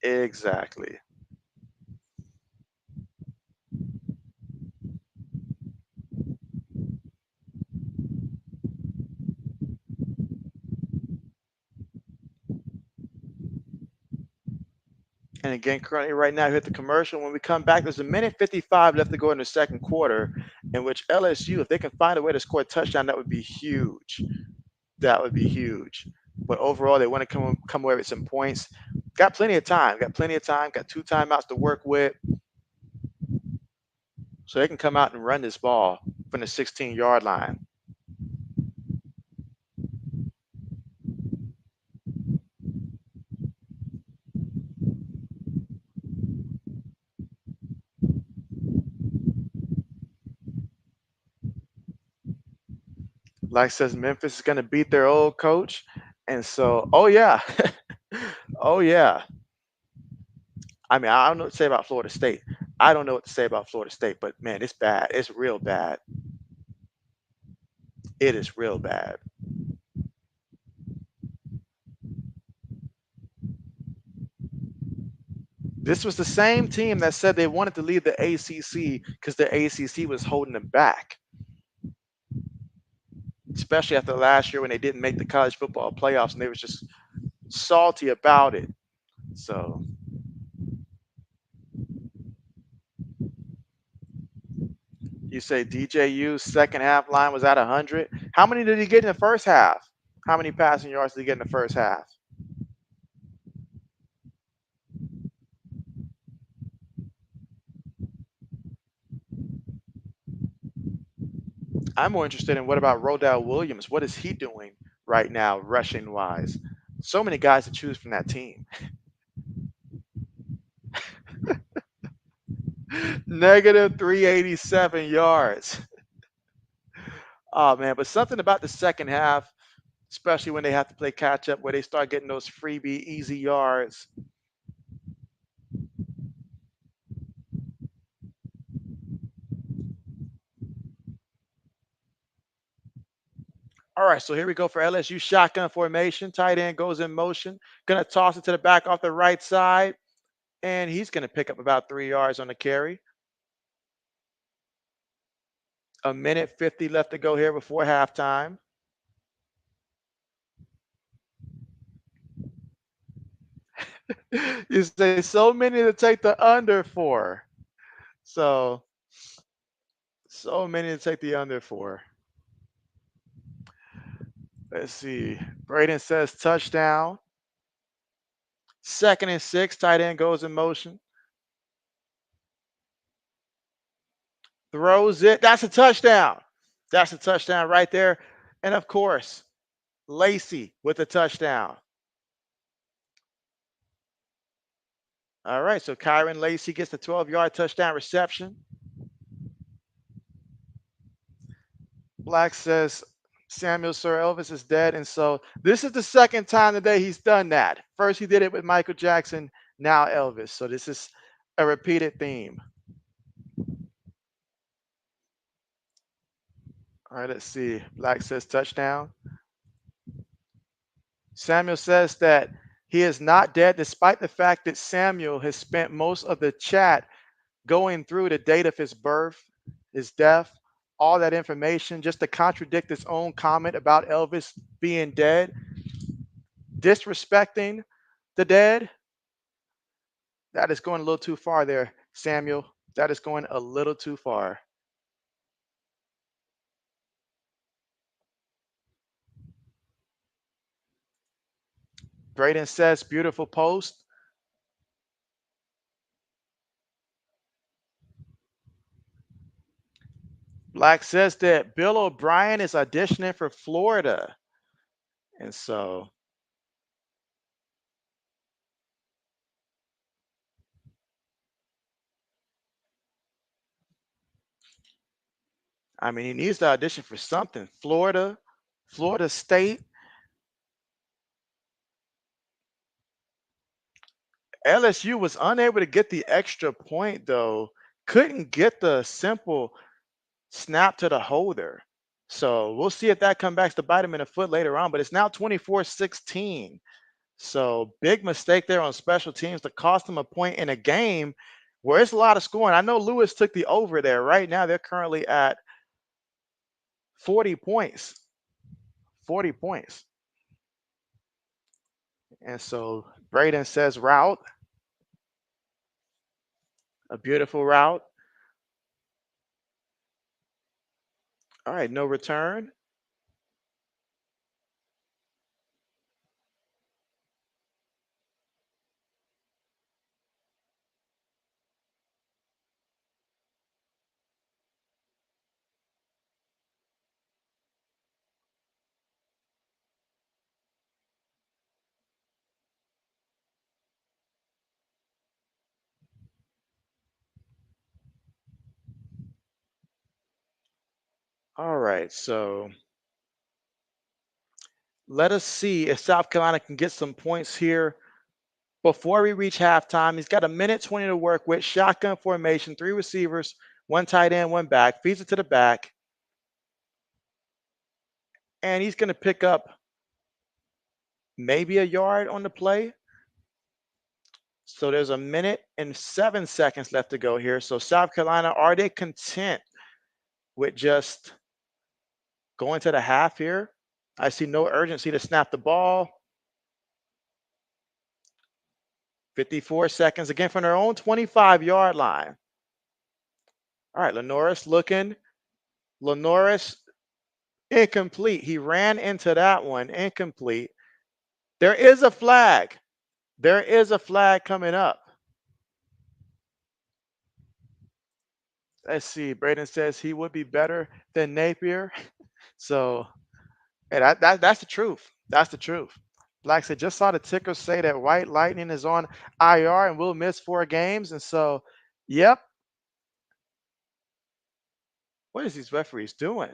Exactly. And again, currently right now, hit the commercial. When we come back, there's 1:55 left to go in the second quarter, in which LSU, if they can find a way to score a touchdown, that would be huge. That would be huge. But overall, they want to come away with some points. Got plenty of time. Got 2 timeouts to work with. So they can come out and run this ball from the 16-yard line. Like says Memphis is going to beat their old coach. And so, oh yeah. Oh yeah. I mean, I don't know what to say about Florida State. I don't know what to say about Florida State, but man, it's bad. It's real bad. It is real bad. This was the same team that said they wanted to leave the ACC because the ACC was holding them back, especially after last year when they didn't make the college football playoffs and they was just salty about it. So you say DJU's second half line was at 100. How many did he get in the first half? How many passing yards did he get in the first half? I'm more interested in what about Rodell Williams? What is he doing right now, rushing wise? So many guys to choose from that team. Negative 387 yards. Oh man, but something about the second half, especially when they have to play catch up, where they start getting those freebie easy yards. All right, so here we go for LSU shotgun formation. Tight end goes in motion. Gonna toss it to the back off the right side, and he's gonna pick up about 3 yards on the carry. A minute 50 left to go here before halftime. You say so many to take the under for. So many to take the under for. Let's see. Braden says touchdown. Second and 6. Tight end goes in motion. Throws it. That's a touchdown. That's a touchdown right there. And of course, Lacey with a touchdown. All right. So Kyron Lacey gets the 12-yard touchdown reception. Black says Samuel Sir Elvis is dead. And so this is the second time today he's done that. First, he did it with Michael Jackson, now Elvis. So this is a repeated theme. All right, let's see. Black says touchdown. Samuel says that he is not dead, despite the fact that Samuel has spent most of the chat going through the date of his birth, his death, all that information, just to contradict his own comment about Elvis being dead, disrespecting the dead. That is going a little too far there, Samuel. That is going a little too far. Braden says, beautiful post. Black says that Bill O'Brien is auditioning for Florida. And so, I mean, he needs to audition for something. Florida, Florida State. LSU was unable to get the extra point, though. Couldn't get the simple snap to the holder. So we'll see if that comes back to bite him in the foot later on. But it's now 24-16. So big mistake there on special teams to cost them a point in a game where it's a lot of scoring. I know Lewis took the over there. Right now, they're currently at 40 points. 40 points. And so Braden says route. A beautiful route. All right, no return. All right, so let us see if South Carolina can get some points here Before we reach halftime, he's got a minute 20 to work with. Shotgun formation, 3 receivers, 1 tight end, 1 back. Feeds it to the back. And he's going to pick up maybe a yard on the play. So there's a minute and 7 seconds left to go here. So South Carolina, are they content with just going to the half here? I see no urgency to snap the ball. 54 seconds again from their own 25-yard line. All right, Lenoris looking. Lenoris incomplete. He ran into that one, incomplete. There is a flag. There is a flag coming up. Let's see. Braden says he would be better than Napier. So, hey, that's the truth. That's the truth. Black said, just saw the ticker say that White Lightning is on IR and will miss 4 games. And so, yep. What is these referees doing?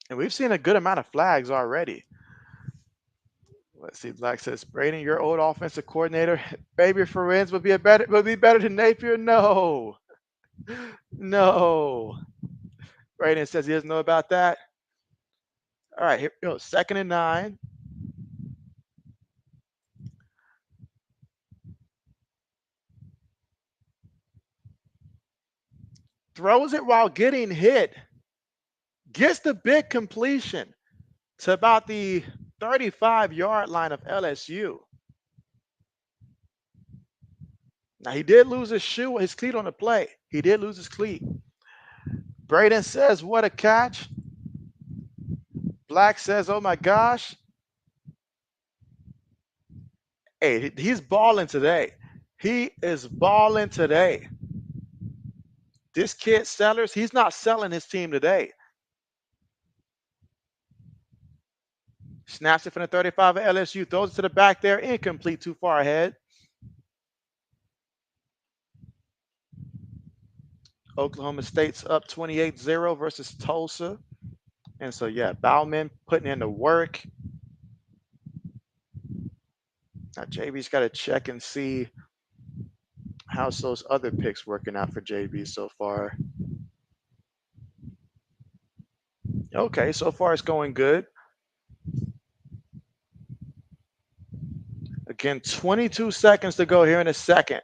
And we've seen a good amount of flags already. Let's see. Black says, Braden, your old offensive coordinator, Baby Ferenz would be better than Napier. No, no. Braden says he doesn't know about that. All right, here we go. 2nd and 9. Throws it while getting hit. Gets the big completion to about the 35-yard line of LSU. Now, he did lose his cleat on the play. He did lose his cleat. Braden says, what a catch. Black says, oh my gosh. Hey, he's balling today. He is balling today. This kid Sellers, he's not selling his team today. Snaps it from the 35 of LSU, throws it to the back there, incomplete, too far ahead. Oklahoma State's up 28-0 versus Tulsa. And so, yeah, Bauman putting in the work. Now, JB's got to check and see how's those other picks working out for JB so far. Okay, so far it's going good. Again, 22 seconds to go here in a second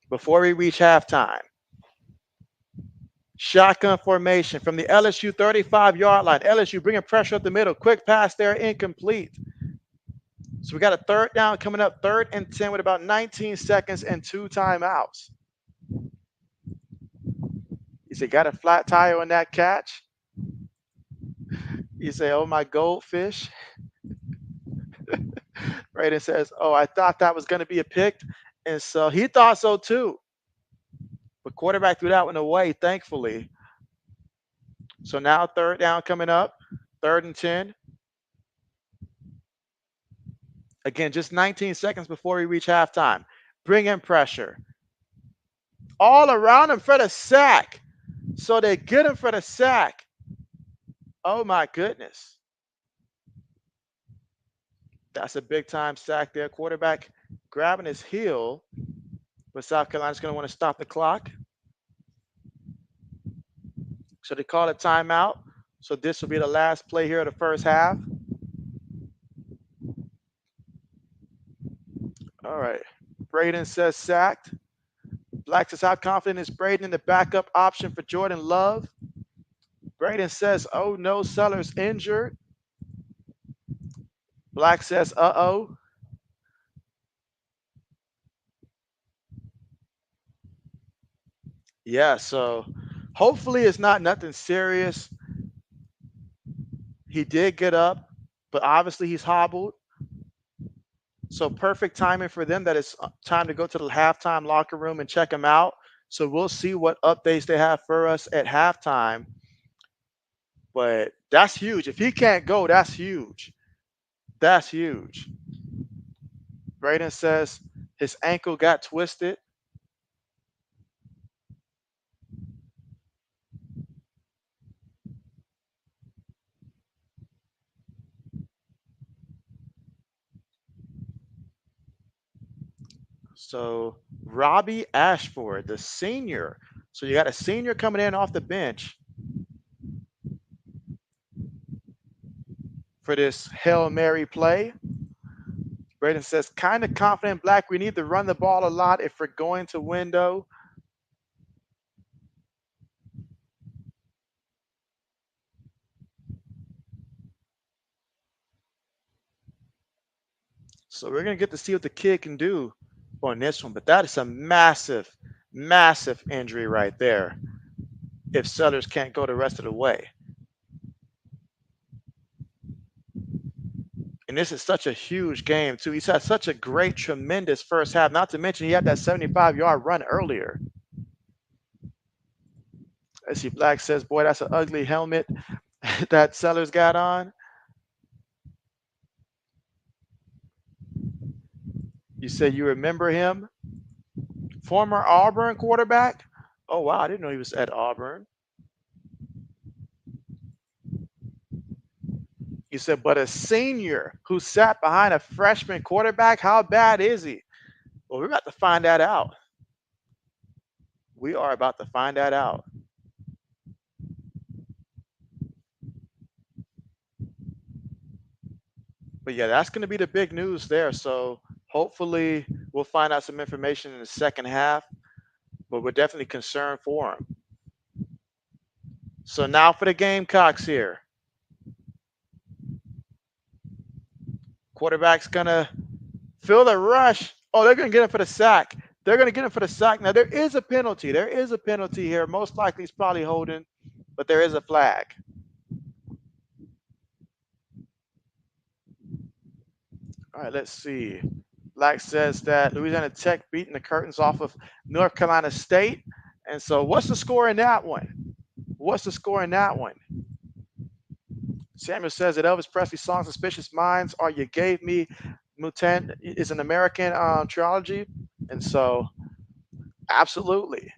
before we reach halftime. Shotgun formation from the LSU 35-yard line. LSU bringing pressure up the middle. Quick pass there, incomplete. So we got a 3rd down coming up, 3rd and 10 with about 19 seconds and 2 timeouts. You say, got a flat tire on that catch? You say, oh, my goldfish. Braden says, oh, I thought that was going to be a pick. And so he thought so too. But quarterback threw that one away, thankfully. So now 3rd down coming up, 3rd and 10. Again, just 19 seconds before we reach halftime. Bring in pressure. All around him for the sack. So they get him for the sack. Oh, my goodness. That's a big-time sack there. Quarterback grabbing his heel. But South Carolina's going to want to stop the clock. So they call a timeout. So this will be the last play here of the first half. All right. Braden says sacked. Black says, how confident is Braden in the backup option for Jordan Love? Braden says, oh no, Sellers injured. Black says, uh-oh. Yeah, so hopefully it's not nothing serious. He did get up, but obviously he's hobbled. So perfect timing for them that it's time to go to the halftime locker room and check him out. So we'll see what updates they have for us at halftime. But that's huge. If he can't go, that's huge. That's huge. Braden says his ankle got twisted. So Robbie Ashford, the senior. So you got a senior coming in off the bench for this Hail Mary play. Braden says, kind of confident, Black. We need to run the ball a lot if we're going to win, though. So we're going to get to see what the kid can do on this one. But that is a massive, massive injury right there if Sellers can't go the rest of the way. And this is such a huge game, too. He's had such a great, tremendous first half. Not to mention, he had that 75-yard run earlier. As see, Black says, boy, that's an ugly helmet that Sellers got on. You say you remember him? Former Auburn quarterback? Oh, wow. I didn't know he was at Auburn. You said, but a senior who sat behind a freshman quarterback, how bad is he? Well, we're about to find that out. We are about to find that out. But yeah, that's going to be the big news there. So hopefully we'll find out some information in the second half, but we're definitely concerned for him. So now for the Gamecocks here. Quarterback's going to feel the rush. Oh, they're going to get him for the sack. They're going to get him for the sack. Now, there is a penalty. There is a penalty here. Most likely he's probably holding, but there is a flag. All right, let's see. Black says that Louisiana Tech beating the curtains off of North Carolina State. And so what's the score in that one? What's the score in that one? Samuel says that Elvis Presley's song Suspicious Minds or You Gave Me Mutant is an American trilogy. And so absolutely.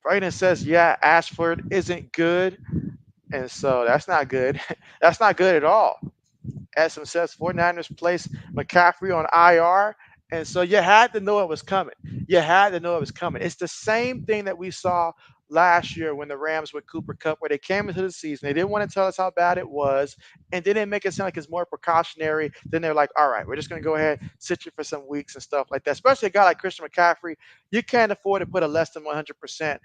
Brayden says, yeah, Ashford isn't good. And so that's not good. That's not good at all. Essam says 49ers placed McCaffrey on IR. And so you had to know it was coming. You had to know it was coming. It's the same thing that we saw last year when the Rams with Cooper Kupp, where they came into the season. They didn't want to tell us how bad it was. And they didn't make it sound like it's more precautionary. Then they're like, all right, we're just going to go ahead, sit you for some weeks and stuff like that. Especially a guy like Christian McCaffrey, you can't afford to put a less than 100%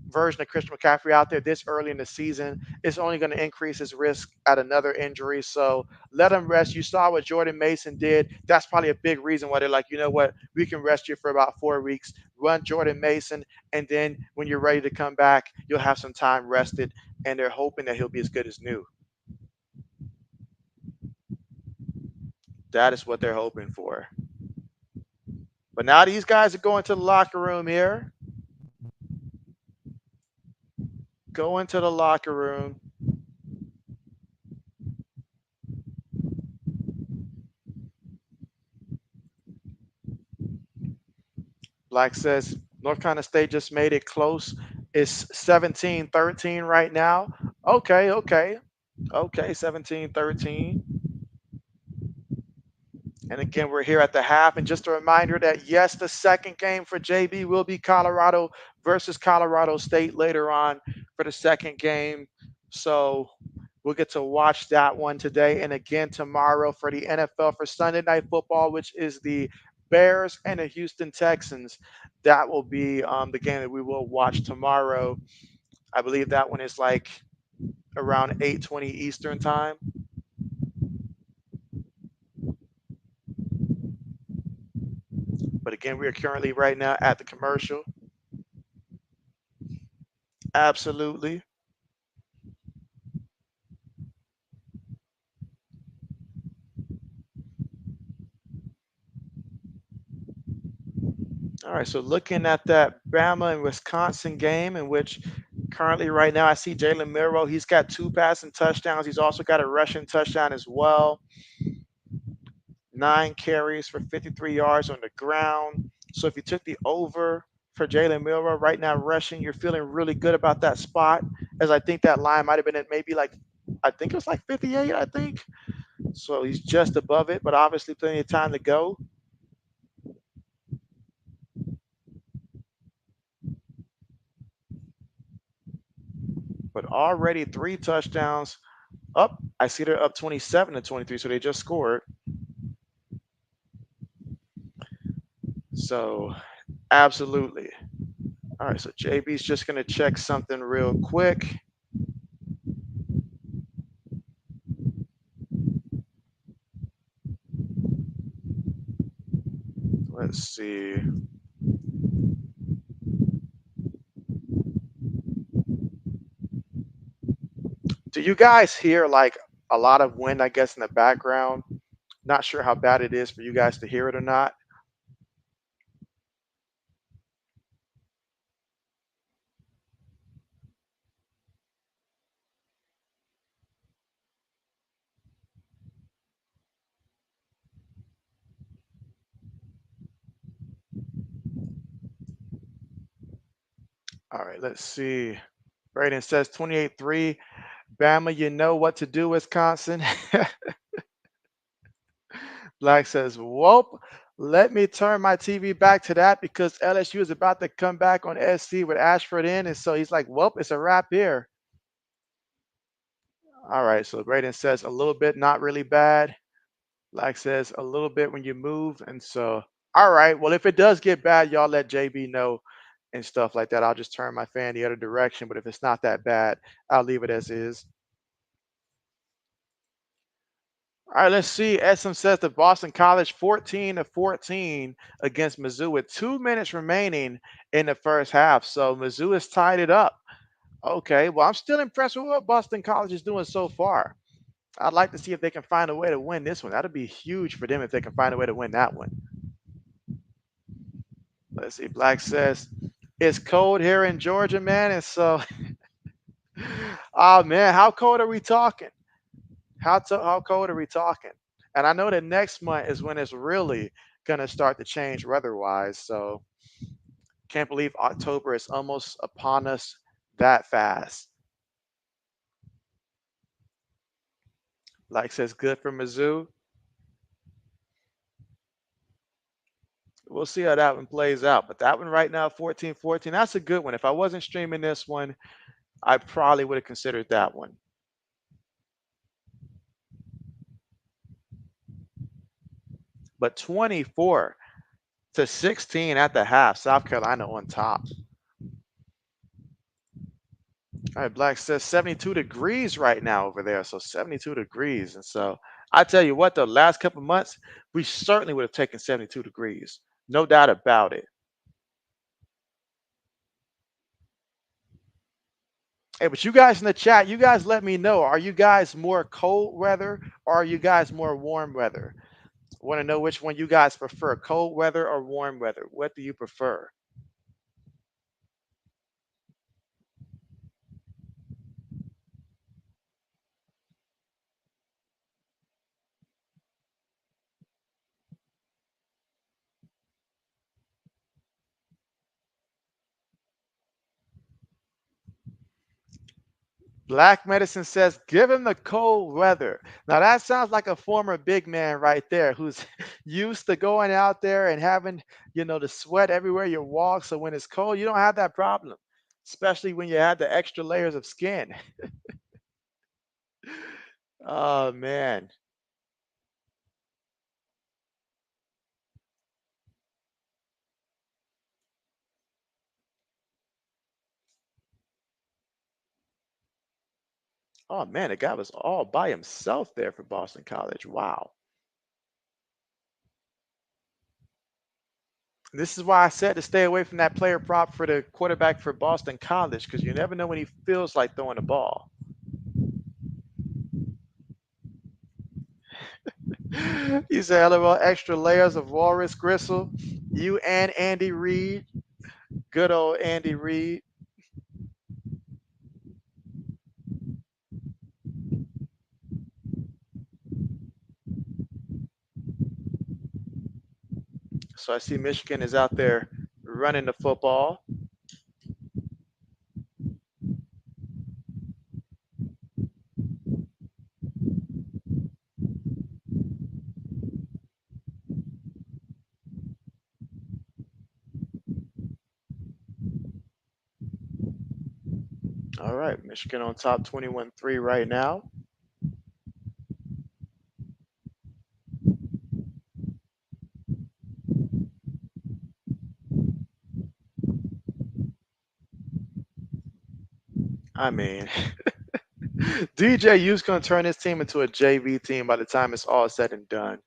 version of Christian McCaffrey out there this early in the season. It's only going to increase his risk at another injury. So let him rest. You saw what Jordan Mason did. That's probably a big reason why they're like, you know what, we can rest you for about 4 weeks, run Jordan Mason, and then when you're ready to come back, you'll have some time rested. And they're hoping that he'll be as good as new. That is what they're hoping for. But now these guys are going to the locker room here. Go into the locker room. Black says North Carolina State just made it close. It's 17-13 right now. Okay, 17-13. And again, we're here at the half. And just a reminder that, yes, the second game for JB will be Colorado versus Colorado State later on for the second game. So we'll get to watch that one today and again tomorrow for the NFL for Sunday Night Football, which is the Bears and the Houston Texans. That will be the game that we will watch tomorrow. I believe that one is like around 8:20 Eastern time. But again, we are currently right now at the commercial. Absolutely. All right, so looking at that Bama and Wisconsin game, in which currently right now I see Jalen Milroe. He's got 2 passing touchdowns. He's also got a rushing touchdown as well. 9 carries for 53 yards on the ground. So if you took the over for Jalen Milroe right now rushing, you're feeling really good about that spot, as I think that line might have been at maybe like, I think it was like 58, I think. So he's just above it, but obviously plenty of time to go. already 3 touchdowns. Up, I see they're up 27-23, so they just scored. So, absolutely. All right, so JB's just going to check something real quick. Let's see. Do you guys hear like a lot of wind, I guess, in the background? Not sure how bad it is for you guys to hear it or not. All right, let's see. Braden says 28-3. Bama, you know what to do, Wisconsin. Black says, whoop. Let me turn my TV back to that because LSU is about to come back on SC with Ashford in. And so he's like, whoop, it's a wrap here. All right, so Braden says a little bit, not really bad. Black says a little bit when you move. And so, all right, well, if it does get bad, y'all let JB know and stuff like that. I'll just turn my fan the other direction. But if it's not that bad, I'll leave it as is. All right, let's see. SM says the Boston College 14-14 against Mizzou with 2 minutes remaining in the first half. So Mizzou has tied it up. Okay, well, I'm still impressed with what Boston College is doing so far. I'd like to see if they can find a way to win this one. That'd be huge for them if they can find a way to win that one. Let's see. Black says it's cold here in Georgia, man. And so, oh man, how cold are we talking? How cold are we talking? And I know that next month is when it's really gonna start to change weather-wise. So can't believe October is almost upon us that fast. Like says good for Mizzou. We'll see how that one plays out. But that one right now, 14-14, that's a good one. If I wasn't streaming this one, I probably would have considered that one. But 24-16 at the half, South Carolina on top. All right, Black says 72 degrees right now over there. So 72 degrees. And so I tell you what, the last couple months, we certainly would have taken 72 degrees. No doubt about it. Hey, but you guys in the chat, you guys let me know. Are you guys more cold weather or are you guys more warm weather? Want to know which one you guys prefer, cold weather or warm weather? What do you prefer? Black Medicine says, give him the cold weather. Now that sounds like a former big man right there who's used to going out there and having, the sweat everywhere you walk. So when it's cold, you don't have that problem, especially when you have the extra layers of skin. Oh man. Oh man, the guy was all by himself there for Boston College. Wow. This is why I said to stay away from that player prop for the quarterback for Boston College because you never know when he feels like throwing the ball. You say, LOL, extra layers of walrus gristle. You and Andy Reid. Good old Andy Reid. So I see Michigan is out there running the football. All right, Michigan on top 21-3 right now. I mean, DJU's going to turn his team into a JV team by the time it's all said and done.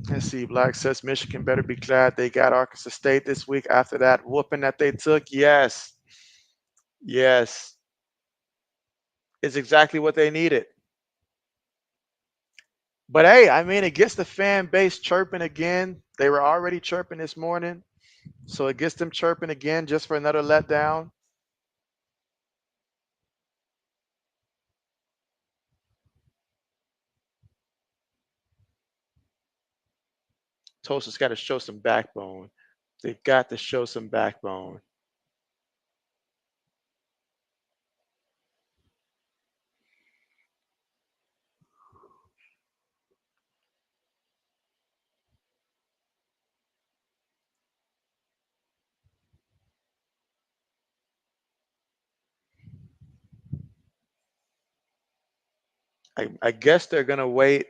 Let's see. Black says Michigan better be glad they got Arkansas State this week after that whooping that they took. Yes. Yes. It's exactly what they needed. But hey, I mean, it gets the fan base chirping again. They were already chirping this morning. So it gets them chirping again just for another letdown. Tulsa's got to show some backbone. They've got to show some backbone. I guess they're going to wait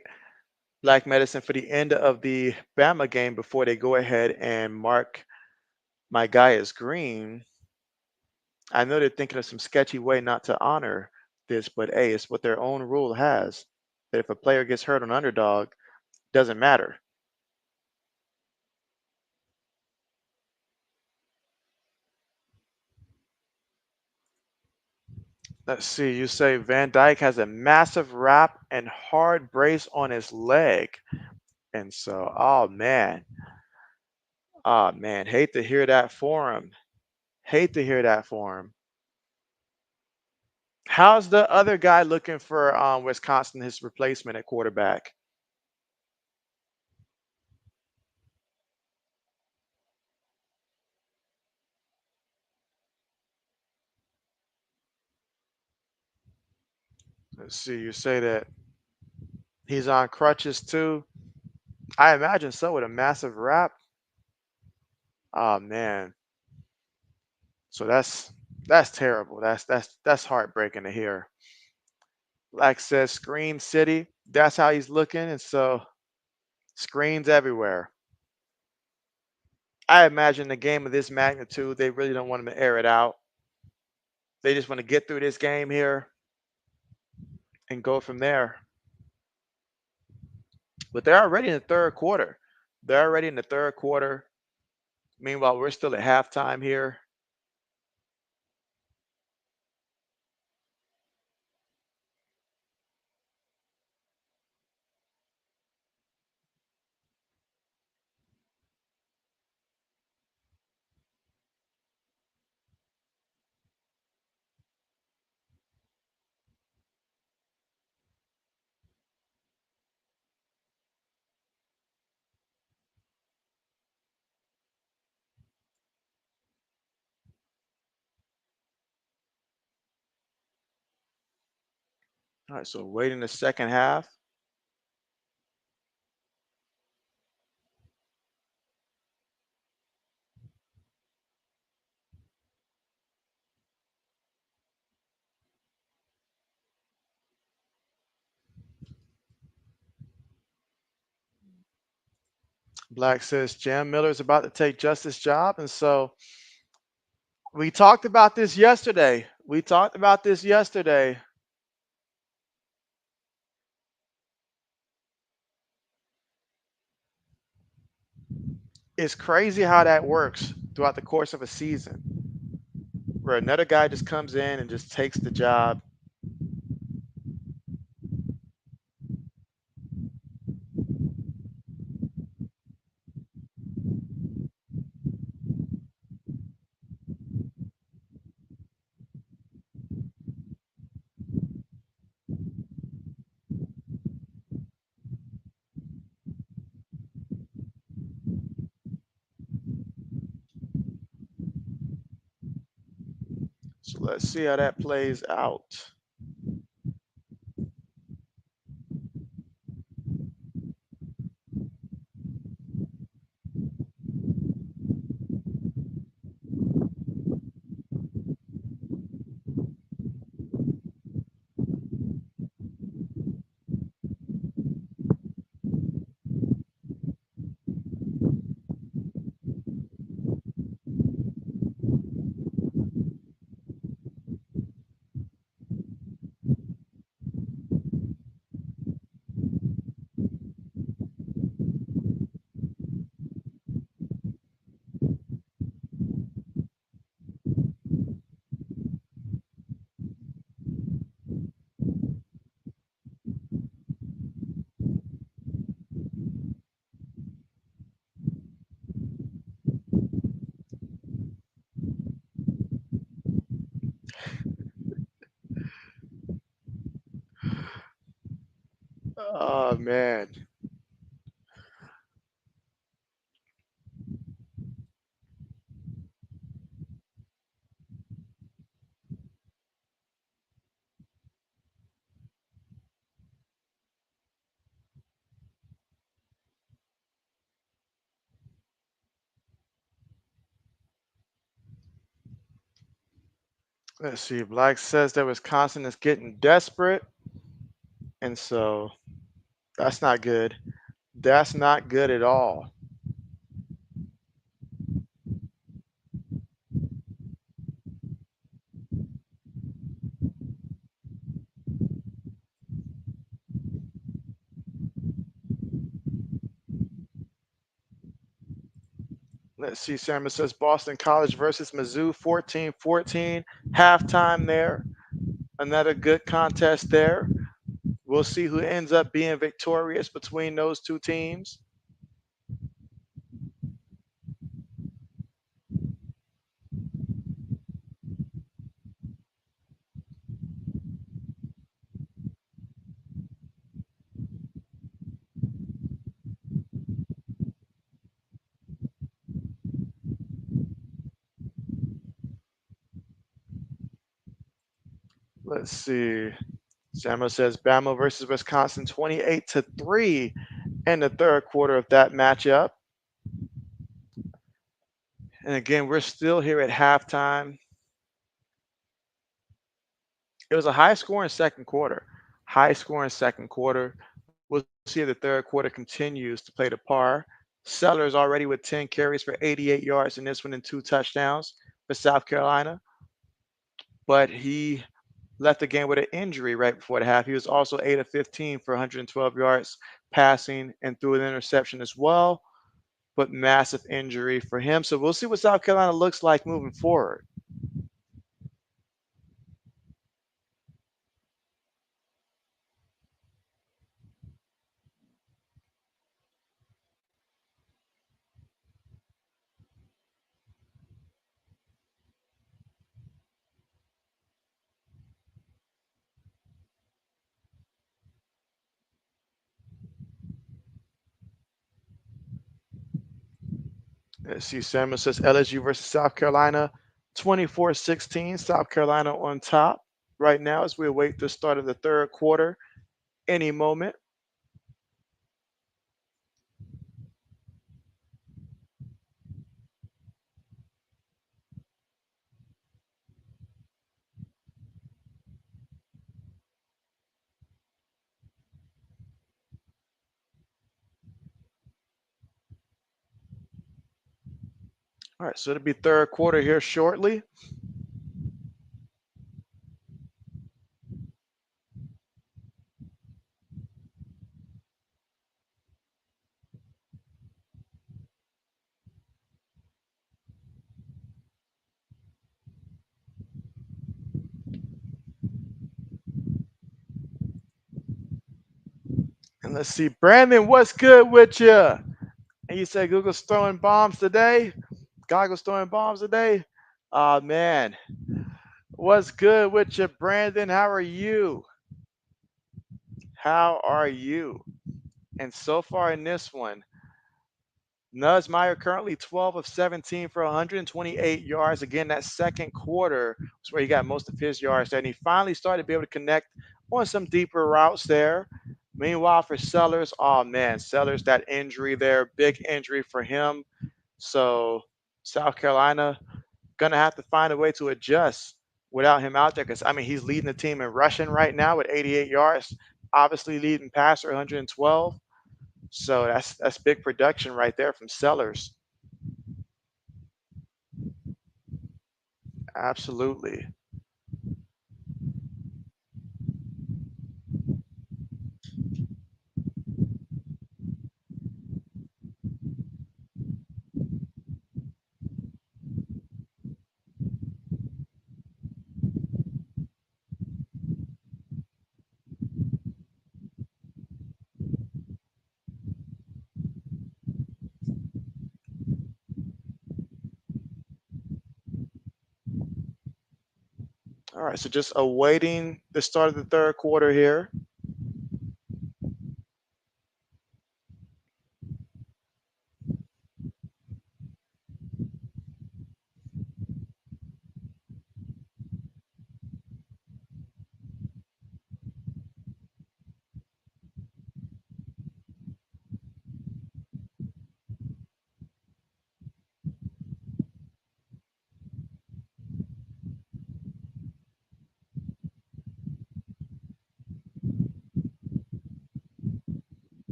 Black Medicine for the end of the Bama game before they go ahead and mark my guy as green. I know they're thinking of some sketchy way not to honor this, but hey, it's what their own rule has. That if a player gets hurt on underdog, doesn't matter. Let's see. You say Van Dyke has a massive wrap and hard brace on his leg. And so, oh man, hate to hear that for him. Hate to hear that for him. How's the other guy looking for Wisconsin, his replacement at quarterback? Let's see. You say that he's on crutches too. I imagine so with a massive wrap. Oh man. So that's terrible. That's heartbreaking to hear. Like says Screen City. That's how he's looking, and so screens everywhere. I imagine a game of this magnitude, they really don't want him to air it out. They just want to get through this game here and go from there. But they're already in the third quarter. They're already in the third quarter. Meanwhile, we're still at halftime here. All right, so waiting the second half. Black says Jam Miller is about to take Justice's job. And so we talked about this yesterday. We talked about this yesterday. It's crazy how that works throughout the course of a season, where another guy just comes in and just takes the job. So let's see how that plays out. Oh, man. Let's see. Black says that Wisconsin is getting desperate. And so that's not good. That's not good at all. Let's see. Samuel says Boston College versus Mizzou 14-14. Halftime there. Another good contest there. We'll see who ends up being victorious between those two teams. Let's see. Samuel says Bama versus Wisconsin 28-3 in the third quarter of that matchup. And again, we're still here at halftime. It was a high scoring second quarter. High scoring second quarter. We'll see if the third quarter continues to play the par. Sellers already with 10 carries for 88 yards in this one and 2 touchdowns for South Carolina. But he left the game with an injury right before the half. He was also 8 of 15 for 112 yards passing and threw an interception as well, but massive injury for him. So we'll see what South Carolina looks like moving forward. Let's see, Samuel says LSU versus South Carolina, 24-16. South Carolina on top right now as we await the start of the third quarter any moment. All right, so it'll be third quarter here shortly. And let's see, Brandon, what's good with you? And you say Google's throwing bombs today? Goggles throwing bombs today? Oh, man. What's good with you, Brandon? How are you? How are you? And so far in this one, Nussmeier currently 12 of 17 for 128 yards. Again, that second quarter was where he got most of his yards there. And he finally started to be able to connect on some deeper routes there. Meanwhile, for Sellers, oh man, Sellers, that injury there, big injury for him. So South Carolina gonna have to find a way to adjust without him out there. Because I mean, he's leading the team in rushing right now with 88 yards. Obviously, leading passer 112. So that's big production right there from Sellers. Absolutely. All right, so just awaiting the start of the third quarter here.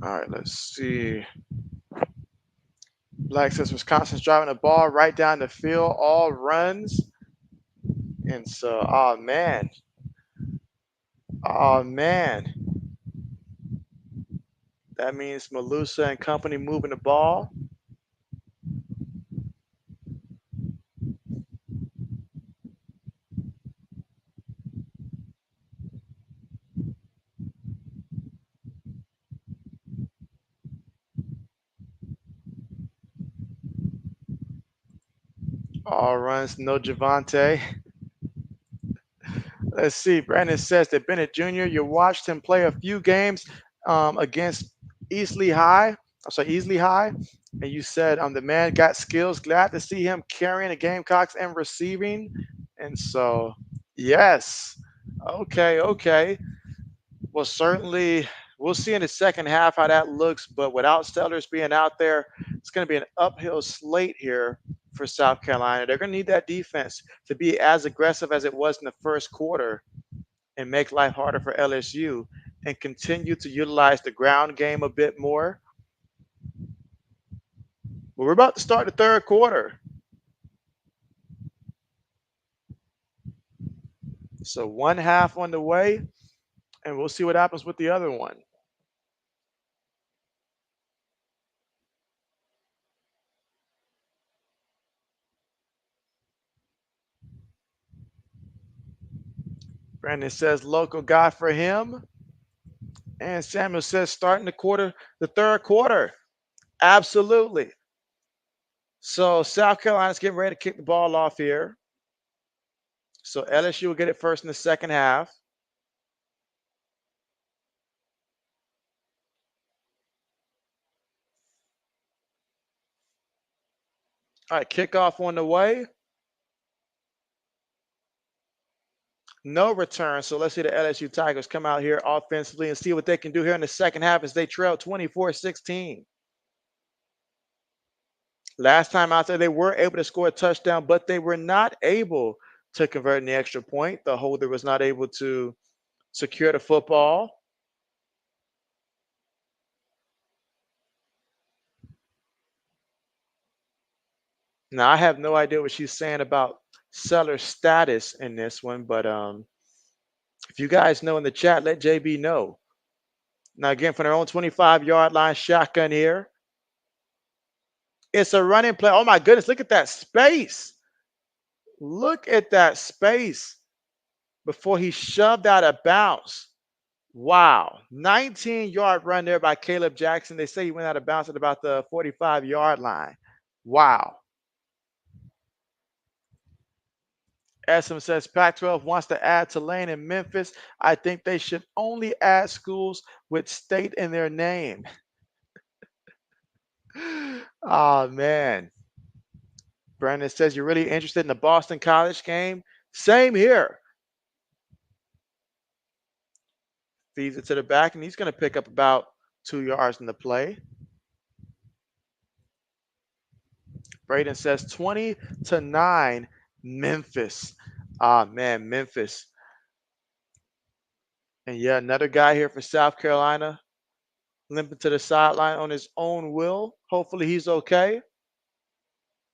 All right, let's see. Black says Wisconsin's driving the ball right down the field, all runs. And so, oh man, that means Malusa and company moving the ball. All runs, no Javante. Let's see. Brandon says that Bennett Jr., you watched him play a few games against Easley High. Easley High. And you said the man got skills. Glad to see him carrying the Gamecocks and receiving. And so, yes. Okay. Well, certainly we'll see in the second half how that looks. But without Sellers being out there, it's going to be an uphill slate here for South Carolina. They're going to need that defense to be as aggressive as it was in the first quarter and make life harder for LSU and continue to utilize the ground game a bit more. But we're about to start the third quarter. So one half on the way, and we'll see what happens with the other one. Brandon says local guy for him. And Samuel says starting the third quarter. Absolutely. So South Carolina's getting ready to kick the ball off here. So LSU will get it first in the second half. All right, kickoff on the way. No return. So let's see the LSU Tigers come out here offensively and see what they can do here in the second half as they trail 24-16. Last time out there, they were able to score a touchdown, but they were not able to convert in the extra point. The holder was not able to secure the football. Now, I have no idea what she's saying about seller status in this one, but if you guys know in the chat, let JB know. Now, again, from their own 25-yard line, shotgun here. It's a running play. Oh, my goodness. Look at that space. Look at that space before he shoved out of bounds. Wow. 19-yard run there by Caleb Jackson. They say he went out of bounds at about the 45-yard line. Wow. Essam says Pac-12 wants to add Tulane and Memphis. I think they should only add schools with state in their name. Oh, man. Brandon says you're really interested in the Boston College game. Same here. Feeds it to the back, and he's going to pick up about 2 yards in the play. Braden says 20-9 Memphis. Ah, man, Memphis. And yeah, another guy here for South Carolina limping to the sideline on his own will. Hopefully he's okay.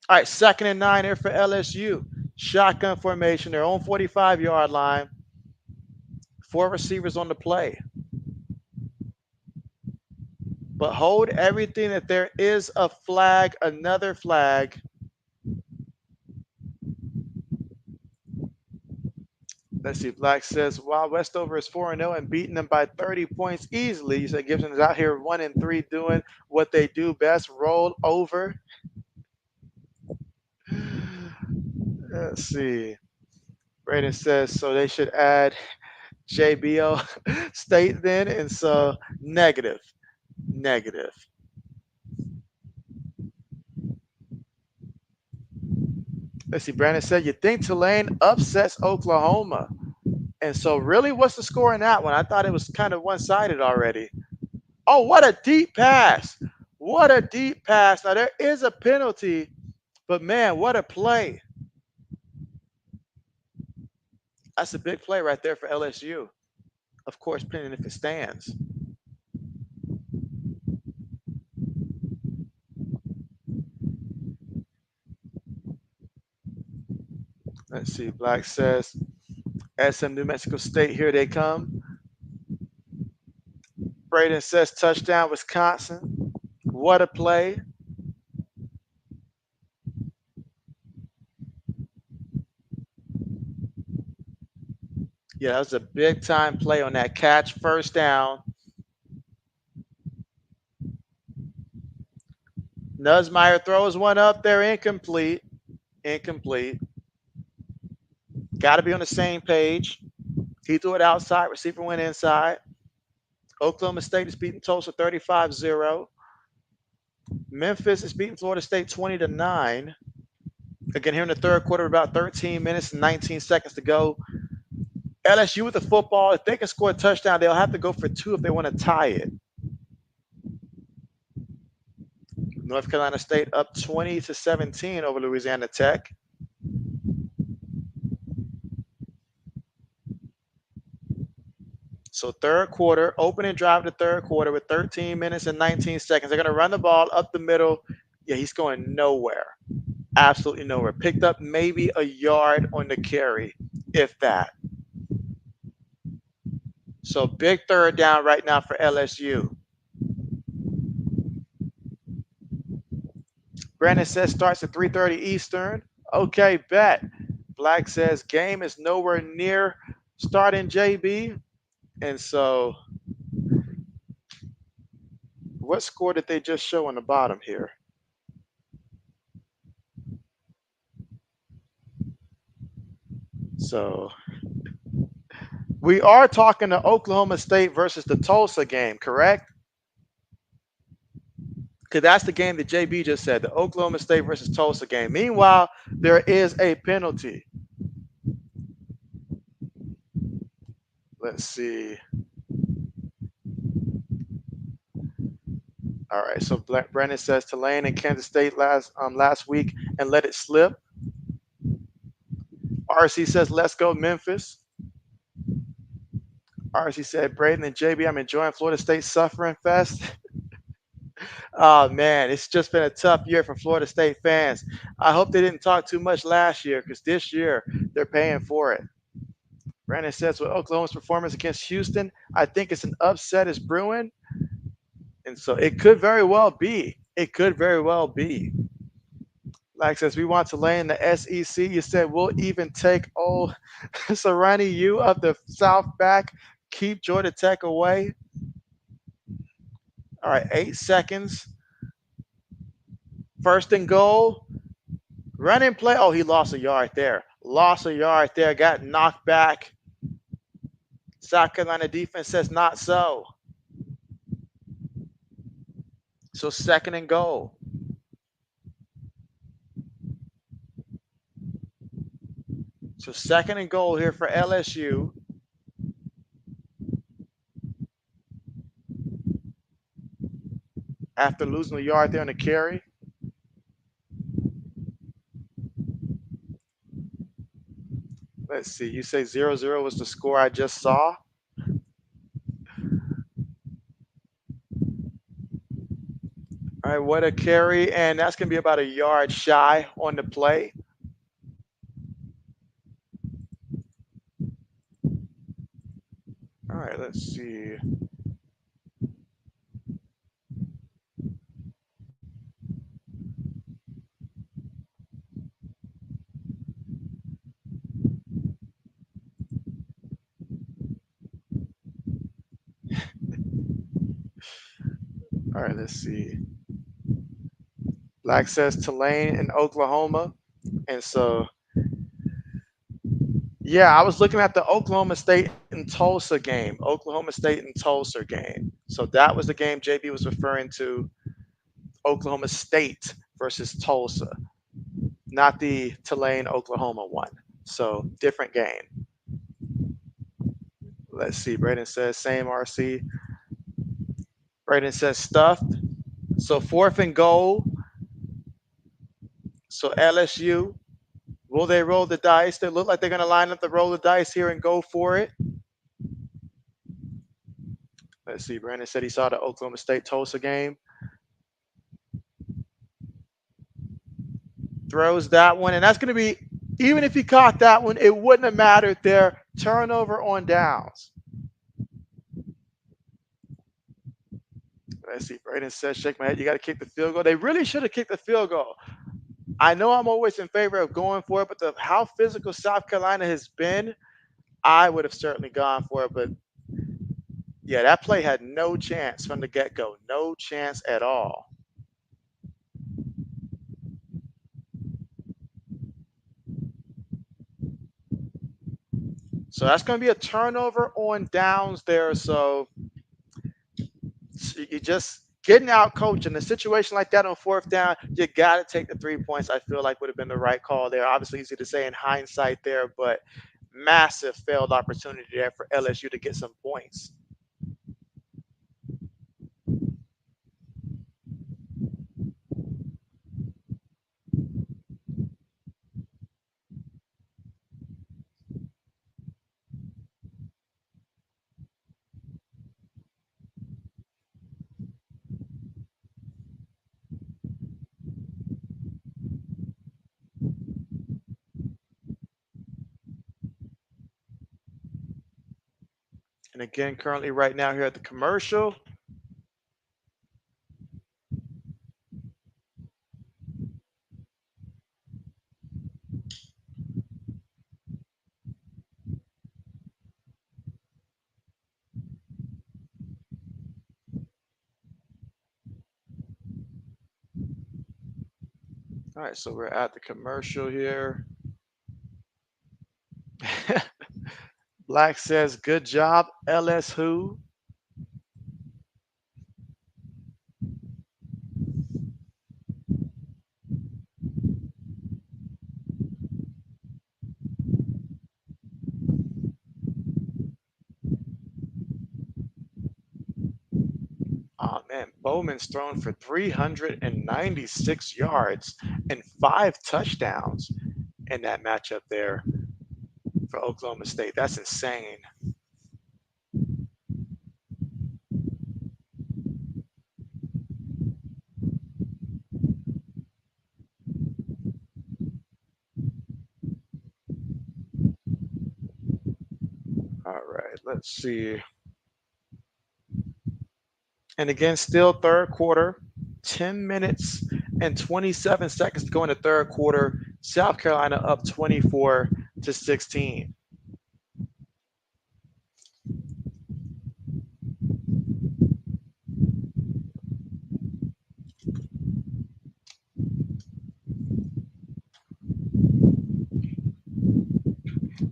All right, 2nd and 9 here for LSU. Shotgun formation, their own 45-yard line. 4 receivers on the play. But hold everything that there is a flag, another flag. Let's see. Black says, while Westover is 4-0 and beating them by 30 points easily, you said Gibson is out here 1-3 doing what they do best, roll over. Let's see. Braden says, so they should add JBO state then. And so negative. Let's see. Brandon said, you think Tulane upsets Oklahoma? And so really, what's the score in that one? I thought it was kind of one-sided already. Oh, what a deep pass. What a deep pass. Now, there is a penalty, but man, what a play. That's a big play right there for LSU. Of course, pending if it stands. Let's see. Black says SM New Mexico State. Here they come. Braden says touchdown Wisconsin. What a play. Yeah, that was a big time play on that catch. First down. Nussmeier throws one up there. Incomplete. Incomplete. Got to be on the same page. He threw it outside. Receiver went inside. Oklahoma State is beating Tulsa 35-0. Memphis is beating Florida State 20-9. Again, here in the third quarter, about 13 minutes and 19 seconds to go. LSU with the football. If they can score a touchdown, they'll have to go for two if they want to tie it. North Carolina State up 20-17 over Louisiana Tech. So third quarter, opening drive of the third quarter with 13 minutes and 19 seconds. They're going to run the ball up the middle. Yeah, he's going nowhere. Absolutely nowhere. Picked up maybe a yard on the carry, if that. So big third down right now for LSU. Brandon says starts at 3:30 Eastern. Okay, bet. Black says game is nowhere near starting, JB. And so what score did they just show on the bottom here? So we are talking the Oklahoma State versus the Tulsa game, correct? Because that's the game that JB just said, the Oklahoma State versus Tulsa game. Meanwhile, there is a penalty. Let's see. All right, so Brandon says Tulane and Kansas State last week and let it slip. RC says let's go Memphis. RC said Braden and JB, I'm enjoying Florida State suffering fest. Oh man, it's just been a tough year for Florida State fans. I hope they didn't talk too much last year because this year they're paying for it. Brandon says with Oklahoma's performance against Houston, I think it's an upset is brewing. And so it could very well be. It could very well be. Like says, we want to lay in the SEC. You said we'll even take old Serrani U of the South back, keep Georgia Tech away. All right, 8 seconds. First and goal. Running play. Oh, he lost a yard there. Lost a yard there. Got knocked back. South Carolina defense says not so. So second and goal. So second and goal here for LSU. After losing a yard there on the carry. Let's see. You say 0-0 was the score I just saw. All right, what a carry. And that's going to be about a yard shy on the play. All right, let's see. All right, let's see. Black says Tulane in Oklahoma. And so, yeah, I was looking at the Oklahoma State and Tulsa game. Oklahoma State and Tulsa game. So that was the game JB was referring to. Oklahoma State versus Tulsa, not the Tulane, Oklahoma one. So different game. Let's see. Braden says same RC. Braden says stuffed. So fourth and goal. So LSU, will they roll the dice? They look like they're going to line up the roll the dice here and go for it. Let's see. Brandon said he saw the Oklahoma State Tulsa game. Throws that one, and that's going to be Even if he caught that one, it wouldn't have mattered there. Turnover on downs. Let's see. Braden says, shake my head. You got to kick the field goal. They really should have kicked the field goal. I know I'm always in favor of going for it, but how physical South Carolina has been, I would have certainly gone for it. But yeah, that play had no chance from the get-go. No chance at all. So that's going to be a turnover on downs there. So you just getting out coach in a situation like that on fourth down, you got to take the 3 points. I feel like would have been the right call there. Obviously easy to say in hindsight there, but massive failed opportunity there for LSU to get some points. And again, currently right now here at the commercial. All right, so we're at the commercial here. Black says, good job, LSU. Oh man, Bowman's thrown for 396 yards and 5 touchdowns in that matchup there for Oklahoma State. That's insane. All right, let's see. And again, still third quarter, 10 minutes and 27 seconds to go in the third quarter. South Carolina up 24-16.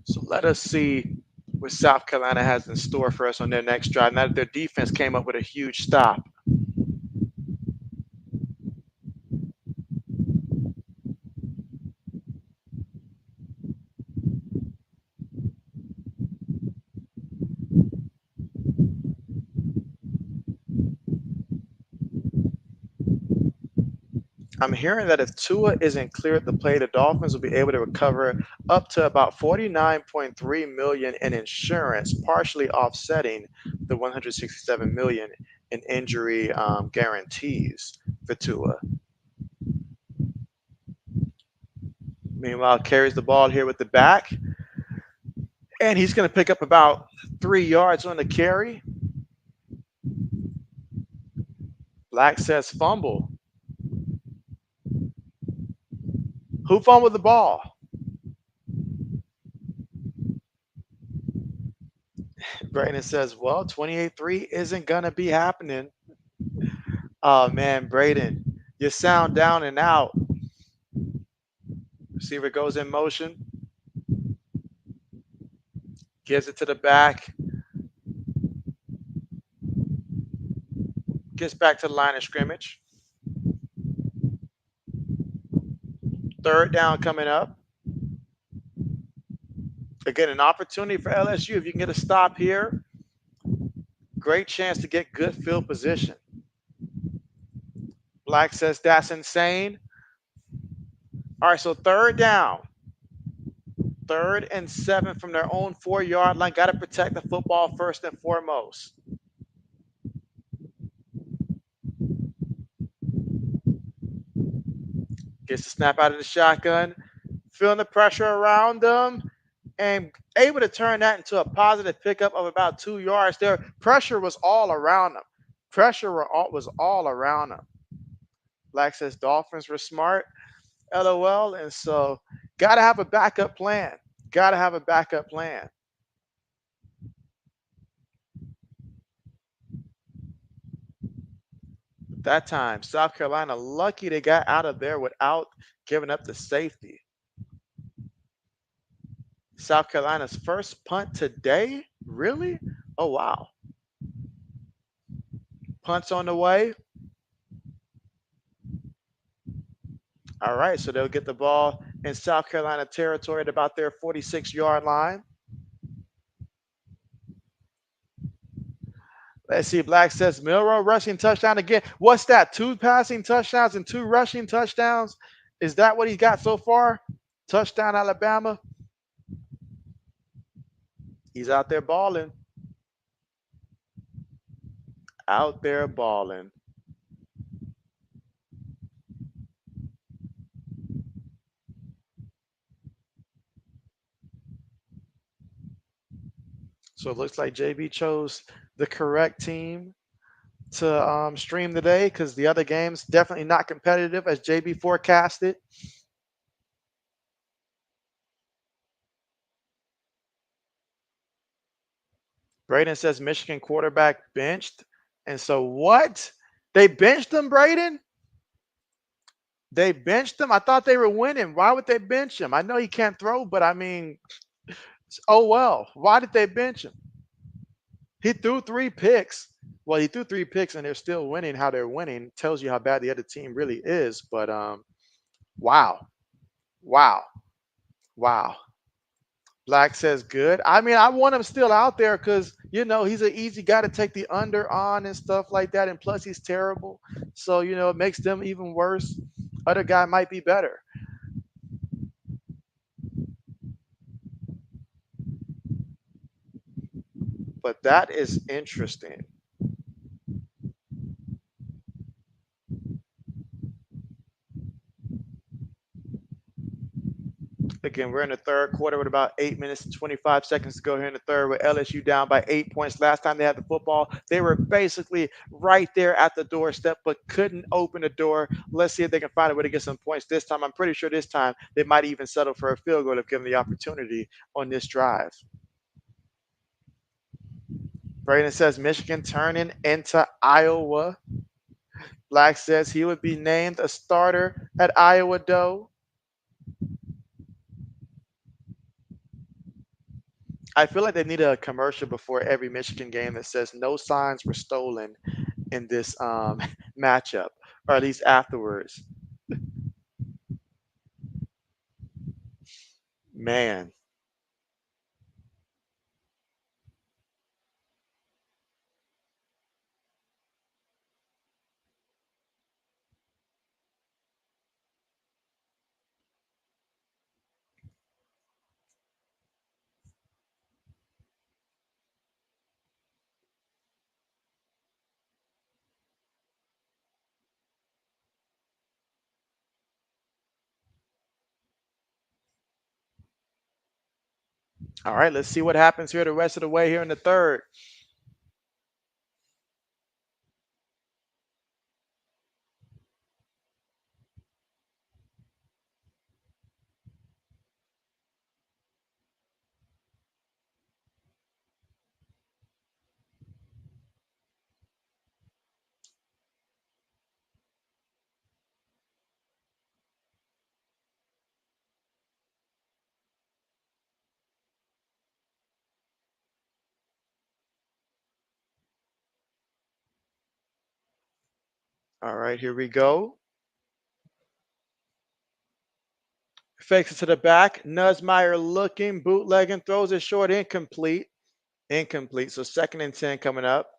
So let us see what South Carolina has in store for us on their next drive. Now that their defense came up with a huge stop. I'm hearing that if Tua isn't cleared to play, the Dolphins will be able to recover up to about 49.3 million in insurance, partially offsetting the 167 million in injury guarantees for Tua. Meanwhile, carries the ball here with the back, and he's going to pick up about 3 yards on the carry. Black says fumble. Who fumbled the ball? Brandon says, well, 28-3 isn't going to be happening. Oh, man, Braden, you sound down and out. Receiver goes in motion, gives it to the back, gets back to the line of scrimmage. Third down coming up. Again, an opportunity for LSU. If you can get a stop here, great chance to get good field position. Black says that's insane. All right, so third down. 3rd and 7 from their own 4-yard line. Got to protect the football first and foremost. Gets the snap out of the shotgun. feeling the pressure around them, and able to turn that into a positive pickup of about 2 yards there. Pressure was all around them. Was all around them. Black says Dolphins were smart. LOL. And so, got to have a backup plan. Got to have a backup plan. That time, South Carolina lucky they got out of there without giving up the safety. South Carolina's first punt today? Really? Oh, wow. Punts on the way. All right, so they'll get the ball in South Carolina territory at about their 46-yard line. Let's see. Black says Milrow rushing touchdown again. What's that? 2 passing touchdowns and 2 rushing touchdowns? Is that what he's got so far? Touchdown, Alabama. He's out there balling. Out there balling. So it looks like JB chose the correct team to stream today because the other games definitely not competitive as JB forecasted. Braden says Michigan quarterback benched. And so what? They benched him, Braden? They benched him? I thought they were winning. Why would they bench him? I know he can't throw, but I mean, oh well. Why did they bench him? He threw 3 picks. Well, he threw 3 picks and they're still winning how they're winning. Tells you how bad the other team really is. But wow. Wow. Wow. Black says good. I mean, I want him still out there because he's an easy guy to take the under on and stuff like that. And plus, he's terrible, so it makes them even worse. Other guy might be better, but that is interesting. Again, we're in the third quarter with about 8 minutes and 25 seconds to go here in the third with LSU down by 8 points. Last time they had the football, they were basically right there at the doorstep, but couldn't open the door. Let's see if they can find a way to get some points this time. I'm pretty sure this time they might even settle for a field goal if given the opportunity on this drive. Braden says Michigan turning into Iowa. Black says he would be named a starter at Iowa, though. I feel like they need a commercial before every Michigan game that says no signs were stolen in this matchup, or at least afterwards. Man. All right, let's see what happens here the rest of the way here in the third. All right, here we go. Fakes it to the back. Nussmeier looking, bootlegging, throws it short, incomplete. Incomplete. So 2nd and 10 coming up.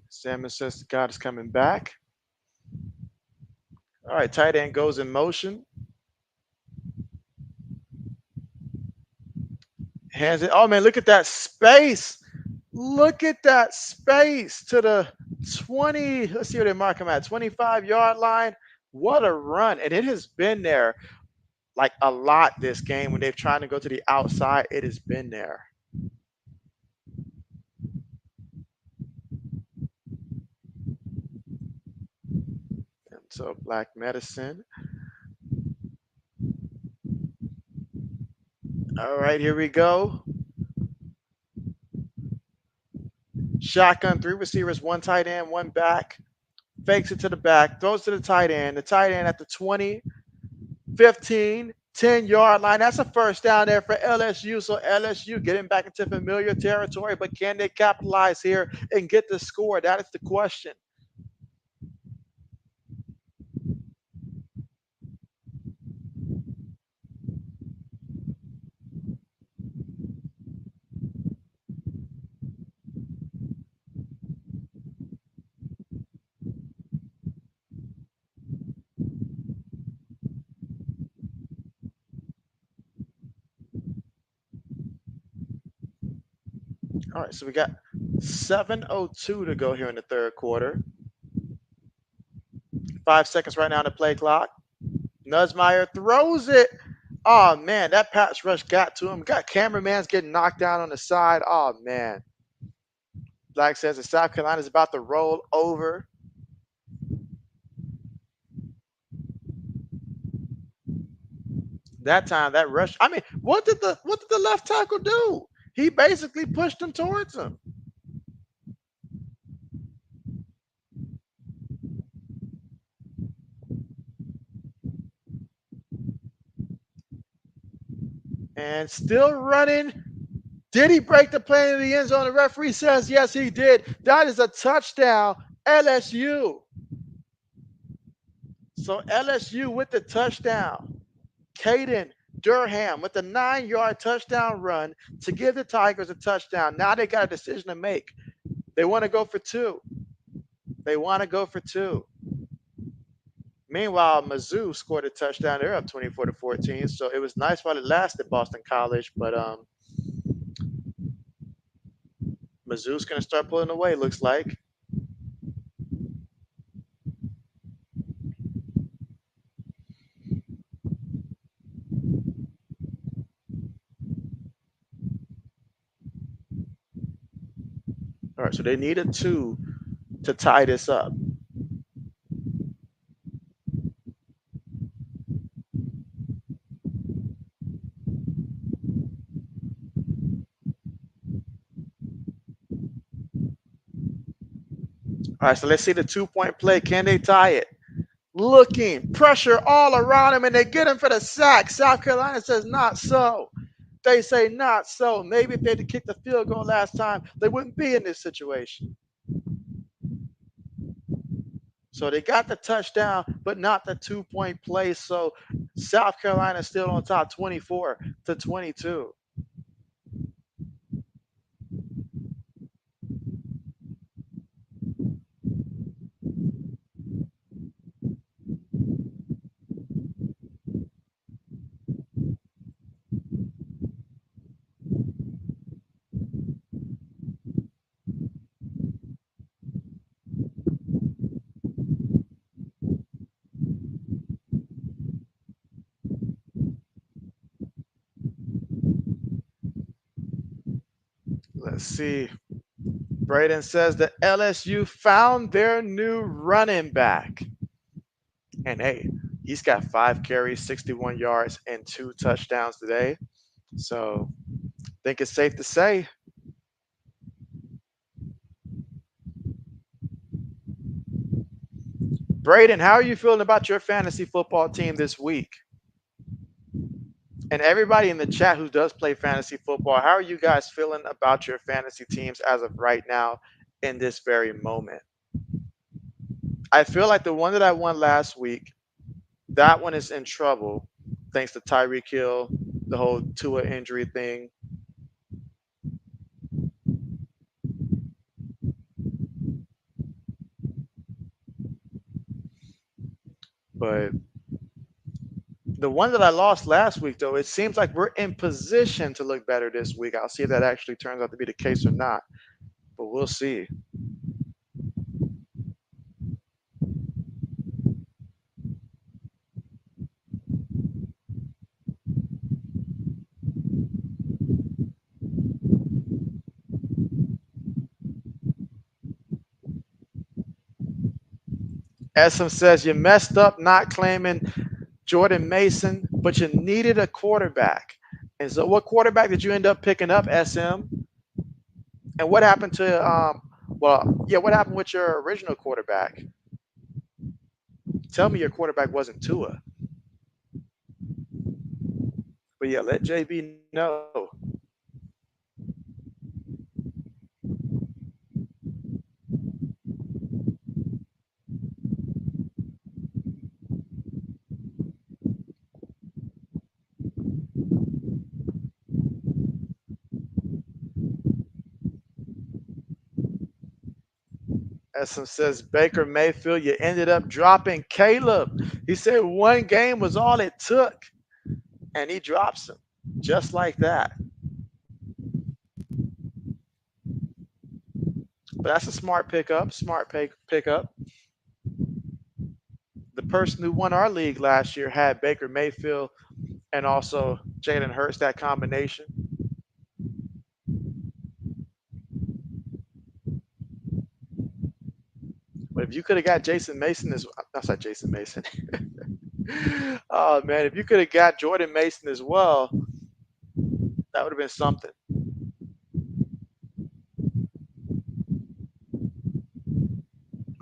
Salmon says God is coming back. All right, tight end goes in motion. Hands it. Oh man, look at that space. Look at that space to the 20. Let's see where they mark him at. 25-yard line. What a run. And it has been there like a lot this game when they've tried to go to the outside. It has been there. And so Black Medicine. All right, here we go. Shotgun, 3 receivers, 1 tight end, 1 back. Fakes it to the back, throws to the tight end. The tight end at the 20, 15, 10-yard line. That's a first down there for LSU. So LSU getting back into familiar territory, but can they capitalize here and get the score? That is the question. All right, so we got 7:02 to go here in the third quarter. 5 seconds right now on the play clock. Nussmeier throws it. Oh, man, that pass rush got to him. Got cameraman's getting knocked down on the side. Oh, man. Black says that South Carolina is about to roll over. That time, that rush. I mean, what did the left tackle do? He basically pushed him towards him. And still running. Did he break the plane in the end zone? The referee says yes, he did. That is a touchdown, LSU. So LSU with the touchdown. Caden Durham with the 9-yard touchdown run to give the Tigers a touchdown. Now they got a decision to make. They want to go for 2. They want to go for 2. Meanwhile, Mizzou scored a touchdown. They're up 24-14. So it was nice while it lasted, Boston College, but Mizzou's going to start pulling away, looks like. All right, so they need a 2 to tie this up. All right, so let's see the 2-point play. Can they tie it? Looking, pressure all around him, and they get him for the sack. South Carolina says not so. They say not so. Maybe if they had kicked the field goal last time, they wouldn't be in this situation. So they got the touchdown, but not the 2-point play. So South Carolina still on top, 24-22. Let's see. Braden says that LSU found their new running back. And hey, he's got 5 carries, 61 yards, and 2 touchdowns today. So I think it's safe to say. Braden, how are you feeling about your fantasy football team this week? And everybody in the chat who does play fantasy football, how are you guys feeling about your fantasy teams as of right now in this very moment? I feel like the one that I won last week, that one is in trouble thanks to Tyreek Hill, the whole Tua injury thing. But the one that I lost last week, though, it seems like we're in position to look better this week. I'll see if that actually turns out to be the case or not, but we'll see. SM says you messed up not claiming Jordan Mason, but you needed a quarterback. And so, what quarterback did you end up picking up, SM? And what happened to what happened with your original quarterback? Tell me your quarterback wasn't Tua. But yeah, let JB know. SM says Baker Mayfield, you ended up dropping Caleb. He said one game was all it took, and he drops him just like that. But that's a smart pickup. Pickup. The person who won our league last year had Baker Mayfield and also Jalen Hurts, that combination. But if you could have got Jason Mason as that's not Jason Mason. Oh man, if you could have got Jordan Mason as well, that would have been something.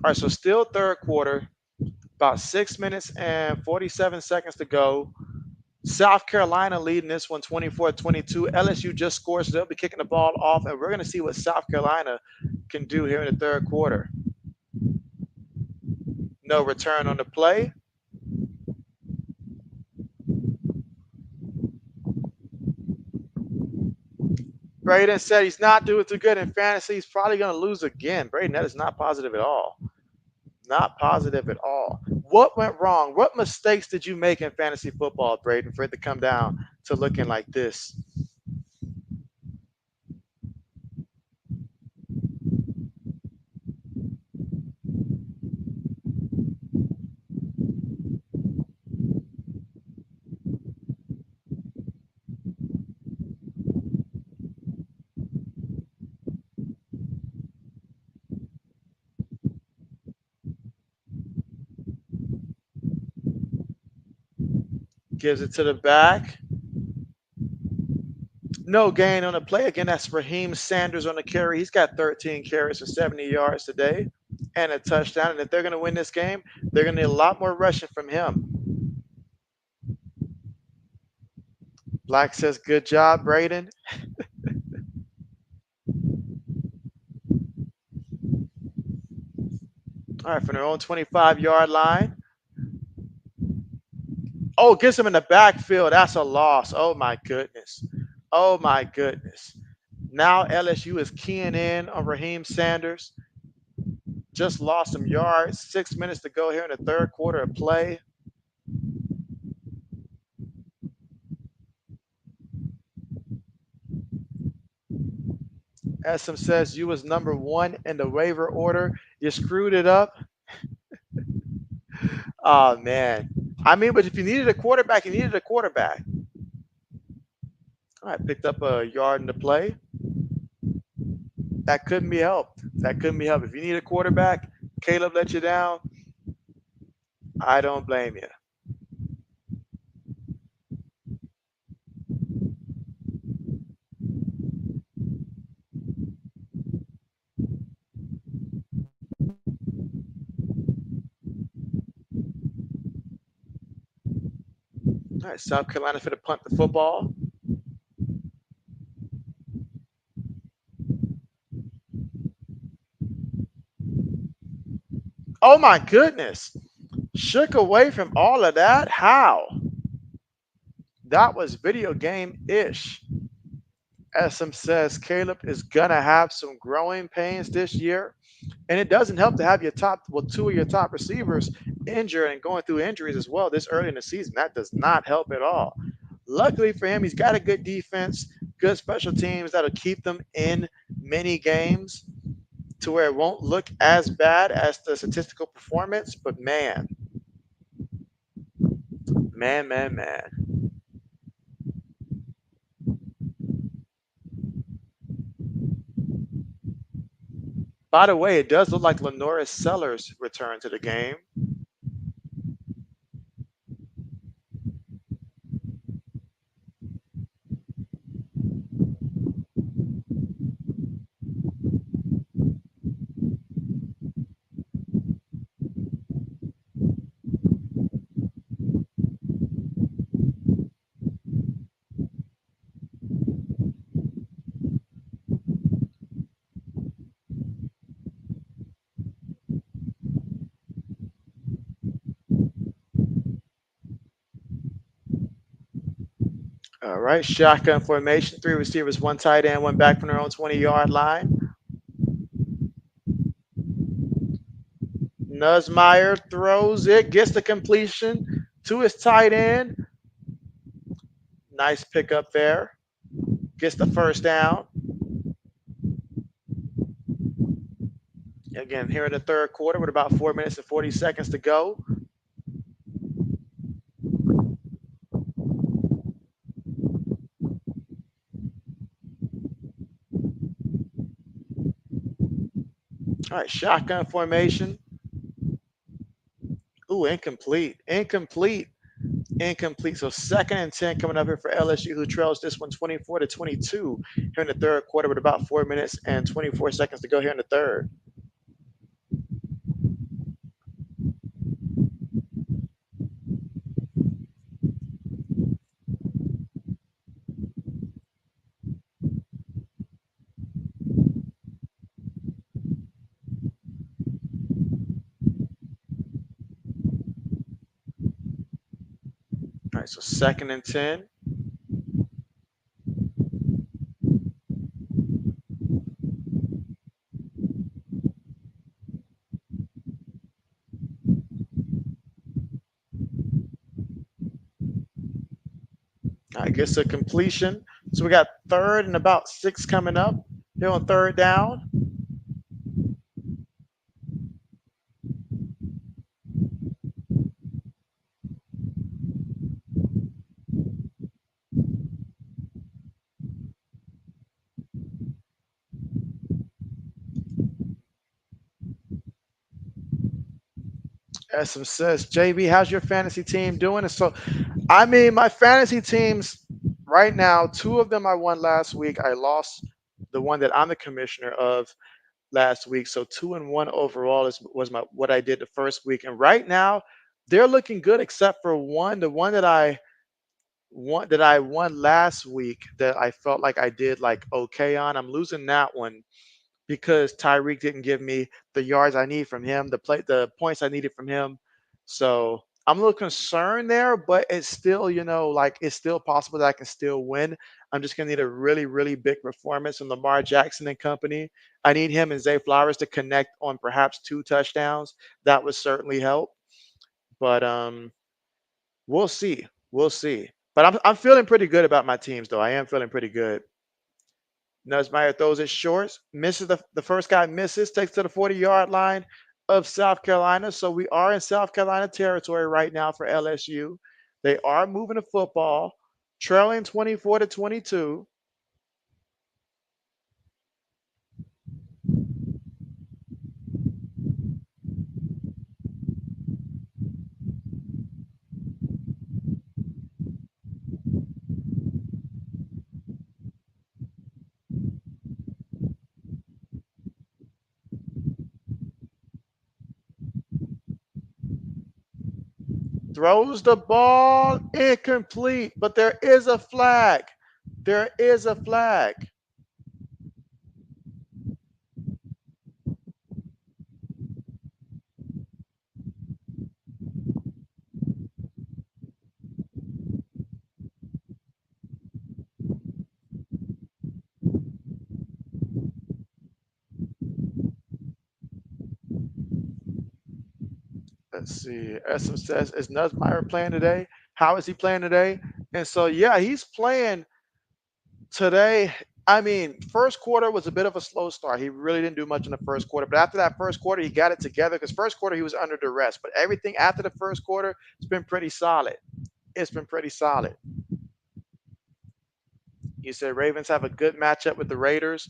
All right, so still third quarter, about 6 minutes and 47 seconds to go. South Carolina leading this one 24-22. LSU just scores, so they'll be kicking the ball off, and we're going to see what South Carolina can do here in the third quarter. No return on the play. Braden said he's not doing too good in fantasy. He's probably going to lose again. Braden, that is not positive at all. Not positive at all. What went wrong? What mistakes did you make in fantasy football, Braden, for it to come down to looking like this? Gives it to the back. No gain on the play. Again, that's Raheem Sanders on the carry. He's got 13 carries for 70 yards today and a touchdown. And if they're going to win this game, they're going to need a lot more rushing from him. Black says, good job, Braden. All right, from their own 25-yard line. Oh, gets him in the backfield. That's a loss. Oh, my goodness. Oh, my goodness. Now LSU is keying in on Raheem Sanders. Just lost some yards. 6 minutes to go here in the third quarter of play. SM says you was number one in the waiver order. You screwed it up. Oh, man. I mean, but if you needed a quarterback, you needed a quarterback. All right, picked up a yard in the play. That couldn't be helped. That couldn't be helped. If you need a quarterback, Caleb let you down. I don't blame you. All right, South Carolina's going to punt the football. Oh my goodness. Shook away from all of that? How? That was video game-ish. SM says Caleb is gonna have some growing pains this year. And it doesn't help to have your two of your top receivers injured and going through injuries as well this early in the season. That does not help at all. Luckily for him, he's got a good defense, good special teams that'll keep them in many games to where it won't look as bad as the statistical performance. But man. By the way, it does look like Lenoris Sellers returned to the game. All right, shotgun formation, three receivers, one tight end, one back from their own 20-yard line. Nussmeier throws it, gets the completion to his tight end. Nice pickup there. Gets the first down. Again, here in the third quarter with about 4 minutes and 40 seconds to go. All right, shotgun formation. Ooh, incomplete. So second and 10 coming up here for LSU, who trails this one 24-22 here in the third quarter with about 4 minutes and 24 seconds to go here in the third. All right, so second and 10. I guess a completion. So we got third and about 6 coming up here on third down. SM says, JB, how's your fantasy team doing? And so, I mean, my fantasy teams right now, 2 of them I won last week. I lost the one that I'm the commissioner of last week. So 2-1 overall was what I did the first week. And right now, they're looking good except for one. The one that I won last week that I felt like I did like okay on. I'm losing that one because Tyreek didn't give me the yards I need from him, the points I needed from him. So I'm a little concerned there, but it's still, like it's still possible that I can still win. I'm just gonna need a really, really big performance from Lamar Jackson and company. I need him and Zay Flowers to connect on perhaps 2 touchdowns. That would certainly help. But we'll see. We'll see. But I'm feeling pretty good about my teams, though. I am feeling pretty good. Nussmeier throws it short, misses the first guy misses, takes to the 40-yard line of South Carolina. So we are in South Carolina territory right now for LSU. They are moving the football, trailing 24-22. Throws the ball incomplete, but there is a flag. There is a flag. Let's see. SM says, is Nussmeier playing today? How is he playing today? And so, yeah, he's playing today. I mean, first quarter was a bit of a slow start. He really didn't do much in the first quarter. But after that first quarter, he got it together because first quarter he was under duress. But everything after the first quarter, it's been pretty solid. It's been pretty solid. You said Ravens have a good matchup with the Raiders.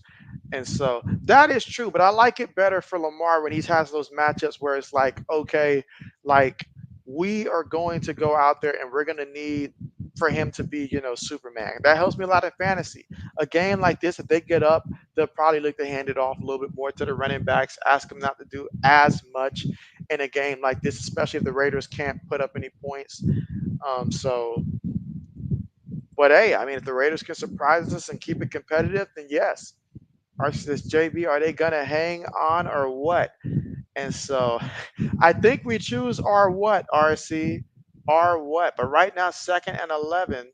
And so that is true, but I like it better for Lamar when he has those matchups where it's like, okay, like we are going to go out there and we're going to need for him to be, Superman. That helps me a lot in fantasy. A game like this, if they get up, they'll probably look to hand it off a little bit more to the running backs, ask them not to do as much in a game like this, especially if the Raiders can't put up any points. But hey, I mean, if the Raiders can surprise us and keep it competitive, then yes. Says JB, are they gonna hang on or what? And so I think we choose R what, RC. R what? But right now, 2nd and 11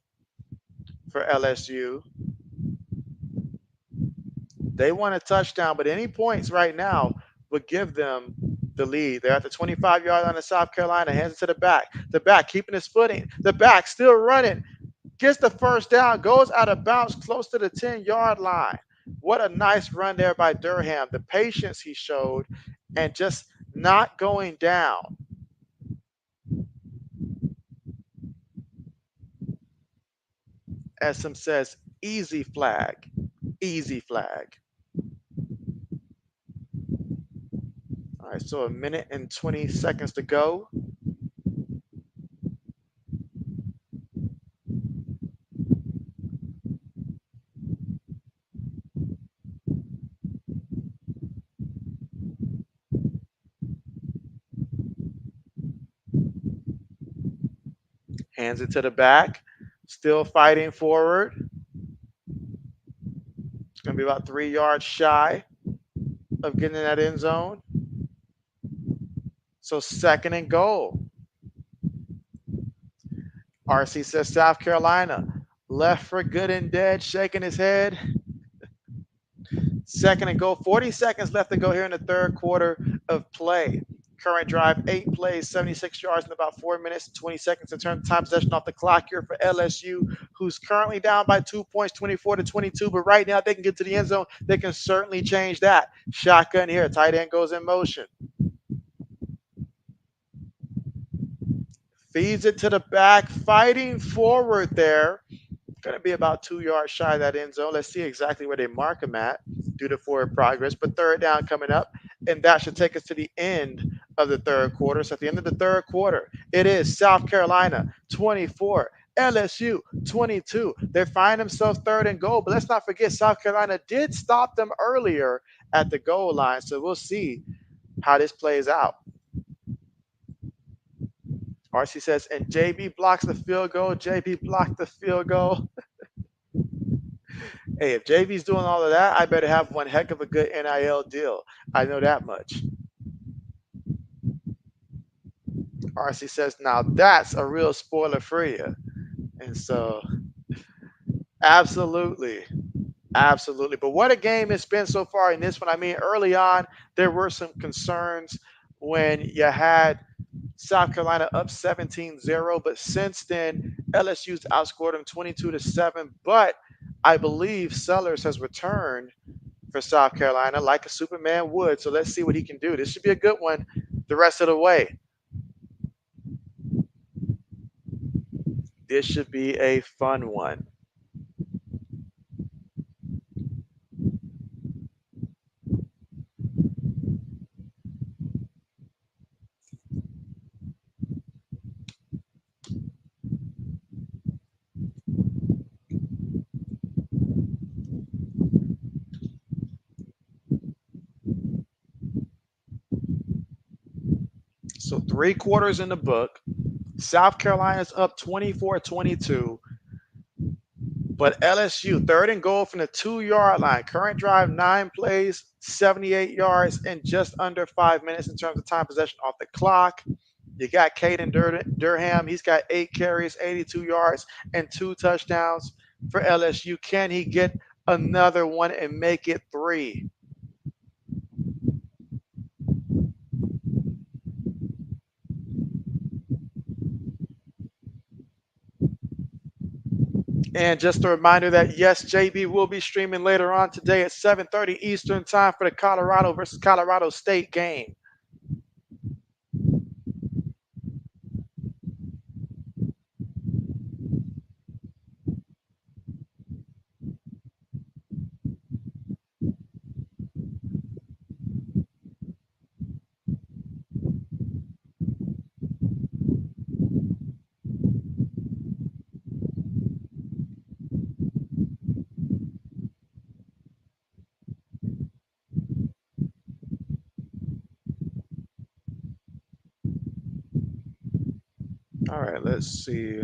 for LSU. They want a touchdown, but any points right now would give them the lead. They're at the 25-yard line of South Carolina, hands it to the back. The back keeping his footing. The back still running. Gets the first down, goes out of bounds close to the 10-yard line. What a nice run there by Durham. The patience he showed and just not going down. SM says, easy flag. Easy flag. All right, so 1 minute and 20 seconds to go. Hands it to the back. Still fighting forward. It's going to be about 3 yards shy of getting in that end zone. So 2nd and goal. RC says South Carolina. Left for good and dead, shaking his head. 2nd and goal. 40 seconds left to go here in the third quarter of play. Current drive, 8 plays, 76 yards in about 4 minutes and 20 seconds in terms of time possession off the clock here for LSU, who's currently down by 2 points, 24-22. But right now, if they can get to the end zone, they can certainly change that. Shotgun here. Tight end goes in motion. Feeds it to the back, fighting forward there. Going to be about 2 yards shy of that end zone. Let's see exactly where they mark him at due to forward progress. But third down coming up, and that should take us to the end of the third quarter. So at the end of the third quarter, it is South Carolina 24, LSU 22. They find themselves 3rd and goal, but let's not forget South Carolina did stop them earlier at the goal line. So we'll see how this plays out. RC says, and JB blocks the field goal. JB blocked the field goal. Hey, if JB's doing all of that, I better have one heck of a good NIL deal. I know that much. RC says, now that's a real spoiler for you. And so, absolutely. Absolutely. But what a game it's been so far in this one. I mean, early on, there were some concerns when you had South Carolina up 17-0, but since then, LSU's outscored them 22-7. But I believe Sellers has returned for South Carolina like a Superman would. So let's see what he can do. This should be a good one the rest of the way. This should be a fun one. So 3 quarters in the book. South Carolina's up 24-22. But LSU, 3rd and goal from the 2-yard line. Current drive, 9 plays, 78 yards, and just under 5 minutes in terms of time possession off the clock. You got Caden Durham. He's got 8 carries, 82 yards, and 2 touchdowns for LSU. Can he get another one and make it 3? And just a reminder that yes, JB will be streaming later on today at 7:30 Eastern time for the Colorado versus Colorado State game. All right, let's see.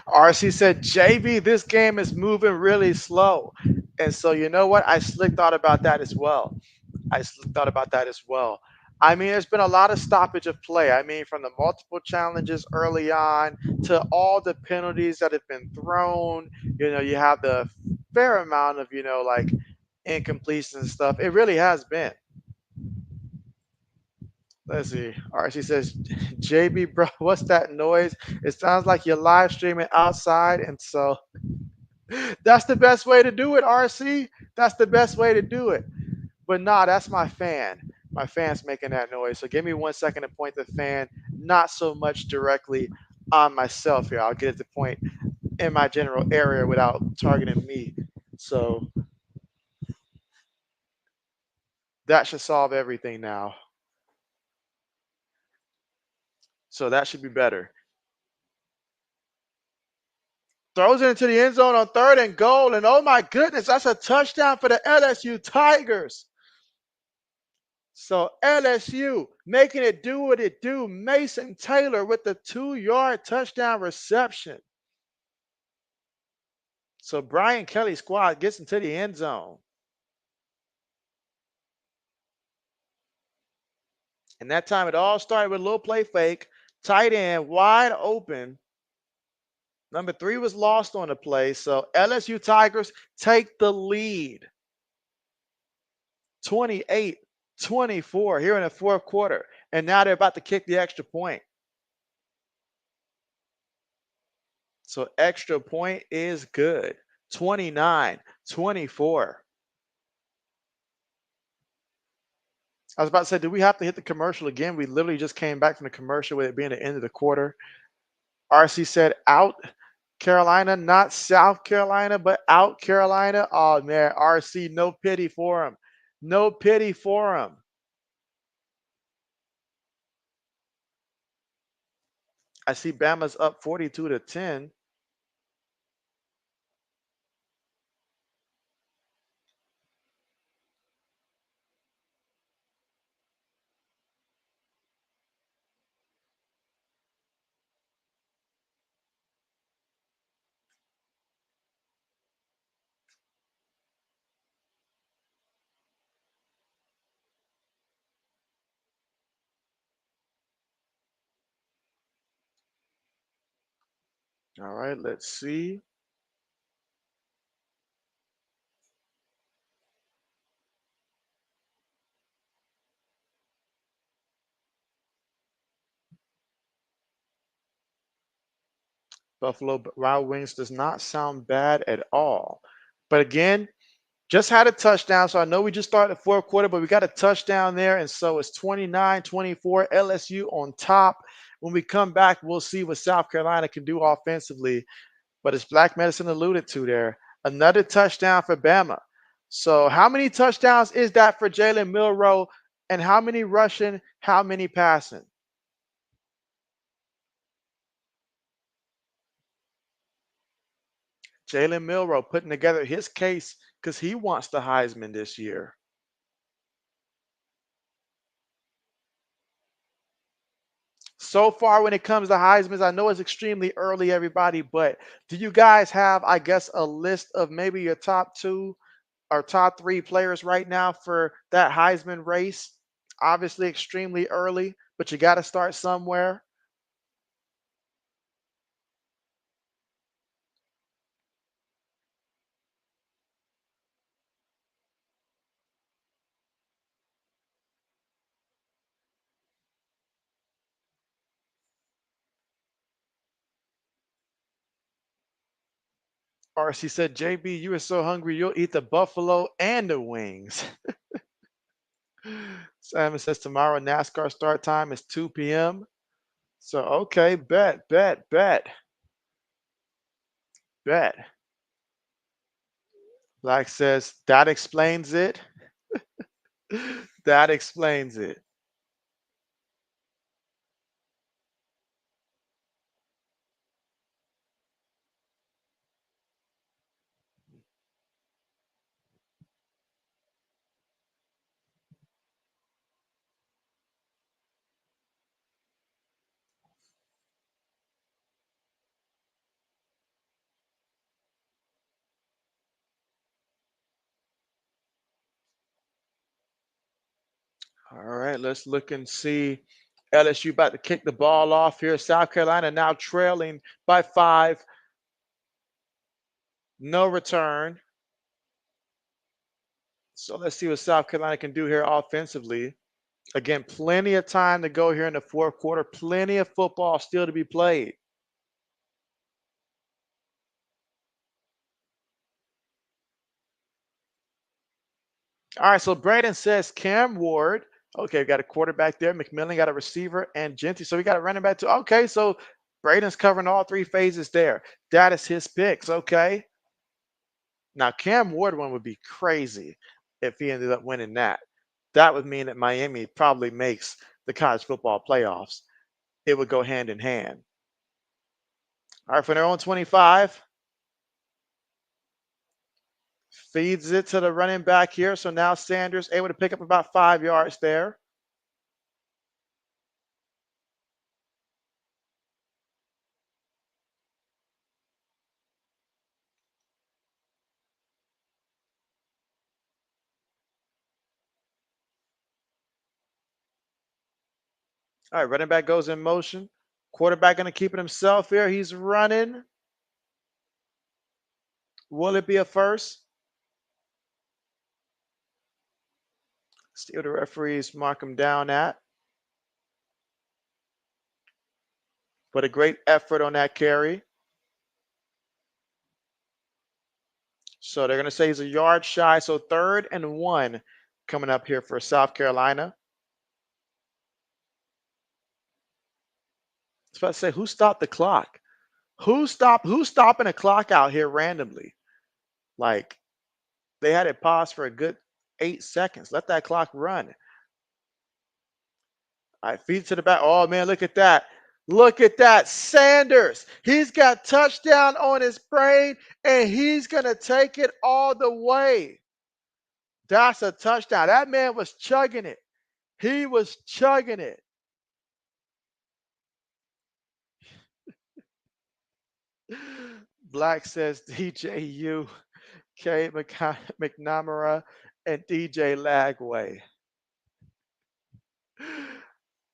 RC said, JB, this game is moving really slow. And so, you know what? I slick thought about that as well. Thought about that as well. I mean, there's been a lot of stoppage of play. I mean, from the multiple challenges early on to all the penalties that have been thrown. You have the fair amount of, like incompletions and stuff. It really has been. Let's see. RC says, JB, bro, what's that noise? It sounds like you're live streaming outside. And so that's the best way to do it, RC. That's the best way to do it. But nah, that's my fan. My fan's making that noise. So give me 1 second to point the fan, not so much directly on myself here. I'll get it to point in my general area without targeting me. So that should solve everything now. So that should be better. Throws it into the end zone on 3rd and goal. And oh my goodness, that's a touchdown for the LSU Tigers. So LSU making it do what it do. Mason Taylor with the 2-yard touchdown reception. So Brian Kelly's squad gets into the end zone. And that time it all started with a little play fake. Tight end wide open. Number 3 was lost on the play. So LSU Tigers take the lead. 28-24 here in the 4th quarter. And now they're about to kick the extra point. So extra point is good. 29-24. I was about to say, do we have to hit the commercial again? We literally just came back from the commercial with it being the end of the quarter. RC said out Carolina, not South Carolina, but out Carolina. Oh, man, RC, no pity for him. No pity for him. I see Bama's up 42-10. All right, let's see. Buffalo Wild Wings does not sound bad at all. But again, just had a touchdown. So I know we just started the 4th quarter, but we got a touchdown there. And so it's 29-24, LSU on top. When we come back, we'll see what South Carolina can do offensively. But as Black Medicine alluded to there, another touchdown for Bama. So how many touchdowns is that for Jalen Milroe? And how many rushing, how many passing? Jalen Milroe putting together his case because he wants the Heisman this year. So far, when it comes to Heisman's, I know it's extremely early, everybody, but do you guys have, I guess, a list of maybe your top 2 or top 3 players right now for that Heisman race? Obviously, extremely early, but you got to start somewhere. RC said, JB, you are so hungry, you'll eat the buffalo and the wings. Simon says, tomorrow NASCAR start time is 2 p.m. So, okay, bet. Black says, that explains it. That explains it. All right, let's look and see. LSU about to kick the ball off here. South Carolina now trailing by 5. No return. So let's see what South Carolina can do here offensively. Again, plenty of time to go here in the fourth quarter. Plenty of football still to be played. All right, so Braden says Cam Ward. Okay, we got a quarterback there. McMillan got a receiver and Genty. So we got a running back too. Okay, so Braden's covering all 3 phases there. That is his picks. Okay. Now, Cam Ward one would be crazy if he ended up winning that. That would mean that Miami probably makes the college football playoffs. It would go hand in hand. All right, for their own 25. Feeds it to the running back here. So now Sanders able to pick up about 5 yards there. All right, running back goes in motion. Quarterback going to keep it himself here. He's running. Will it be a first? See what the referees mark him down at. But a great effort on that carry. So they're going to say he's a yard shy. So 3rd and 1 coming up here for South Carolina. I was about to say, who stopped the clock? Who's stopping the clock out here randomly? Like, they had it paused for a good 8 seconds. Let that clock run. All right, feet to the back. Oh, man, look at that. Look at that. Sanders. He's got touchdown on his brain, and he's going to take it all the way. That's a touchdown. That man was chugging it. He was chugging it. Black says DJU, K. McNamara, and DJ Lagway.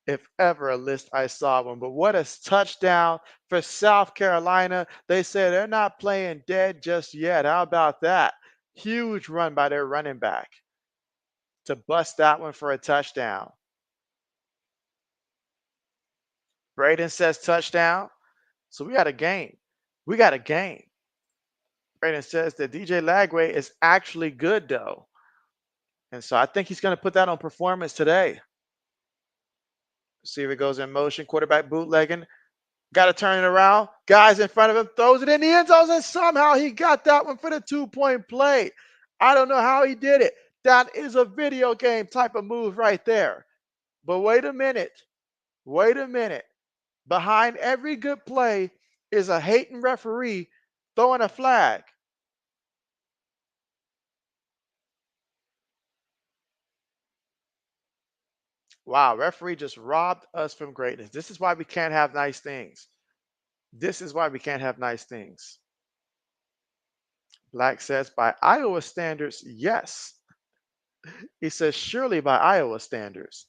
If ever a list I saw one. But what a touchdown for South Carolina. They say they're not playing dead just yet. How about that? Huge run by their running back to bust that one for a touchdown. Braden says touchdown. So we got a game. We got a game. Braden says that DJ Lagway is actually good, though. And so I think he's going to put that on performance today. See if it goes in motion. Quarterback bootlegging. Got to turn it around. Guys in front of him. Throws it in the end zone. And somehow he got that one for the 2-point play. I don't know how he did it. That is a video game type of move right there. But wait a minute. Wait a minute. Behind every good play is a hating referee throwing a flag. Wow, referee just robbed us from greatness. This is why we can't have nice things. This is why we can't have nice things. Black says, by Iowa standards, yes. He says, surely by Iowa standards.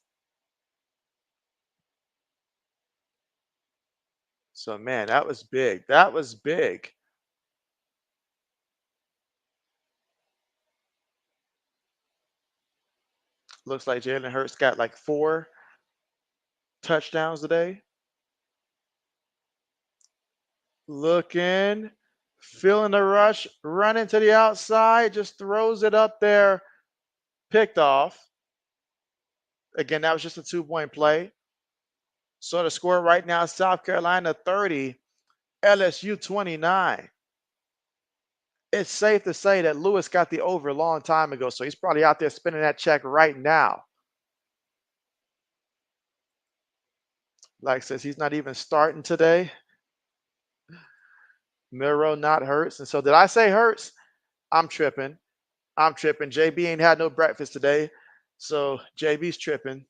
So, man, that was big. That was big. Looks like Jalen Hurts got like 4 touchdowns today. Looking, Feeling the rush, running to the outside, just throws it up there, picked off. Again, that was just a 2-point play. So the score right now, South Carolina 30, LSU 29. It's safe to say that Lewis got the over a long time ago, so he's probably out there spinning that check right now. Like says he's not even starting today. Miro not Hurts. And so did I say Hurts? I'm tripping. I'm tripping. JB ain't had no breakfast today. So JB's tripping.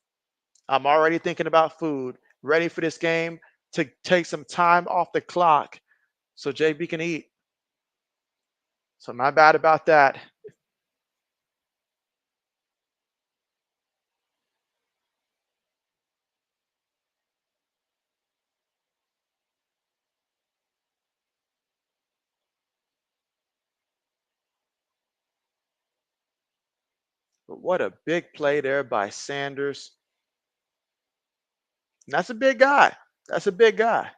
I'm already thinking about food, ready for this game to take some time off the clock so JB can eat. So my bad about that. But what a big play there by Sanders. And that's a big guy. That's a big guy.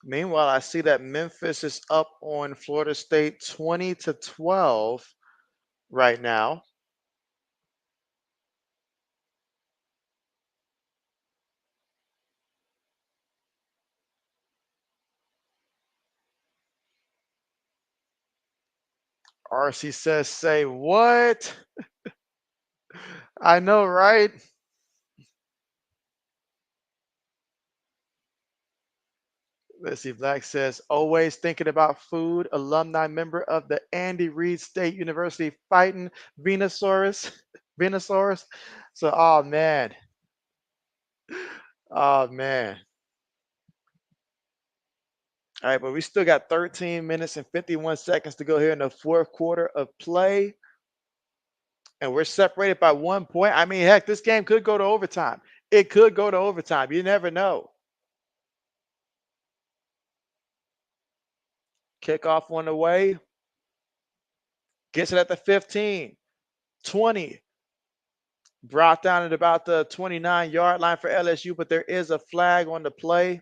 Meanwhile, I see that Memphis is up on Florida State 20-12 right now. RC says, say what? I know, right? Let's see. Black says, always thinking about food. Alumni member of the Andy Reid State University fighting Venusaurus. Venusaurus. So, oh man. Oh man. All right, but we still got 13 minutes and 51 seconds to go here in the fourth quarter of play. And we're separated by 1 point. I mean, heck, this game could go to overtime. It could go to overtime. You never know. Kickoff on the way. Gets it at the 15, 20. Brought down at about the 29-yard line for LSU, but there is a flag on the play.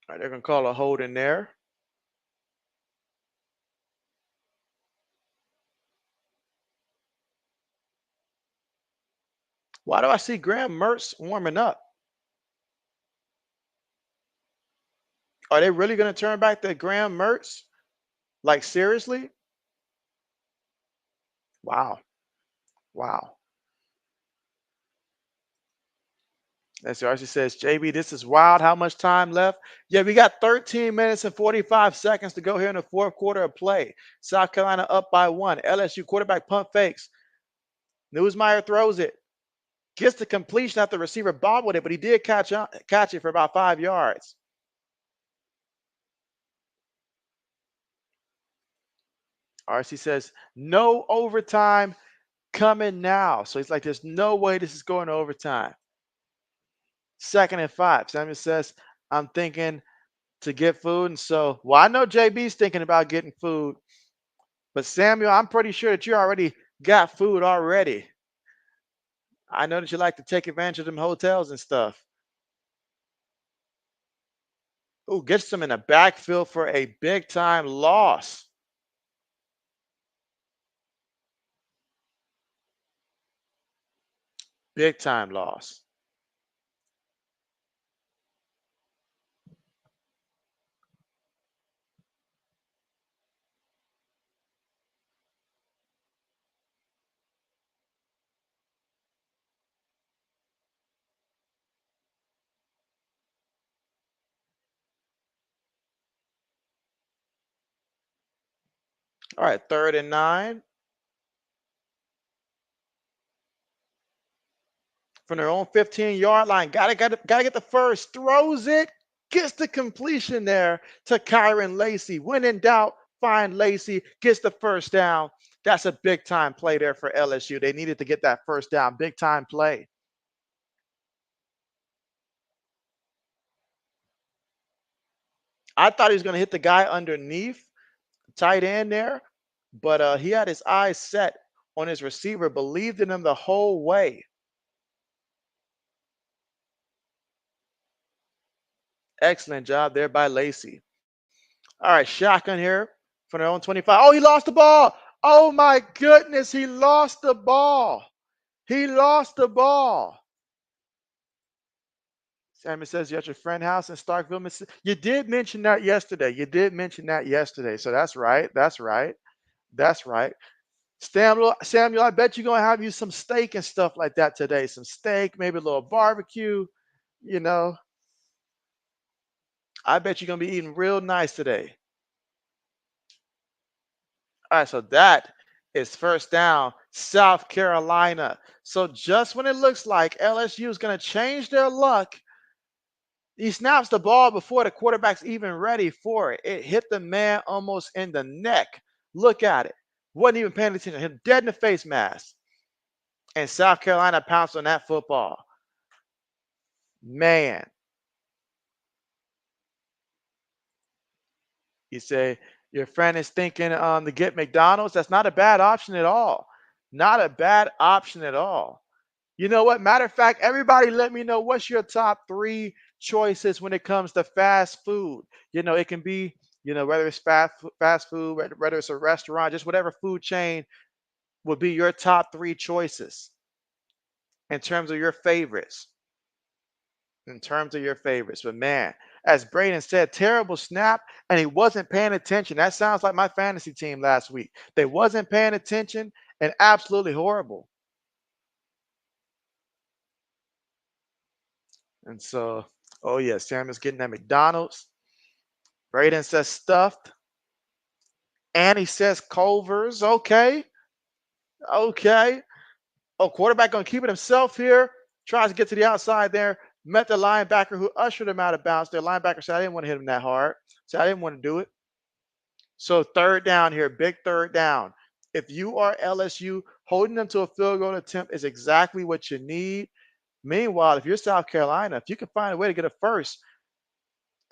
All right, they're going to call a hold in there. Why do I see Graham Mertz warming up? Are they really going to turn back to Graham Mertz? Like, seriously? Wow. Wow. As RC says, JB, this is wild. How much time left? Yeah, we got 13 minutes and 45 seconds to go here in the fourth quarter of play. South Carolina up by 1. LSU quarterback pump fakes. Newsmeyer throws it. Gets the completion after the receiver bobbled it, but he did catch it for about 5 yards. RC says, no overtime coming now. So he's like, there's no way this is going to overtime. 2nd and 5. Samuel says, I'm thinking to get food. And so, well, I know JB's thinking about getting food, but Samuel, I'm pretty sure that you already got food already. I know that you like to take advantage of them hotels and stuff. Ooh, gets them in the backfield for a big time loss. Big time loss. All right, 3rd and 9 from their own 15-yard line. Gotta get the first. Throws it, gets the completion there to Kyron Lacy. When in doubt, find Lacy, gets the first down. That's a big time play there for LSU. They needed to get that first down. Big time play. I thought he was going to hit the guy underneath, tight end there, but he had his eyes set on his receiver, believed in him the whole way. Excellent job there by Lacy. All right, shotgun here from their own 25. Oh, he lost the ball. Oh my goodness, he lost the ball. He lost the ball. Sammy says you're at your friend house in Starkville, Mississippi. You did mention that yesterday. You did mention that yesterday. So that's right. That's right. That's right. Samuel, I bet you're gonna have you some steak and stuff like that today. Some steak, maybe a little barbecue. You know, I bet you're gonna be eating real nice today. All right, so that is first down, South Carolina. So just when it looks like LSU is gonna change their luck, he snaps the ball before the quarterback's even ready for it. It hit the man almost in the neck. Look at it. Wasn't even paying attention. Hit him dead in the face mask. And South Carolina pounced on that football. Man, you say your friend is thinking to get McDonald's. That's not a bad option at all. Not a bad option at all. You know what? Matter of fact, everybody let me know what's your top 3 choices when it comes to fast food. It can be, whether it's fast food, whether it's a restaurant, just whatever food chain would be your top 3 choices in terms of your favorites. In terms of your favorites. But man, as Braden said, terrible snap, and he wasn't paying attention. That sounds like my fantasy team last week. They wasn't paying attention and absolutely horrible. And so, oh yeah, Sam is getting at McDonald's. Braden says stuffed. And he says Culver's. Okay. Okay. Oh, quarterback gonna keep it himself here. Tries to get to the outside there. Met the linebacker who ushered him out of bounds. Their linebacker said, I didn't want to hit him that hard. So I didn't want to do it. So 3rd down here, big 3rd down. If you are LSU, holding them to a field goal attempt is exactly what you need. Meanwhile, if you're South Carolina, if you can find a way to get a first,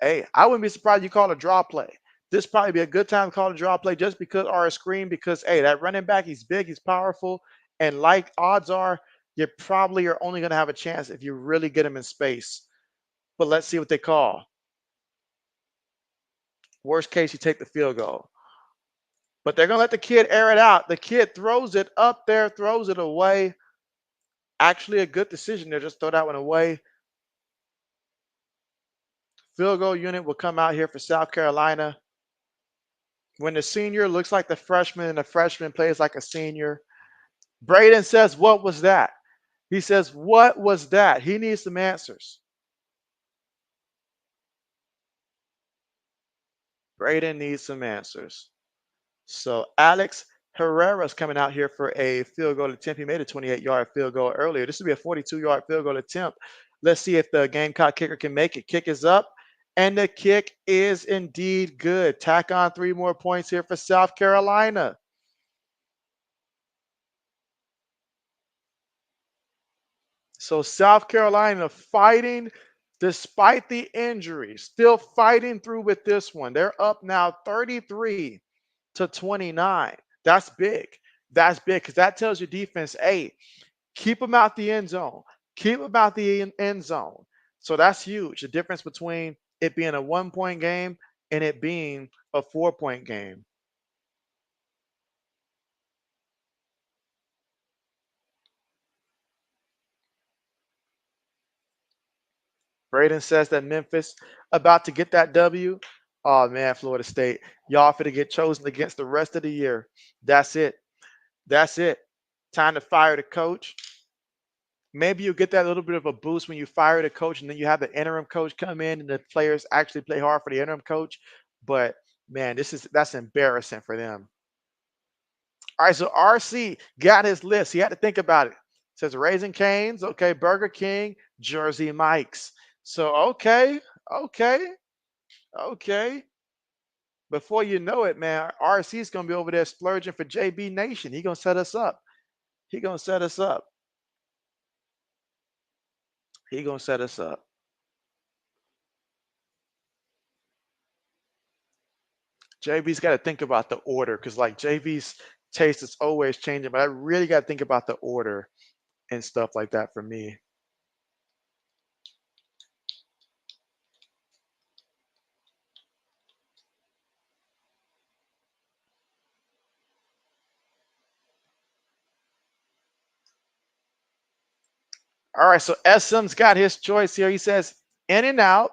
hey, I wouldn't be surprised you call a draw play. This probably be a good time to call a draw play just because, or a screen, because hey, that running back, he's big, he's powerful, and like odds are, you probably are only going to have a chance if you really get him in space. But let's see what they call. Worst case, you take the field goal. But they're going to let the kid air it out. The kid throws it up there, throws it away. Actually, a good decision there. Just throw that one away. Field goal unit will come out here for South Carolina. When the senior looks like the freshman and the freshman plays like a senior, Braden says, what was that? He says, what was that? He needs some answers. Braden needs some answers. So Alex Herrera's coming out here for a field goal attempt. He made a 28-yard field goal earlier. This will be a 42-yard field goal attempt. Let's see if the Gamecock kicker can make it. Kick is up, and the kick is indeed good. Tack on 3 more points here for South Carolina. So South Carolina fighting despite the injury, still fighting through with this one. They're up now 33-29. That's big. That's big because that tells your defense, hey, keep them out the end zone. Keep them out the end zone. So that's huge. The difference between it being a 1-point game and it being a 4-point game. Braden says that Memphis about to get that W. Oh man, Florida State, y'all finna get chosen against the rest of the year. That's it. That's it. Time to fire the coach. Maybe you get that little bit of a boost when you fire the coach and then you have the interim coach come in and the players actually play hard for the interim coach. But man, that's embarrassing for them. All right, so RC got his list. He had to think about it. Says Raising Cane's, okay, Burger King, Jersey Mike's. So okay, okay. Before you know it, man, RC is gonna be over there splurging for JB Nation. He gonna set us up. He gonna set us up. He gonna set us up. JB's got to think about the order because like JB's taste is always changing, but I really got to think about the order and stuff like that for me. All right, so SM's got his choice here. He says In and Out,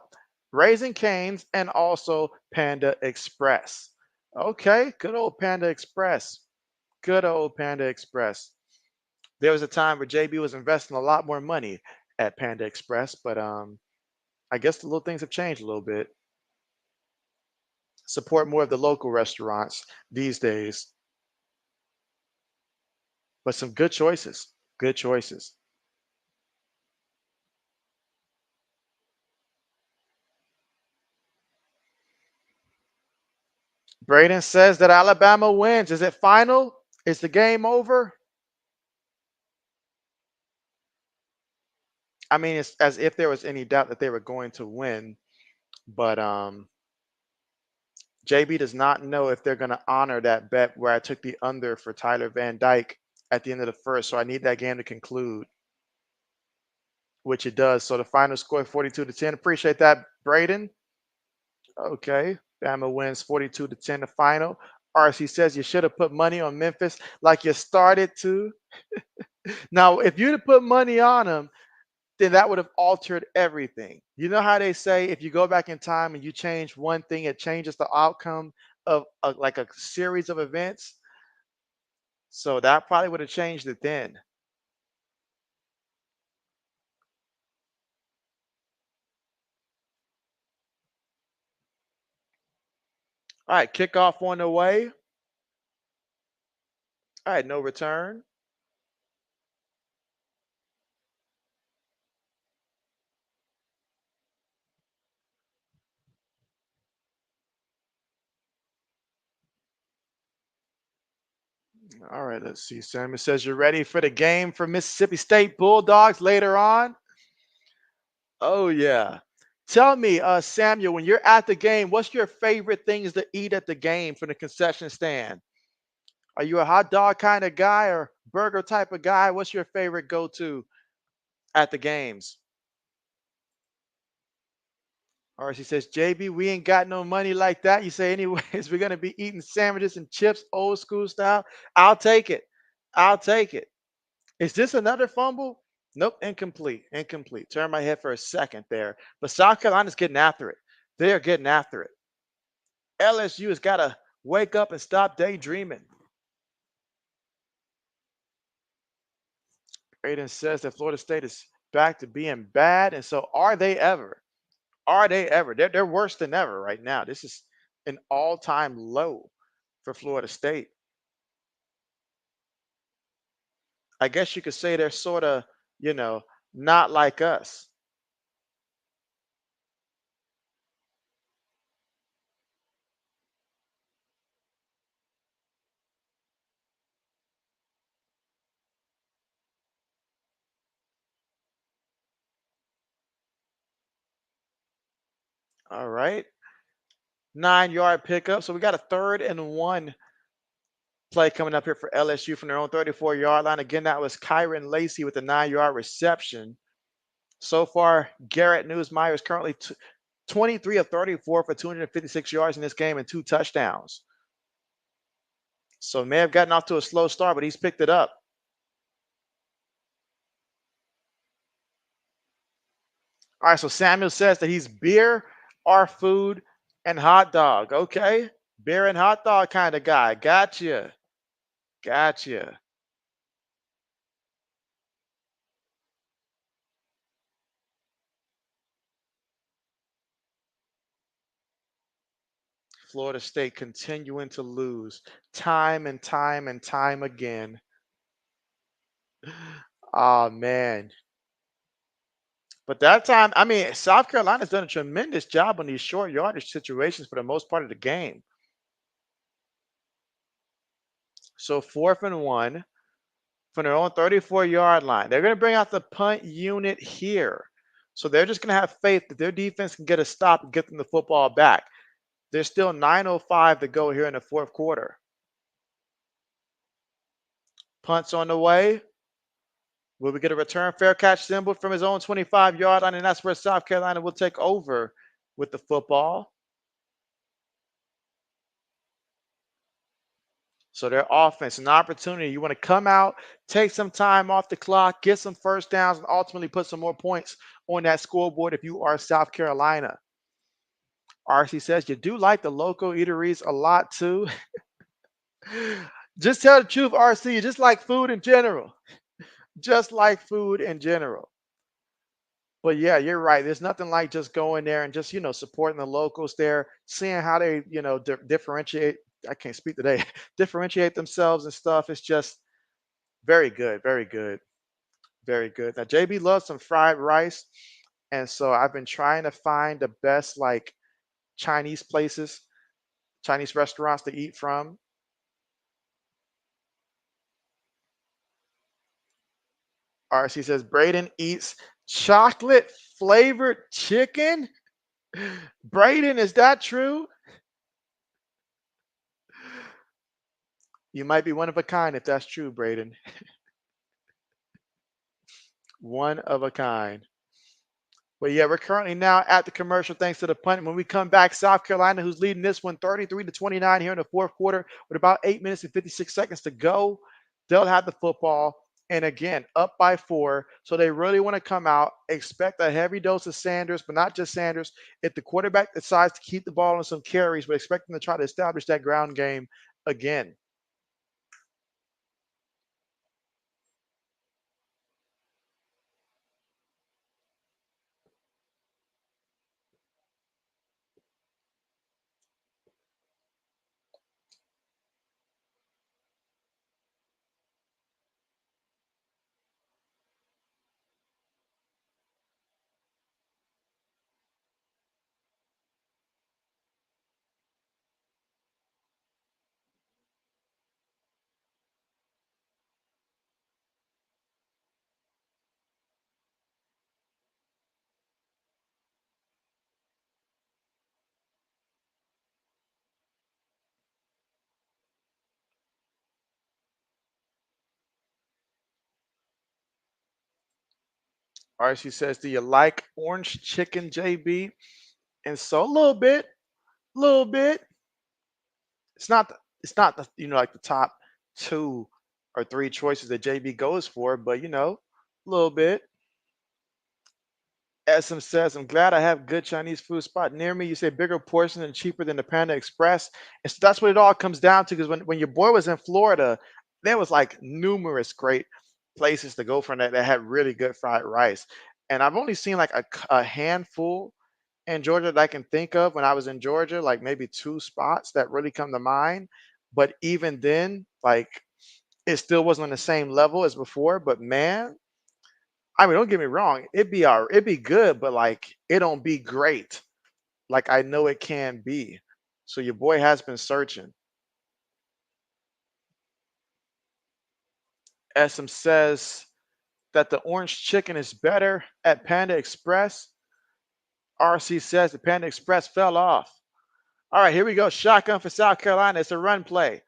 Raising Cane's, and also Panda Express. Okay, good old Panda Express. Good old Panda Express. There was a time where JB was investing a lot more money at Panda Express, but I guess the little things have changed a little bit. Support more of the local restaurants these days, but some good choices. Good choices. Braden says that Alabama wins. Is it final? Is the game over? I mean, it's as if there was any doubt that they were going to win, but JB does not know if they're going to honor that bet where I took the under for Tyler Van Dyke at the end of the first. So I need that game to conclude, which it does. So the final score 42-10. Appreciate that, Braden. Okay. Bama wins 42-10 the final. RC says you should have put money on Memphis like you started to. Now, if you'd have put money on them, then that would have altered everything. You know how they say if you go back in time and you change one thing, it changes the outcome of like a series of events. So that probably would have changed it then. All right, kickoff on the way. All right, no return. All right, let's see. Sam, it says you're ready for the game for Mississippi State Bulldogs later on. Oh yeah. Tell me, Samuel, when you're at the game, what's your favorite things to eat at the game from the concession stand? Are you a hot dog kind of guy or burger type of guy? What's your favorite go-to at the games? Or she says, JB, we ain't got no money like that. You say, anyways, we're gonna be eating sandwiches and chips, old school style. I'll take it. I'll take it. Is this another fumble? Nope, incomplete. Incomplete. Turn my head for a second there. But South Carolina's getting after it. They're getting after it. LSU has got to wake up and stop daydreaming. Aiden says that Florida State is back to being bad. And so are they ever? Are they ever? They're worse than ever right now. This is an all-time low for Florida State. I guess you could say they're sort of, you know, not like us. All right. 9-yard pickup. So we got a 3rd and 1 play coming up here for LSU from their own 34-yard line. Again, that was Kyron Lacey with a 9-yard reception. So far, Garrett Newsmeyer is currently 23 of 34 for 256 yards in this game and 2 touchdowns. So may have gotten off to a slow start, but he's picked it up. All right, so Samuel says that he's beer, our food, and hot dog. Okay, beer and hot dog kind of guy. Gotcha. Gotcha. Florida State continuing to lose time and time and time again. Oh, man. But that time, I mean, South Carolina's done a tremendous job on these short yardage situations for the most part of the game. So 4th and 1 from their own 34-yard line. They're going to bring out the punt unit here. So they're just going to have faith that their defense can get a stop and get them the football back. There's still 9:05 to go here in the fourth quarter. Punt's on the way. Will we get a return fair catch symbol from his own 25-yard line? And that's where South Carolina will take over with the football. So their offense, an opportunity. You want to come out, take some time off the clock, get some first downs, and ultimately put some more points on that scoreboard if you are South Carolina. RC says you do like the local eateries a lot too. Just tell the truth, RC. You just like food in general. Just like food in general. But yeah, you're right. There's nothing like just going there and just, supporting the locals there, seeing how they, differentiate. I can't speak today. Differentiate themselves and stuff. It's just very good. Very good. Very good. Now, JB loves some fried rice. And so I've been trying to find the best, like, Chinese places, Chinese restaurants to eat from. RC says Braden eats chocolate flavored chicken. Braden, is that true? You might be one of a kind if that's true, Braden. One of a kind. But yeah, we're currently now at the commercial thanks to the punt. When we come back, South Carolina, who's leading this one 33-29 here in the fourth quarter with about 8 minutes and 56 seconds to go. They'll have the football. And again, up by 4. So they really want to come out, expect a heavy dose of Sanders, but not just Sanders. If the quarterback decides to keep the ball on some carries, but expect them to try to establish that ground game again. RC says, do you like orange chicken, JB? And so a little bit, little bit. It's not the like the top 2 or 3 choices that JB goes for, but a little bit. SM says, I'm glad I have good Chinese food spot near me. You say bigger portion and cheaper than the Panda Express. And so that's what it all comes down to. Because when your boy was in Florida, there was like numerous great places to go from that had really good fried rice. And I've only seen like a handful in Georgia that I can think of when I was in Georgia, like maybe 2 spots that really come to mind. But even then, like it still wasn't on the same level as before. But man, I mean, don't get me wrong, it'd be good, but like it don't be great. Like I know it can be. So your boy has been searching. SM says that the orange chicken is better at Panda Express. RC says the Panda Express fell off. All right, here we go. Shotgun for South Carolina. It's a run play.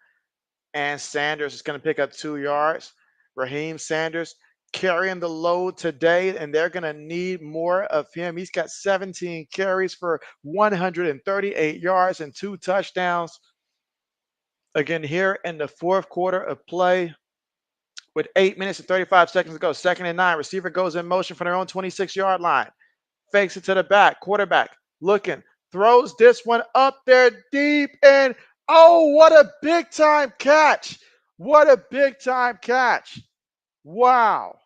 And Sanders is going to pick up 2 yards. Raheem Sanders carrying the load today, and they're going to need more of him. He's got 17 carries for 138 yards and 2 touchdowns. Again, here in the fourth quarter of play with 8 minutes and 35 seconds to go. 2nd and 9. Receiver goes in motion from their own 26-yard line. Fakes it to the back. Quarterback looking. Throws this one up there deep. And oh, what a big time catch. What a big time catch. Wow.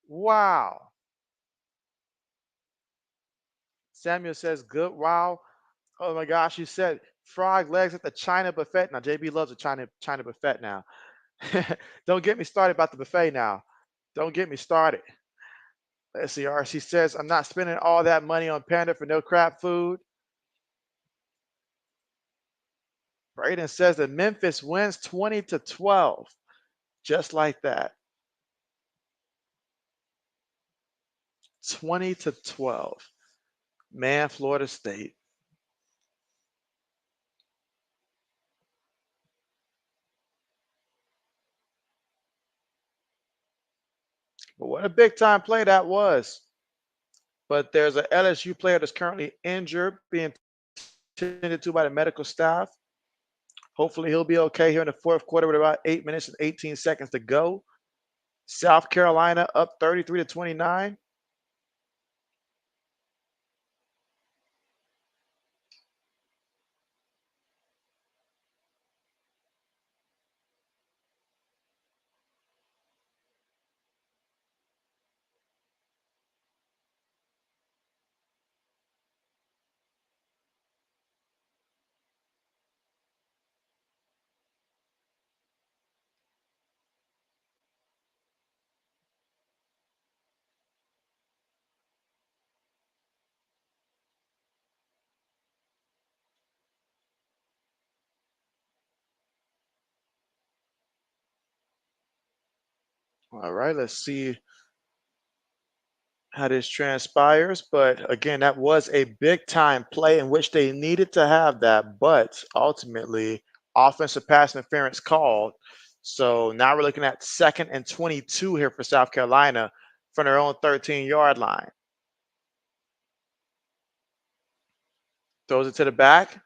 Wow. Samuel says, good. Wow. Oh my gosh, you said frog legs at the China buffet. Now JB loves a China buffet now. Don't get me started about the buffet now. Don't get me started. Let's see. RC says I'm not spending all that money on Panda for no crap food. Braden says that Memphis wins 20-12. Just like that. 20-12. Man, Florida State. But what a big time play that was. But there's an LSU player that's currently injured, being tended to by the medical staff. Hopefully he'll be okay here in the fourth quarter with about 8 minutes and 18 seconds to go. South Carolina up 33-29. All right, let's see how this transpires. But again, that was a big time play in which they needed to have that, but ultimately offensive pass interference called. So now we're looking at 2nd and 22 here for South Carolina from their own 13-yard line. Throws it to the back,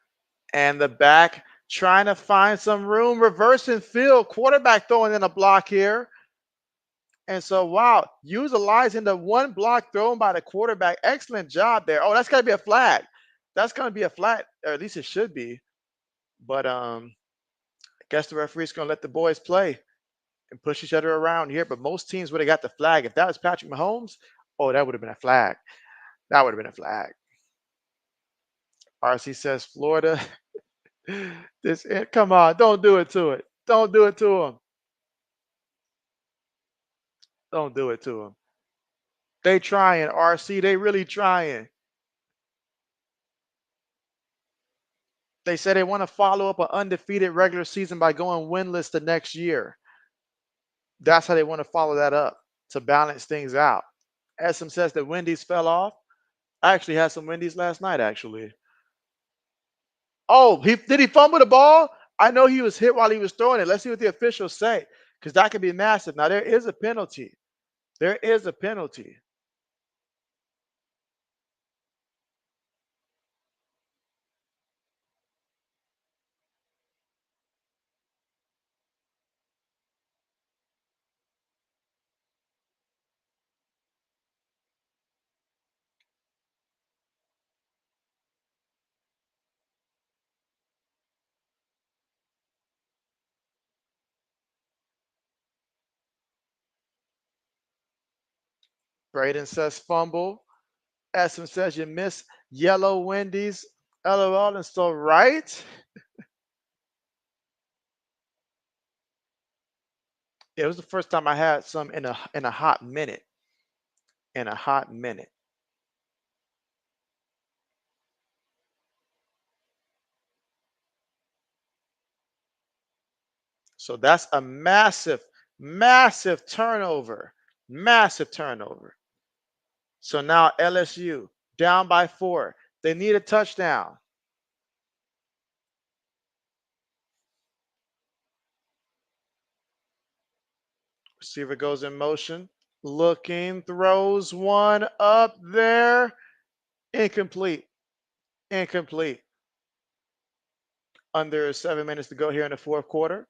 and the back trying to find some room, reversing field, quarterback throwing in a block here. And so, wow, utilizing the one block thrown by the quarterback. Excellent job there. Oh, that's got to be a flag. That's going to be a flag, or at least it should be. But I guess the referee's going to let the boys play and push each other around here. But most teams would have got the flag. If that was Patrick Mahomes, oh, that would have been a flag. That would have been a flag. RC says Florida. Come on, don't do it to it. Don't do it to him. Don't do it to him. They trying, RC. They really trying. They say they want to follow up an undefeated regular season by going winless the next year. That's how they want to follow that up to balance things out. SM says that Wendy's fell off. I actually had some Wendy's last night, actually. Oh, did he fumble the ball? I know he was hit while he was throwing it. Let's see what the officials say, because that could be massive. Now, there is a penalty. There is a penalty. Braden says fumble. SM says you miss yellow Wendy's. LOL. And so, right? It was the first time I had some in a hot minute. In a hot minute. So that's a massive, massive turnover. Massive turnover. So now LSU down by 4. They need a touchdown. Receiver goes in motion. Looking, throws one up there. Incomplete. Incomplete. Under 7 minutes to go here in the fourth quarter.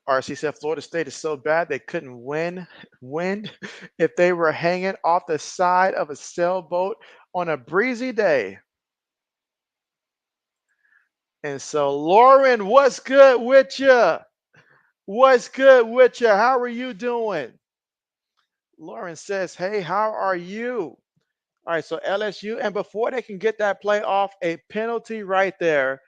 RC said Florida State is so bad they couldn't win if they were hanging off the side of a sailboat on a breezy day. And so, Lauren, what's good with you? What's good with you? How are you doing? Lauren says, hey, how are you? All right, so LSU, and before they can get that play off, a penalty right there.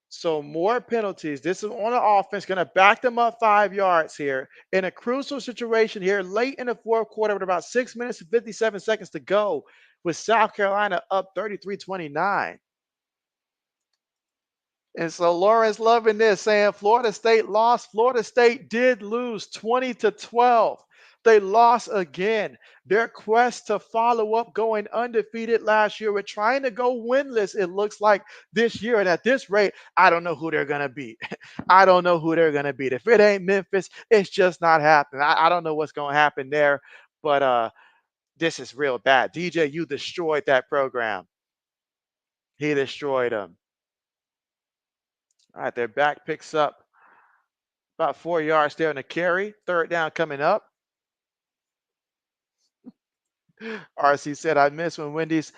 So more penalties. This is on the offense, going to back them up 5 yards here in a crucial situation here late in the fourth quarter with about 6 minutes and 57 seconds to go with South Carolina up 33-29. And so Lauren's loving this, saying Florida State lost. Florida State did lose 20-12. They lost again. Their quest to follow up going undefeated last year, we're trying to go winless, it looks like this year. And at this rate, I don't know who they're going to beat. I don't know who they're going to beat. If it ain't Memphis, it's just not happening. I don't know what's going to happen there. But this is real bad. DJ, you destroyed that program. He destroyed them. All right, their back picks up about 4 yards there in the carry. Third down coming up. RC said, I miss when Wendy's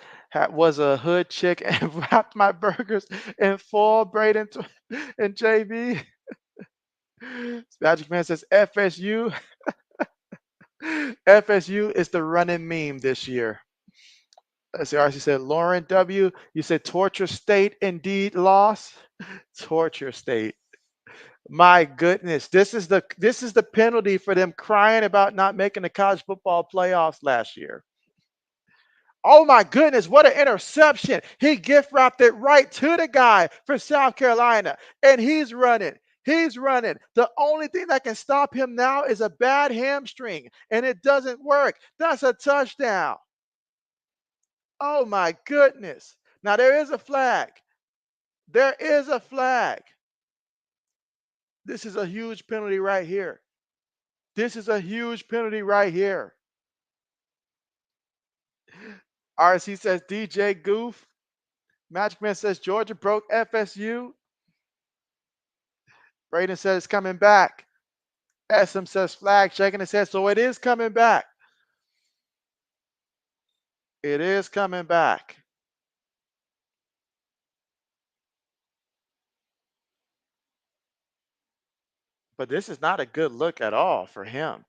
was a hood chick and wrapped my burgers in full braid and JB. Magic Man says, FSU. FSU is the running meme this year. Let's see, RC said, Lauren W., you said torture state indeed loss. Torture state. My goodness, this is the penalty for them crying about not making the college football playoffs last year. Oh my goodness, what an interception. He gift wrapped it right to the guy for South Carolina, and he's running. He's running. The only thing that can stop him now is a bad hamstring, and it doesn't work. That's a touchdown. Oh my goodness. Now there is a flag. There is a flag. This is a huge penalty right here. This is a huge penalty right here. RC says DJ Goof. Magic Man says Georgia broke FSU. Braden says it's coming back. SM says flag, shaking his head. So it is coming back. It is coming back. But this is not a good look at all for him.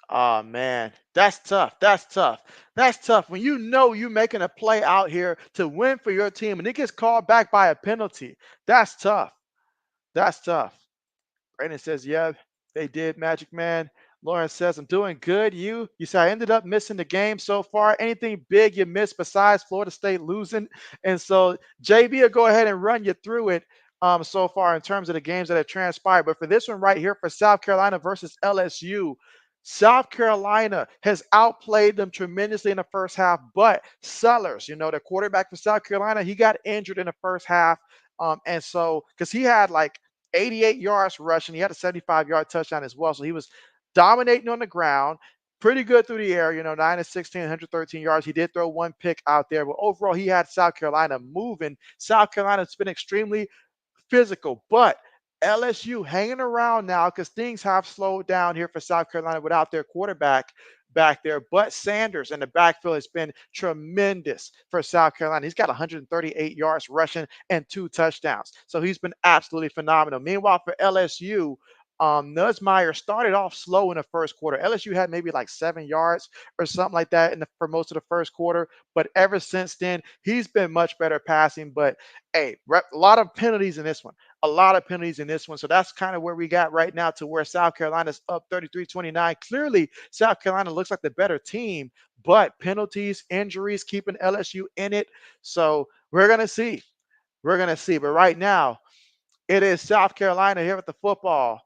Oh man, that's tough. That's tough. That's tough. When you know you're making a play out here to win for your team and it gets called back by a penalty, that's tough. That's tough. Brandon says, yeah, they did, Magic Man. Lauren says, I'm doing good. You say I ended up missing the game so far. Anything big you missed besides Florida State losing? And so JB will go ahead and run you through it so far in terms of the games that have transpired. But for this one right here for South Carolina versus LSU, South Carolina has outplayed them tremendously in the first half, but Sellers, the quarterback for South Carolina, he got injured in the first half. And so, because he had like 88 yards rushing. He had a 75-yard touchdown as well. So he was dominating on the ground, pretty good through the air, 9 of 16, 113 yards. He did throw one pick out there, but overall, he had South Carolina moving. South Carolina's been extremely physical, but LSU hanging around now because things have slowed down here for South Carolina without their quarterback back there. But Sanders in the backfield has been tremendous for South Carolina. He's got 138 yards rushing and 2 touchdowns. So he's been absolutely phenomenal. Meanwhile, for LSU, Nussmeier started off slow in the first quarter. LSU had maybe like 7 yards or something like that for most of the first quarter. But ever since then, he's been much better passing. But hey, a lot of penalties in this one. A lot of penalties in this one. So that's kind of where we got right now to where South Carolina's up 33-29. Clearly, South Carolina looks like the better team, but penalties, injuries, keeping LSU in it. So we're going to see. We're going to see. But right now, it is South Carolina here with the football.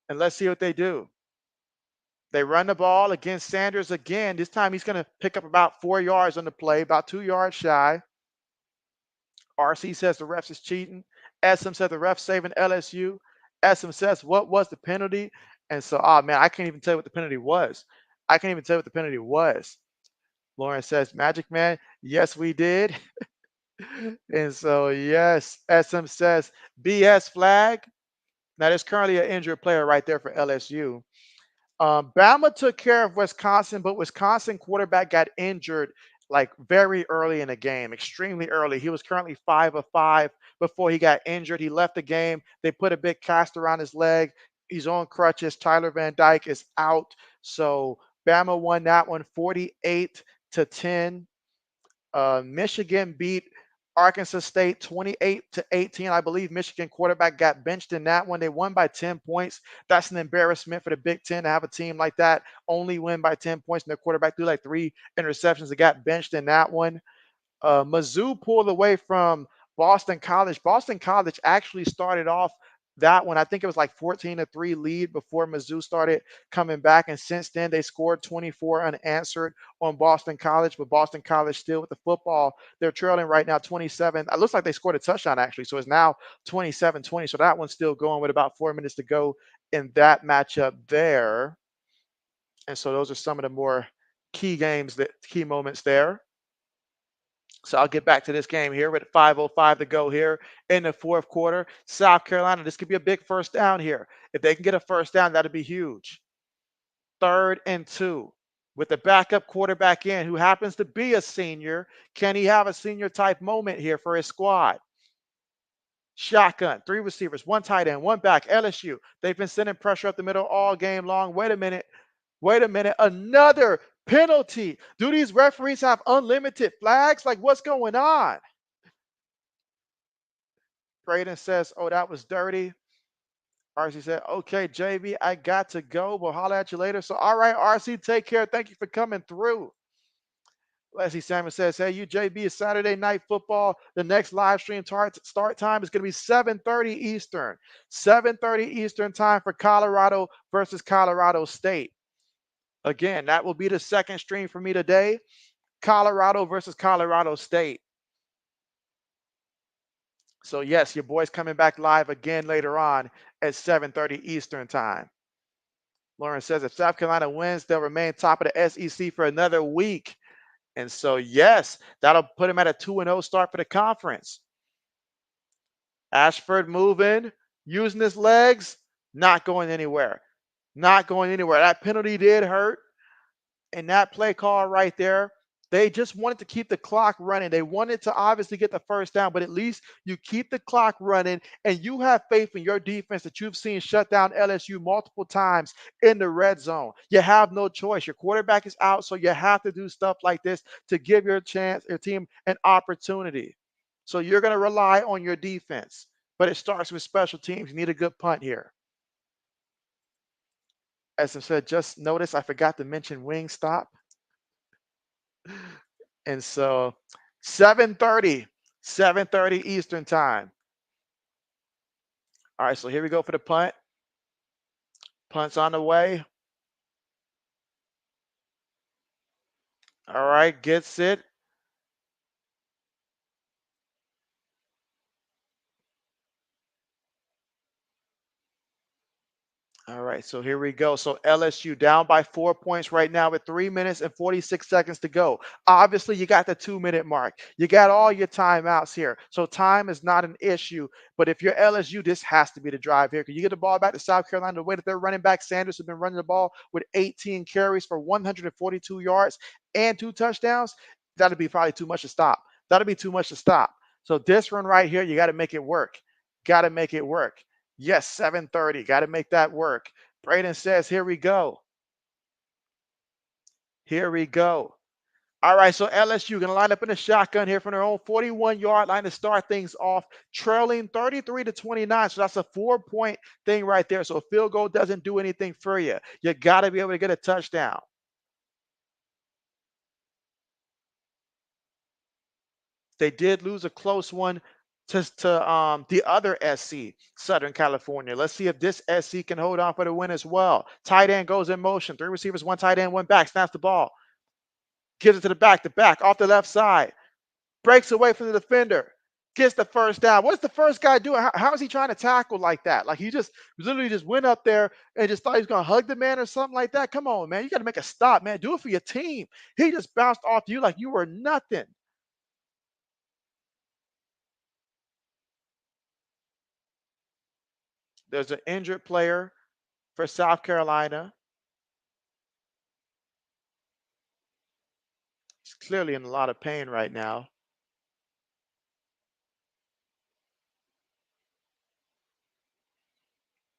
And let's see what they do. They run the ball against Sanders again. This time he's going to pick up about 4 yards on the play, about 2 yards shy. RC says the refs is cheating. SM says the refs saving LSU. SM says, what was the penalty? And so, oh man, I can't even tell you what the penalty was. I can't even tell you what the penalty was. Lauren says, Magic Man, yes, we did. And so, yes, SM says BS flag. Now, there's currently an injured player right there for LSU. Bama took care of Wisconsin, but Wisconsin quarterback got injured like very early in the game, extremely early. He was currently 5 of 5 before he got injured. He left the game. They put a big cast around his leg. He's on crutches. Tyler Van Dyke is out. So Bama won that one 48-10. Michigan beat Arkansas State 28-18. I believe Michigan quarterback got benched in that one. They won by 10 points. That's an embarrassment for the Big Ten to have a team like that only win by 10 points, and their quarterback threw like 3 interceptions that got benched in that one. Mizzou pulled away from Boston College. Boston College actually started off that one. I think it was like 14-3 lead before Mizzou started coming back. And since then, they scored 24 unanswered on Boston College. But Boston College still with the football. They're trailing right now 27. It looks like they scored a touchdown, actually. So it's now 27-20. So that one's still going with about 4 minutes to go in that matchup there. And so those are some of the more key moments there. So I'll get back to this game here with 5:05 to go here in the fourth quarter. South Carolina, this could be a big first down here. If they can get a first down, that'd be huge. 3rd and 2 with the backup quarterback in who happens to be a senior. Can he have a senior type moment here for his squad? Shotgun, 3 receivers, 1 tight end, 1 back. LSU, they've been sending pressure up the middle all game long. Wait a minute. Another penalty. Do these referees have unlimited flags? Like, what's going on? Braden says, oh, that was dirty. RC said, okay, JB, I got to go. We'll holler at you later. So, all right, RC, take care. Thank you for coming through. Leslie Salmon says, hey, you, JB, it's Saturday Night Football. The next live stream start time is going to be 7:30 Eastern. 7:30 Eastern time for Colorado versus Colorado State. Again, that will be the second stream for me today. Colorado versus Colorado State. So yes, your boy's coming back live again later on at 7:30 Eastern time. Lauren says if South Carolina wins, they'll remain top of the SEC for another week. And so yes, that'll put him at a 2-0 start for the conference. Ashford moving, using his legs, not going anywhere. Not going anywhere. That penalty did hurt. And that play call right there, they just wanted to keep the clock running. They wanted to obviously get the first down, but at least you keep the clock running and you have faith in your defense that you've seen shut down LSU multiple times in the red zone. You have no choice. Your quarterback is out, so you have to do stuff like this to give your team an opportunity. So you're going to rely on your defense, but it starts with special teams. You need a good punt here. As I said, just notice I forgot to mention Wingstop. And so 7:30 Eastern time. All right, so here we go for the punt. Punt's on the way. All right, gets it. All right, so here we go. So LSU down by 4 points right now with 3 minutes and 46 seconds to go. Obviously, you got the 2-minute mark. You got all your timeouts here. So time is not an issue. But if you're LSU, this has to be the drive here. Because you get the ball back to South Carolina, the way that their running back Sanders has been running the ball with 18 carries for 142 yards and 2 touchdowns, that'll be probably too much to stop. That'll be too much to stop. So this run right here, you got to make it work. Got to make it work. Yes, 7:30. Got to make that work. Braden says, here we go. Here we go. All right, so LSU going to line up in a shotgun here from their own 41-yard line to start things off, trailing 33-29. So that's a 4-point thing right there. So a field goal doesn't do anything for you. You got to be able to get a touchdown. They did lose a close one to the other SC, Southern California. Let's see if this SC can hold on for the win as well. Tight end goes in motion. 3 receivers, 1 tight end, 1 back. Snaps the ball. Gives it to the back off the left side. Breaks away from the defender. Gets the first down. What's the first guy doing? How is he trying to tackle like that? Like he just literally just went up there and just thought he was going to hug the man or something like that. Come on, man. You got to make a stop, man. Do it for your team. He just bounced off you like you were nothing. There's an injured player for South Carolina. clearly in a lot of pain right now.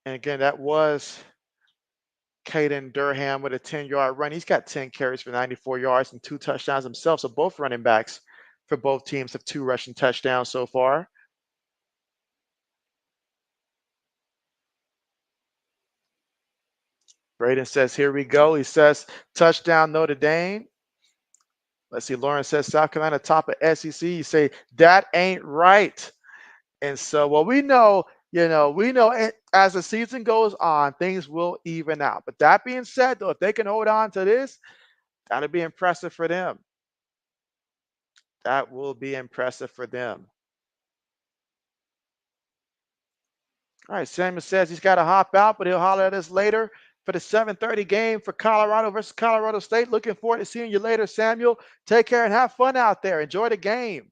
And again, that was Caden Durham with a 10-yard run. He's got 10 carries for 94 yards and 2 touchdowns himself. So both running backs for both teams have 2 rushing touchdowns so far. Braden says, here we go. He says, touchdown Notre Dame. Let's see. Lauren says, South Carolina top of SEC. You say, that ain't right. And so, well, we know as the season goes on, things will even out. But that being said, though, if they can hold on to this, that'll be impressive for them. That will be impressive for them. All right, Samuel says he's got to hop out, but he'll holler at us later for the 7:30 game for Colorado versus Colorado State. Looking forward to seeing you later, Samuel. Take care and have fun out there. Enjoy the game.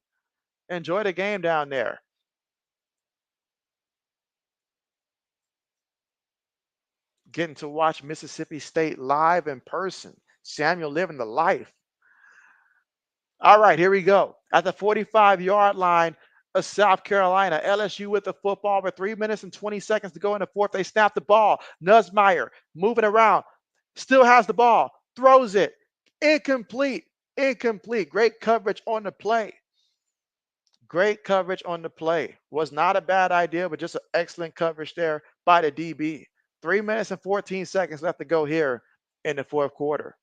Enjoy the game down there. Getting to watch Mississippi State live in person. Samuel living the life. All right, here we go. At the 45-yard line of South Carolina, LSU with the football with 3 minutes and 20 seconds to go in the fourth. They snap the ball. Nussmeier moving around. Still has the ball. Throws it. Incomplete. Incomplete. Great coverage on the play. Great coverage on the play. Was not a bad idea, but just an excellent coverage there by the DB. 3 minutes and 14 seconds left to go here in the fourth quarter.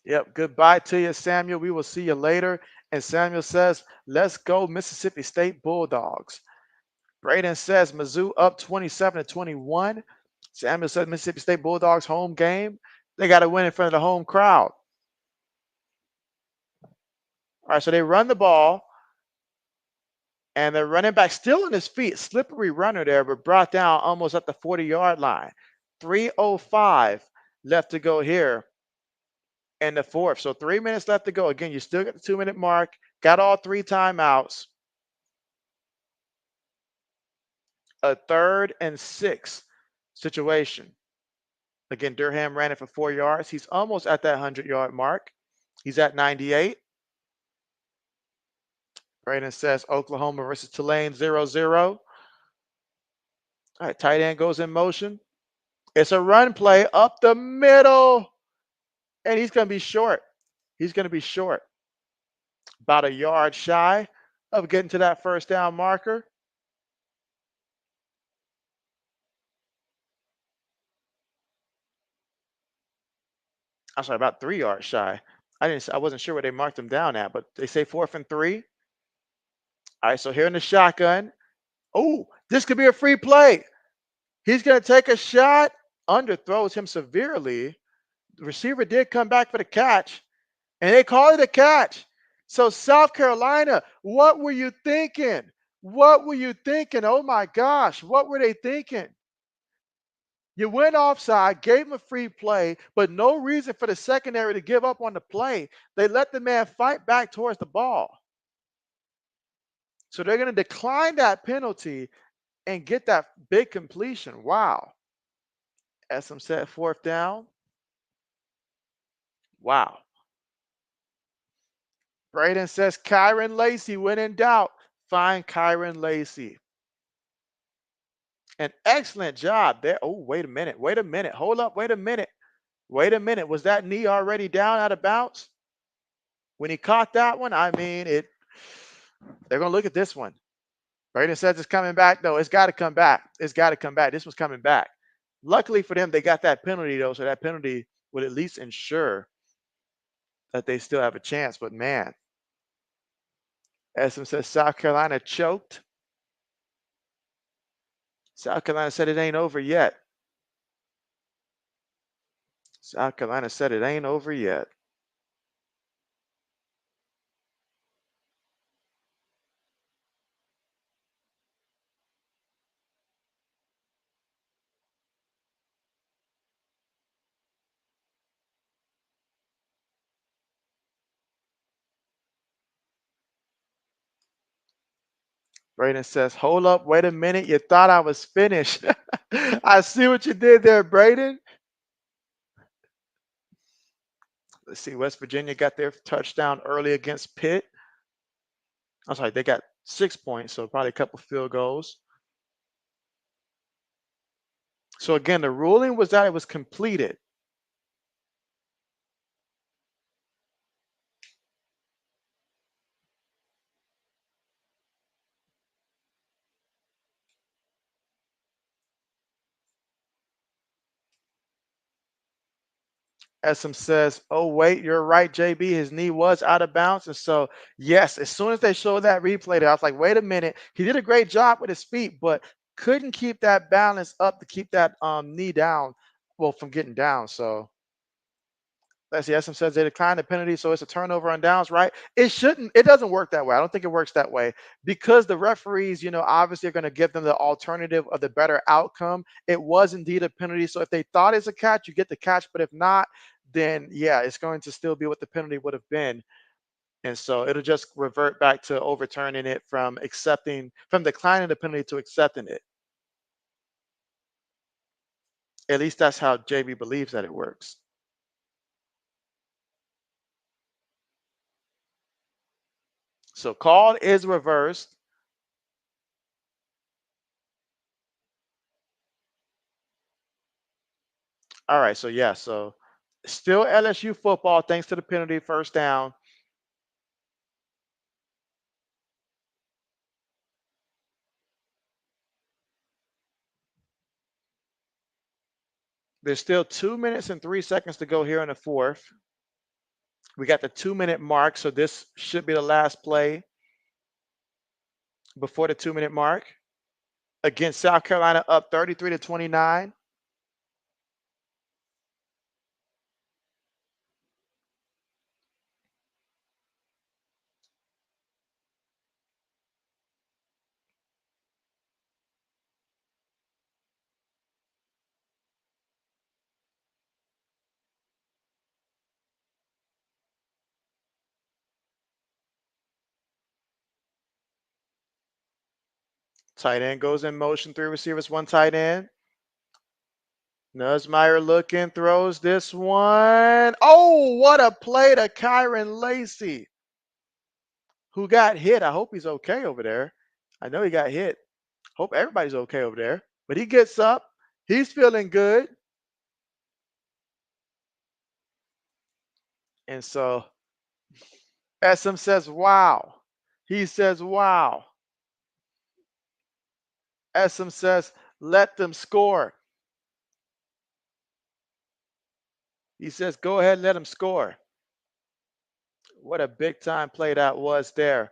Yep. Goodbye to you, Samuel. We will see you later. And Samuel says, let's go Mississippi State Bulldogs. Braden says Mizzou up 27-21. Samuel says Mississippi State Bulldogs home game. They got to win in front of the home crowd. All right, so they run the ball. And the running back still on his feet. Slippery runner there, but brought down almost at the 40-yard line. 3:05 left to go here in the fourth. So 3 minutes left to go. Again, you still got the 2-minute mark. Got all 3 timeouts. A 3rd and 6 situation. Again, Durham ran it for 4 yards. He's almost at that 100-yard mark. He's at 98. Braden says Oklahoma versus Tulane 0-0. All right, tight end goes in motion. It's a run play up the middle. And he's going to be short. He's going to be short. About a yard shy of getting to that first down marker. I'm sorry, about 3 yards shy. I wasn't sure where they marked him down at, but they say 4th and 3. All right, so here in the shotgun. Oh, this could be a free play. He's going to take a shot. Underthrows him severely. The receiver did come back for the catch, and they call it a catch. So South Carolina, what were you thinking? What were you thinking? Oh my gosh, what were they thinking? You went offside, gave him a free play, but no reason for the secondary to give up on the play. They let the man fight back towards the ball. So they're going to decline that penalty and get that big completion. Wow. SM set 4th down. Wow. Braden says Kyron Lacey, when in doubt, find Kyron Lacey. An excellent job there. Oh, wait a minute. Wait a minute. Hold up. Wait a minute. Wait a minute. Was that knee already down out of bounds? When he caught that one, I mean, they're going to look at this one. Braden says it's coming back. No, it's got to come back. It's got to come back. This was coming back. Luckily for them, they got that penalty, though, so that penalty would at least ensure that they still have a chance. But, man, SM says South Carolina choked. South Carolina said it ain't over yet. South Carolina said it ain't over yet. Braden says, hold up, wait a minute. You thought I was finished. I see what you did there, Braden. Let's see. West Virginia got their touchdown early against Pitt. I'm sorry, they got 6 points, so probably a couple field goals. So again, the ruling was that it was completed. Essom says, "Oh wait, you're right, JB. His knee was out of bounds." And so, yes, as soon as they showed that replay, there, I was like, "Wait a minute. He did a great job with his feet, but couldn't keep that balance up to keep that knee down, well, from getting down." So let's see. Essom says they declined the penalty, so it's a turnover on downs, right? It shouldn't. It doesn't work that way. I don't think it works that way because the referees, obviously are going to give them the alternative of the better outcome. It was indeed a penalty, so if they thought it's a catch, you get the catch. But if not, then yeah, it's going to still be what the penalty would have been. And so it'll just revert back to overturning it from declining the penalty to accepting it. At least that's how JB believes that it works. So call is reversed. All right, so yeah, so still LSU football thanks to the penalty, first down. There's still 2 minutes and 3 seconds to go here in the fourth. We got the 2-minute mark, so this should be the last play before the 2-minute mark. Against South Carolina up 33-29. Tight end goes in motion, 3 receivers, 1 tight end. Nussmeier looking, throws this one. Oh, what a play to Kyron Lacey, who got hit. I hope he's okay over there. I know he got hit. Hope everybody's okay over there. But he gets up. He's feeling good. And so SM says, wow. He says, wow. SM says, let them score. He says, go ahead and let them score. What a big time play that was there.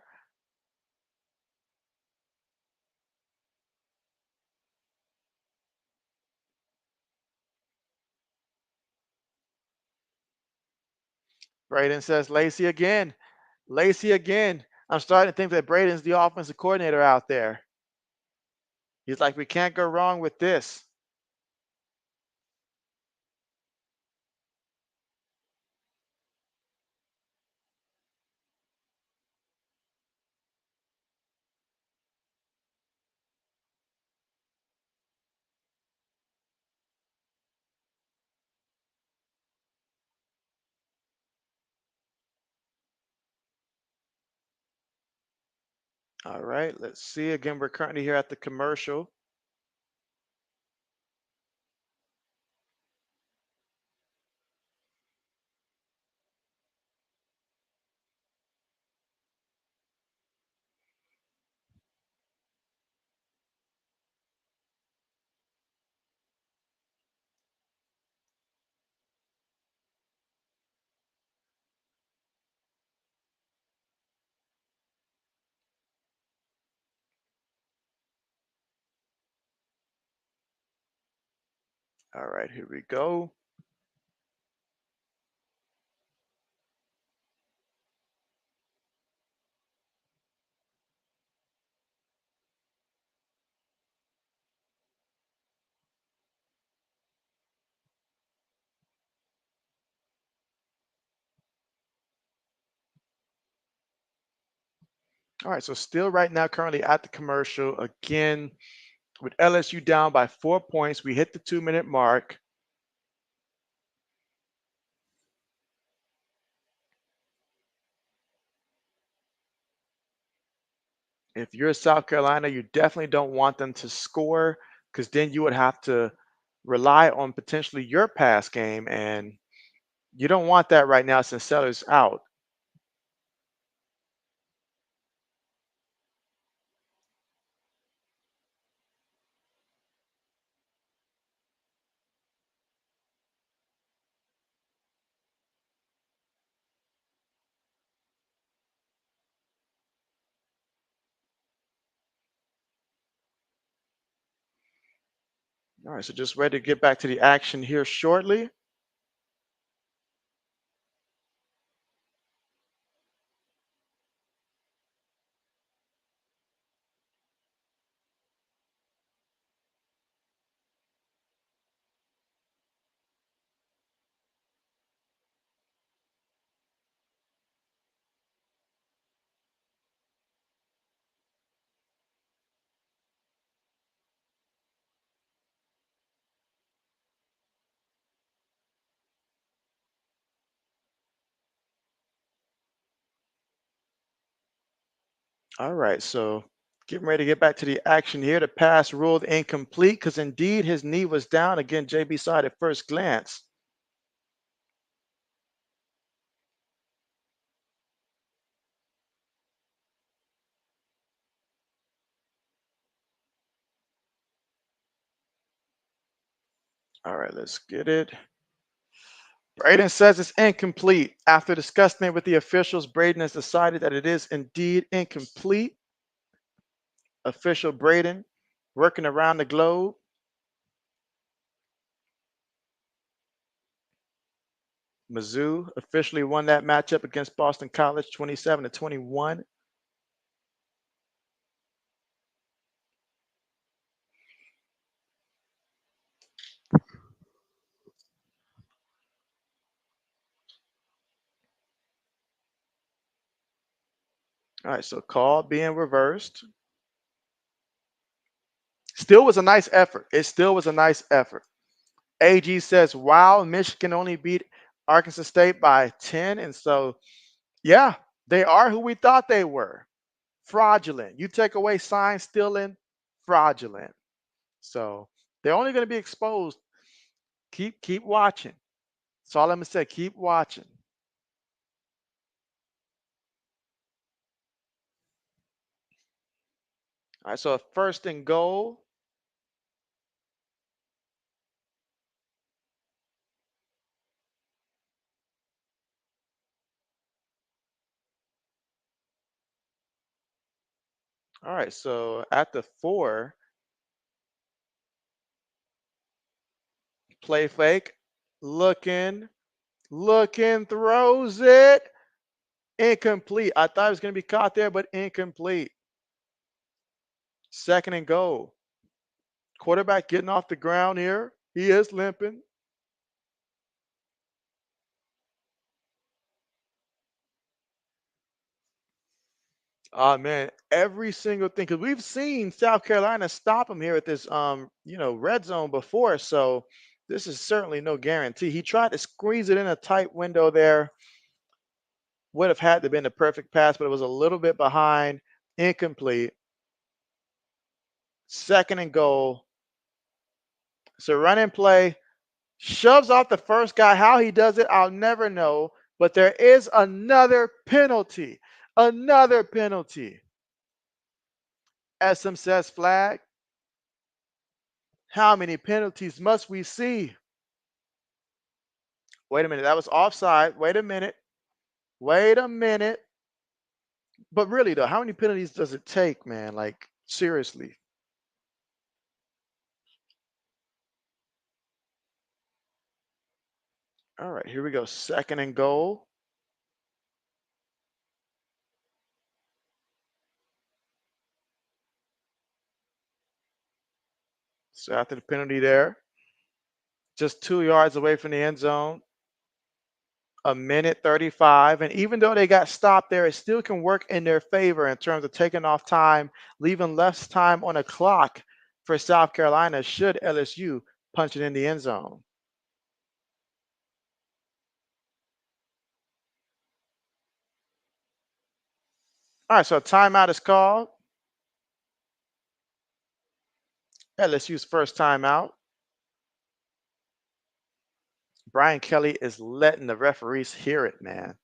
Braden says, Lacey again. Lacey again. I'm starting to think that Braden's the offensive coordinator out there. He's like, we can't go wrong with this. All right, let's see. Again, we're currently here at the commercial. All right, here we go. All right, so still right now, currently at the commercial. Again, with LSU down by 4 points, we hit the 2-minute mark. If you're South Carolina, you definitely don't want them to score because then you would have to rely on potentially your pass game, and you don't want that right now since Seller's out. All right, so just ready to get back to the action here shortly. All right, so getting ready to get back to the action here. The pass ruled incomplete because indeed his knee was down. Again, JB saw it at first glance. All right, let's get it. Braden says it's incomplete. After discussing it with the officials, Braden has decided that it is indeed incomplete. Official Braden working around the globe. Mizzou officially won that matchup against Boston College 27-21. All right, so call being reversed. Still was a nice effort. It still was a nice effort. AG says, wow, Michigan only beat Arkansas State by 10. And so, yeah, they are who we thought they were. Fraudulent. You take away sign stealing, fraudulent. So they're only going to be exposed. Keep watching. That's all I'm gonna say. Keep watching. All right, so a first and goal. All right, so at the 4, play fake, looking, throws it. Incomplete. I thought it was gonna be caught there, but incomplete. Second and goal. Quarterback getting off the ground here. He is limping. Oh man, every single thing, because we've seen South Carolina stop him here at this red zone before. So this is certainly no guarantee. He tried to squeeze it in a tight window there. Would have had to been the perfect pass, but it was a little bit behind, incomplete. Second and goal. So run and play, shoves off the first guy. How he does it, I'll never know. But there is another penalty. Another penalty. SM says flag. How many penalties must we see? Wait a minute, that was offside. Wait a minute. Wait a minute. But really though, how many penalties does it take, man? Like seriously. All right, here we go. Second and goal. So after the penalty there, just 2 yards away from the end zone, a minute 35. And even though they got stopped there, it still can work in their favor in terms of taking off time, leaving less time on the clock for South Carolina should LSU punch it in the end zone. All right, so timeout is called. LSU's first time out. Brian Kelly is letting the referees hear it, man.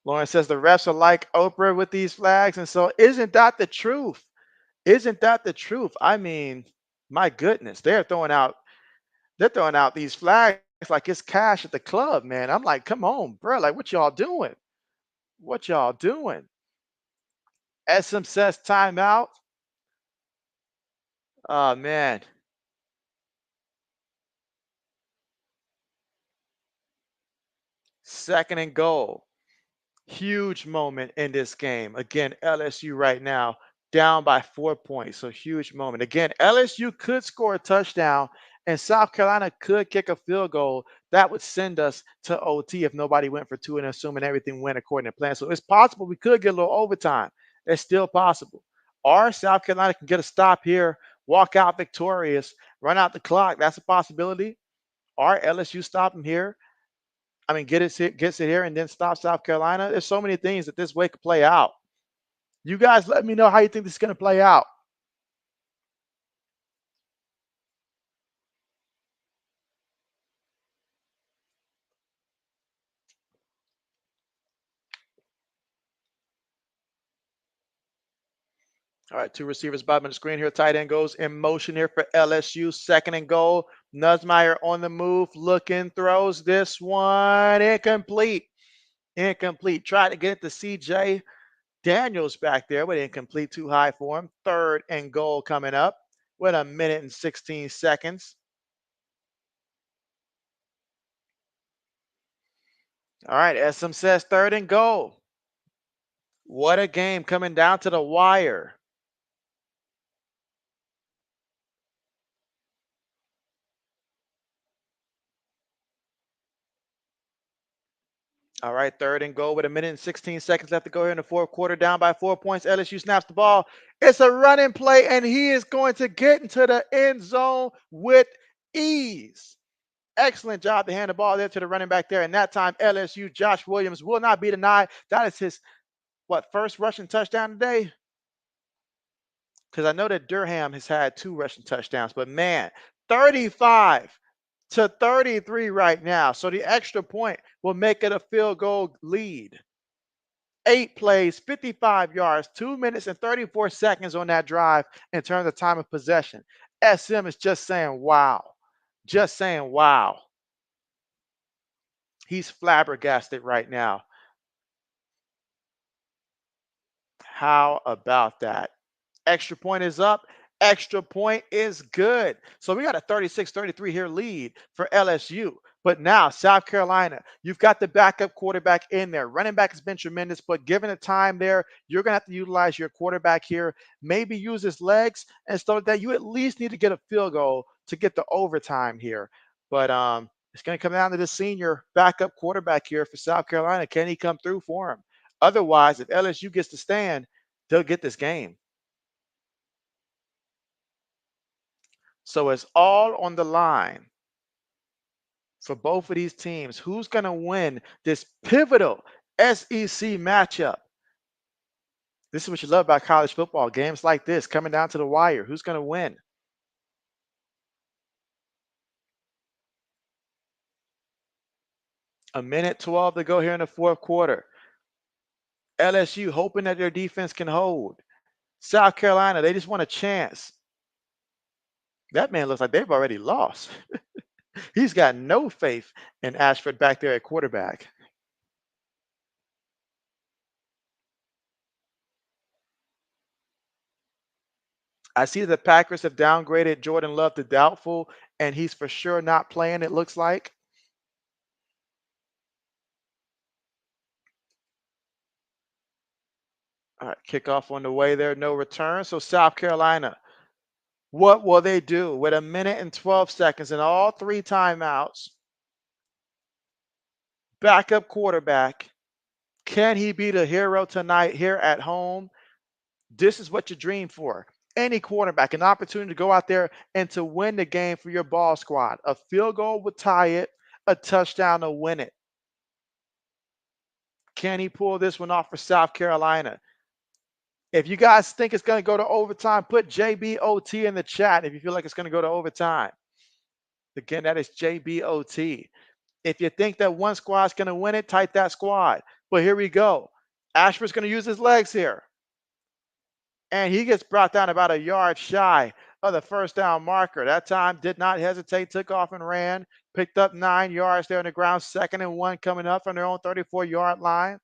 Lauren says the refs are like Oprah with these flags. And so isn't that the truth? Isn't that the truth? I mean, my goodness, they're throwing out these flags like it's cash at the club, man. I'm like, come on, bro. Like, what y'all doing? What y'all doing? SM says timeout. Oh man. Second and goal. Huge moment in this game. Again, LSU right now down by 4 points. So huge moment. Again, LSU could score a touchdown and South Carolina could kick a field goal. That would send us to OT if nobody went for two and assuming everything went according to plan. So it's possible we could get a little overtime. It's still possible. Or South Carolina can get a stop here, walk out victorious, run out the clock. That's a possibility. Or LSU stop them here. I mean, gets it here and then stop South Carolina. There's so many things that this way could play out. You guys let me know how you think this is going to play out. All right, two receivers bottom of the screen here. Tight end goes in motion here for LSU. Second and goal. Nussmeier on the move, looking, throws this one incomplete. Incomplete. Tried to get it to CJ Daniels back there, but incomplete, too high for him. Third and goal coming up with a minute and 16 seconds. All right, SM says third and goal. What a game coming down to the wire. All right, third and goal with a minute and 16 seconds left to go here in the fourth quarter, down by 4 points. LSU snaps the ball. It's a running play, and he is going to get into the end zone with ease. Excellent job to hand the ball there to the running back there. And that time, LSU, Josh Williams will not be denied. That is his, first rushing touchdown today? Because I know that Durham has had two rushing touchdowns, but man, 35 to 33 right now. So the extra point will make it a field goal lead. 8 plays, 55 yards, 2 minutes and 34 seconds on that drive in terms of time of possession. SM is just saying, wow. Just saying, wow. He's flabbergasted right now. How about that? Extra point is up. Extra point is good. So we got a 36-33 here lead for LSU. But now, South Carolina, you've got the backup quarterback in there. Running back has been tremendous, but given the time there, you're going to have to utilize your quarterback here. Maybe use his legs, and so that you at least need to get a field goal to get the overtime here. But it's going to come down to the senior backup quarterback here for South Carolina. Can he come through for him? Otherwise, if LSU gets to stand, they'll get this game. So it's all on the line for both of these teams. Who's going to win this pivotal SEC matchup? This is what you love about college football. Games like this coming down to the wire. Who's going to win? A minute 12 to go here in the fourth quarter. LSU hoping that their defense can hold. South Carolina, they just want a chance. That man looks like they've already lost. He's got no faith in Ashford back there at quarterback. I see the Packers have downgraded Jordan Love to doubtful, and he's for sure not playing, it looks like. All right, kickoff on the way there, no return. So South Carolina, what will they do with a minute and 12 seconds and all three timeouts? Backup quarterback. Can he be the hero tonight here at home? This is what you dream for. Any quarterback, an opportunity to go out there and to win the game for your ball squad. A field goal would tie it, a touchdown to win it. Can he pull this one off for South Carolina? If you guys think it's going to go to overtime, put JBOT in the chat if you feel like it's going to go to overtime. Again, that is JBOT. If you think that one squad's going to win it, type that squad. But here we go. Ashford's going to use his legs here. And he gets brought down about a yard shy of the first down marker. That time did not hesitate, took off and ran, picked up 9 yards there on the ground, 2nd and 1 coming up from their own 34-yard line.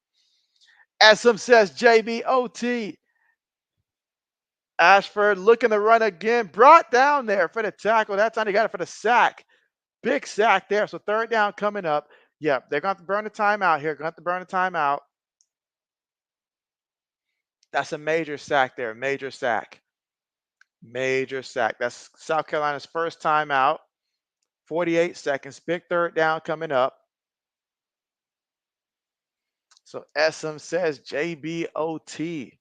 SM says JBOT. Ashford looking to run again, brought down there for the tackle. That time he got it for the sack. Big sack there. So 3rd down coming up. Yeah, they're going to have to burn the timeout here. Going to have to burn the timeout. That's a major sack there. Major sack. Major sack. That's South Carolina's first timeout. 48 seconds. Big 3rd down coming up. So SM says JBOT.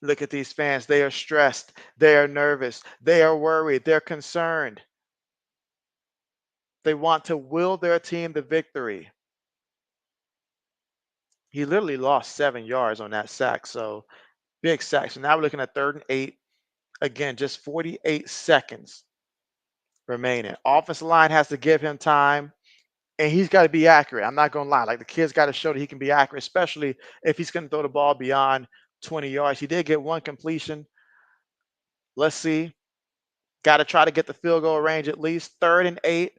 Look at these fans. They are stressed. They are nervous. They are worried. They're concerned. They want to will their team to victory. He literally lost 7 yards on that sack. So big sack. So now we're looking at 3rd and 8. Again, just 48 seconds remaining. Offensive line has to give him time, and he's got to be accurate. I'm not going to lie. Like, the kid's got to show that he can be accurate, especially if he's going to throw the ball beyond 20 yards. He did get 1 completion. Let's see. Got to try to get the field goal range at least. 3rd and 8.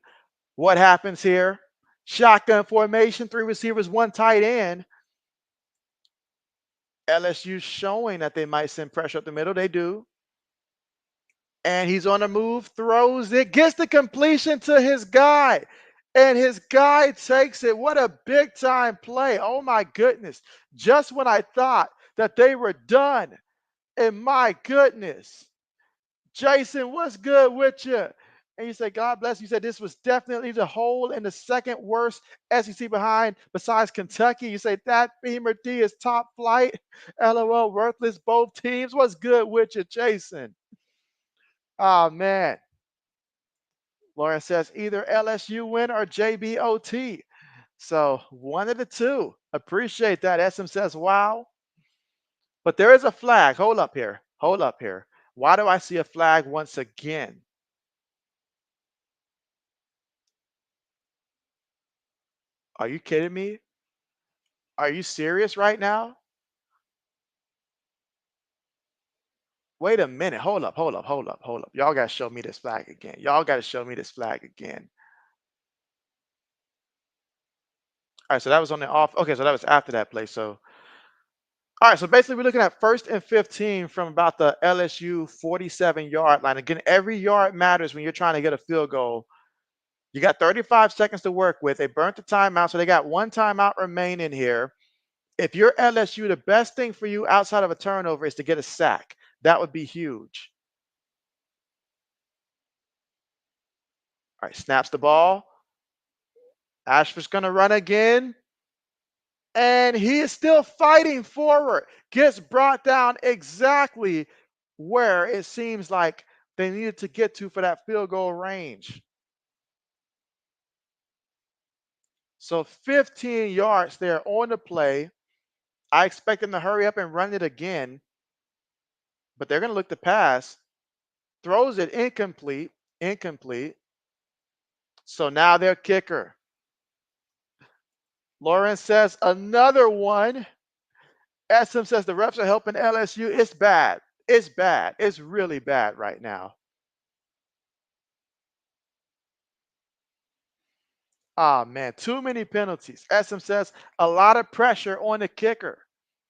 What happens here? Shotgun formation, 3 receivers, 1 tight end. LSU showing that they might send pressure up the middle. They do. And he's on the move, throws it, gets the completion to his guy. And his guy takes it. What a big time play. Oh my goodness. Just when I thought that they were done. And my goodness. Jason, what's good with you? And you say, God bless you. You said this was definitely the hole in the 2nd worst SEC behind besides Kentucky. You say that Beamer D is top flight. LOL, worthless both teams. What's good with you, Jason? Oh, man. Lauren says either LSU win or JBOT. So one of the two. Appreciate that. SM says, wow. But there is a flag. Hold up here. Hold up here. Why do I see a flag once again? Are you kidding me? Are you serious right now? Wait a minute. Hold up, hold up, hold up, hold up. Y'all got to show me this flag again. Y'all got to show me this flag again. All right, so that was on the off. Okay, so that was after that play. So, all right, so basically we're looking at 1st and 15 from about the LSU 47-yard line. Again, every yard matters when you're trying to get a field goal. You got 35 seconds to work with. They burnt the timeout, so they got 1 timeout remaining here. If you're LSU, the best thing for you outside of a turnover is to get a sack. That would be huge. All right, snaps the ball. Ashford's going to run again. And he is still fighting forward. Gets brought down exactly where it seems like they needed to get to for that field goal range. So 15 yards there on the play. I expect them to hurry up and run it again. But they're going to look to pass. Throws it incomplete. Incomplete. So now their kicker. Lawrence says another one. SM says the refs are helping LSU. It's bad. It's bad. It's really bad right now. Ah, man, too many penalties. SM says a lot of pressure on the kicker.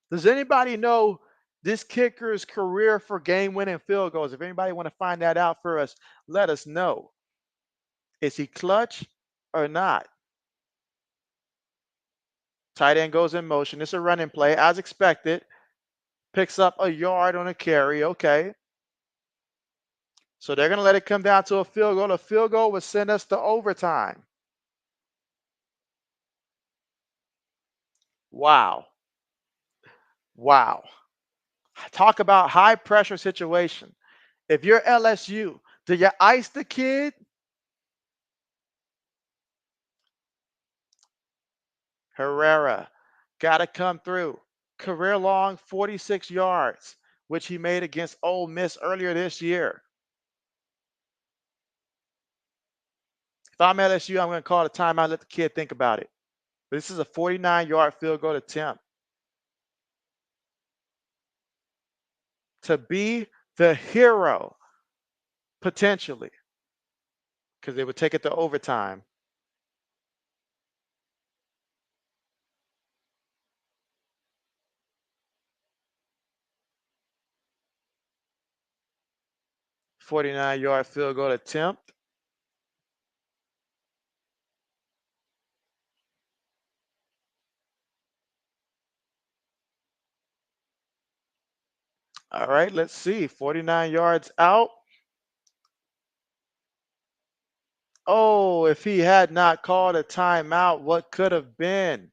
Does anybody know this kicker's career for game-winning field goals? If anybody want to find that out for us, let us know. Is he clutch or not? Tight end goes in motion. It's a running play, as expected. Picks up a yard on a carry. Okay. So they're going to let it come down to a field goal. A field goal would send us to overtime. Wow. Wow. Talk about high pressure situation. If you're LSU, do you ice the kid? Herrera Got to come through. Career long 46 yards, which he made against Ole Miss earlier this year. If I'm LSU, I'm going to call a timeout, let the kid think about it. But this is a 49-yard field goal attempt. To be the hero, potentially, because they would take it to overtime. $49-yard field goal attempt. All right, let's see. 49 yards out. Oh, if he had not called a timeout, what could have been?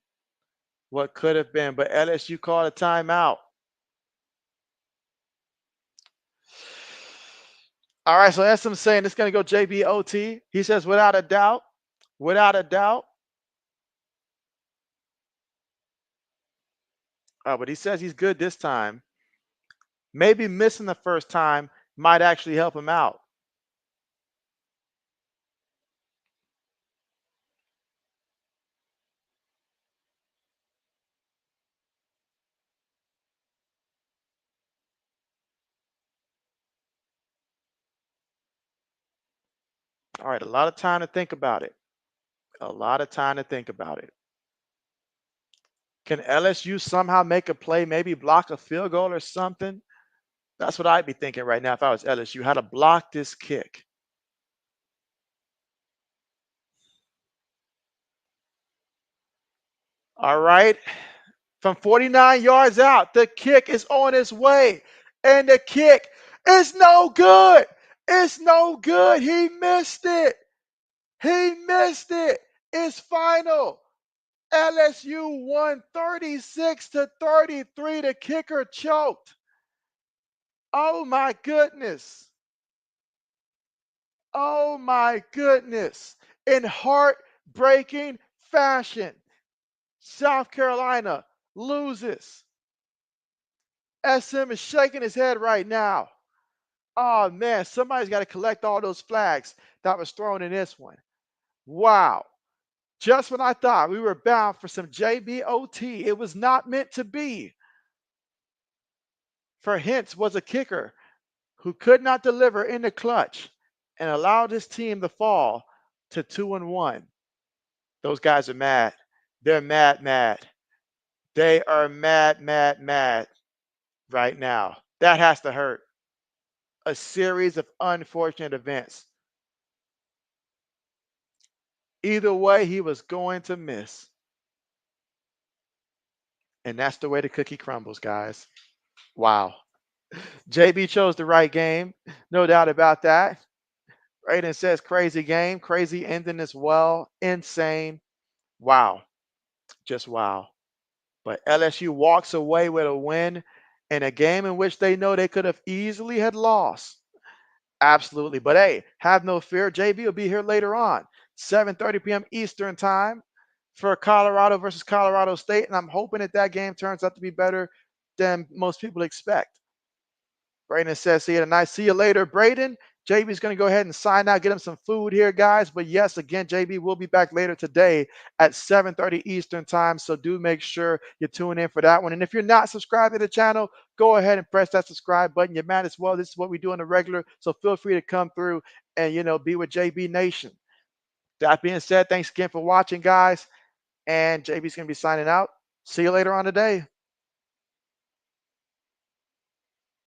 What could have been? But LSU called a timeout. All right, so SM saying it's going to go JBOT. He says, without a doubt, without a doubt. But he says he's good this time. Maybe missing the first time might actually help him out. All right, a lot of time to think about it. A lot of time to think about it. Can LSU somehow make a play, maybe block a field goal or something? That's what I'd be thinking right now if I was LSU, how to block this kick. All right. From 49 yards out, the kick is on its way. And the kick is no good. It's no good. He missed it. He missed it. It's final. LSU won 36-33. The kicker choked. Oh my goodness. Oh my goodness. In heartbreaking fashion, South Carolina loses. SM is shaking his head right now. Oh man, somebody's got to collect all those flags that was thrown in this one. Wow. Just when I thought we were bound for some JBOT, it was not meant to be. For Hintz was a kicker who could not deliver in the clutch and allowed his team to fall to 2-1. Those guys are mad. They're mad. They are mad right now. That has to hurt. A series of unfortunate events. Either way, he was going to miss. And that's the way the cookie crumbles, guys. Wow. JB chose the right game. No doubt about that. Raiden says crazy game, crazy ending as well. Insane. Wow. Just wow. But LSU walks away with a win in a game in which they know they could have easily had lost. Absolutely. But hey, have no fear. JB will be here later on, 7:30 p.m. Eastern time for Colorado versus Colorado State. And I'm hoping that game turns out to be better than most people expect. Braden says, see you tonight. See you later, Braden. JB's going to go ahead and sign out, get him some food here, guys. But yes, again, JB will be back later today at 7:30 Eastern time. So do make sure you tune in for that one. And if you're not subscribed to the channel, go ahead and press that subscribe button. You're mad as well. This is what we do on the regular. So feel free to come through and, be with JB Nation. That being said, thanks again for watching, guys. And JB's going to be signing out. See you later on today.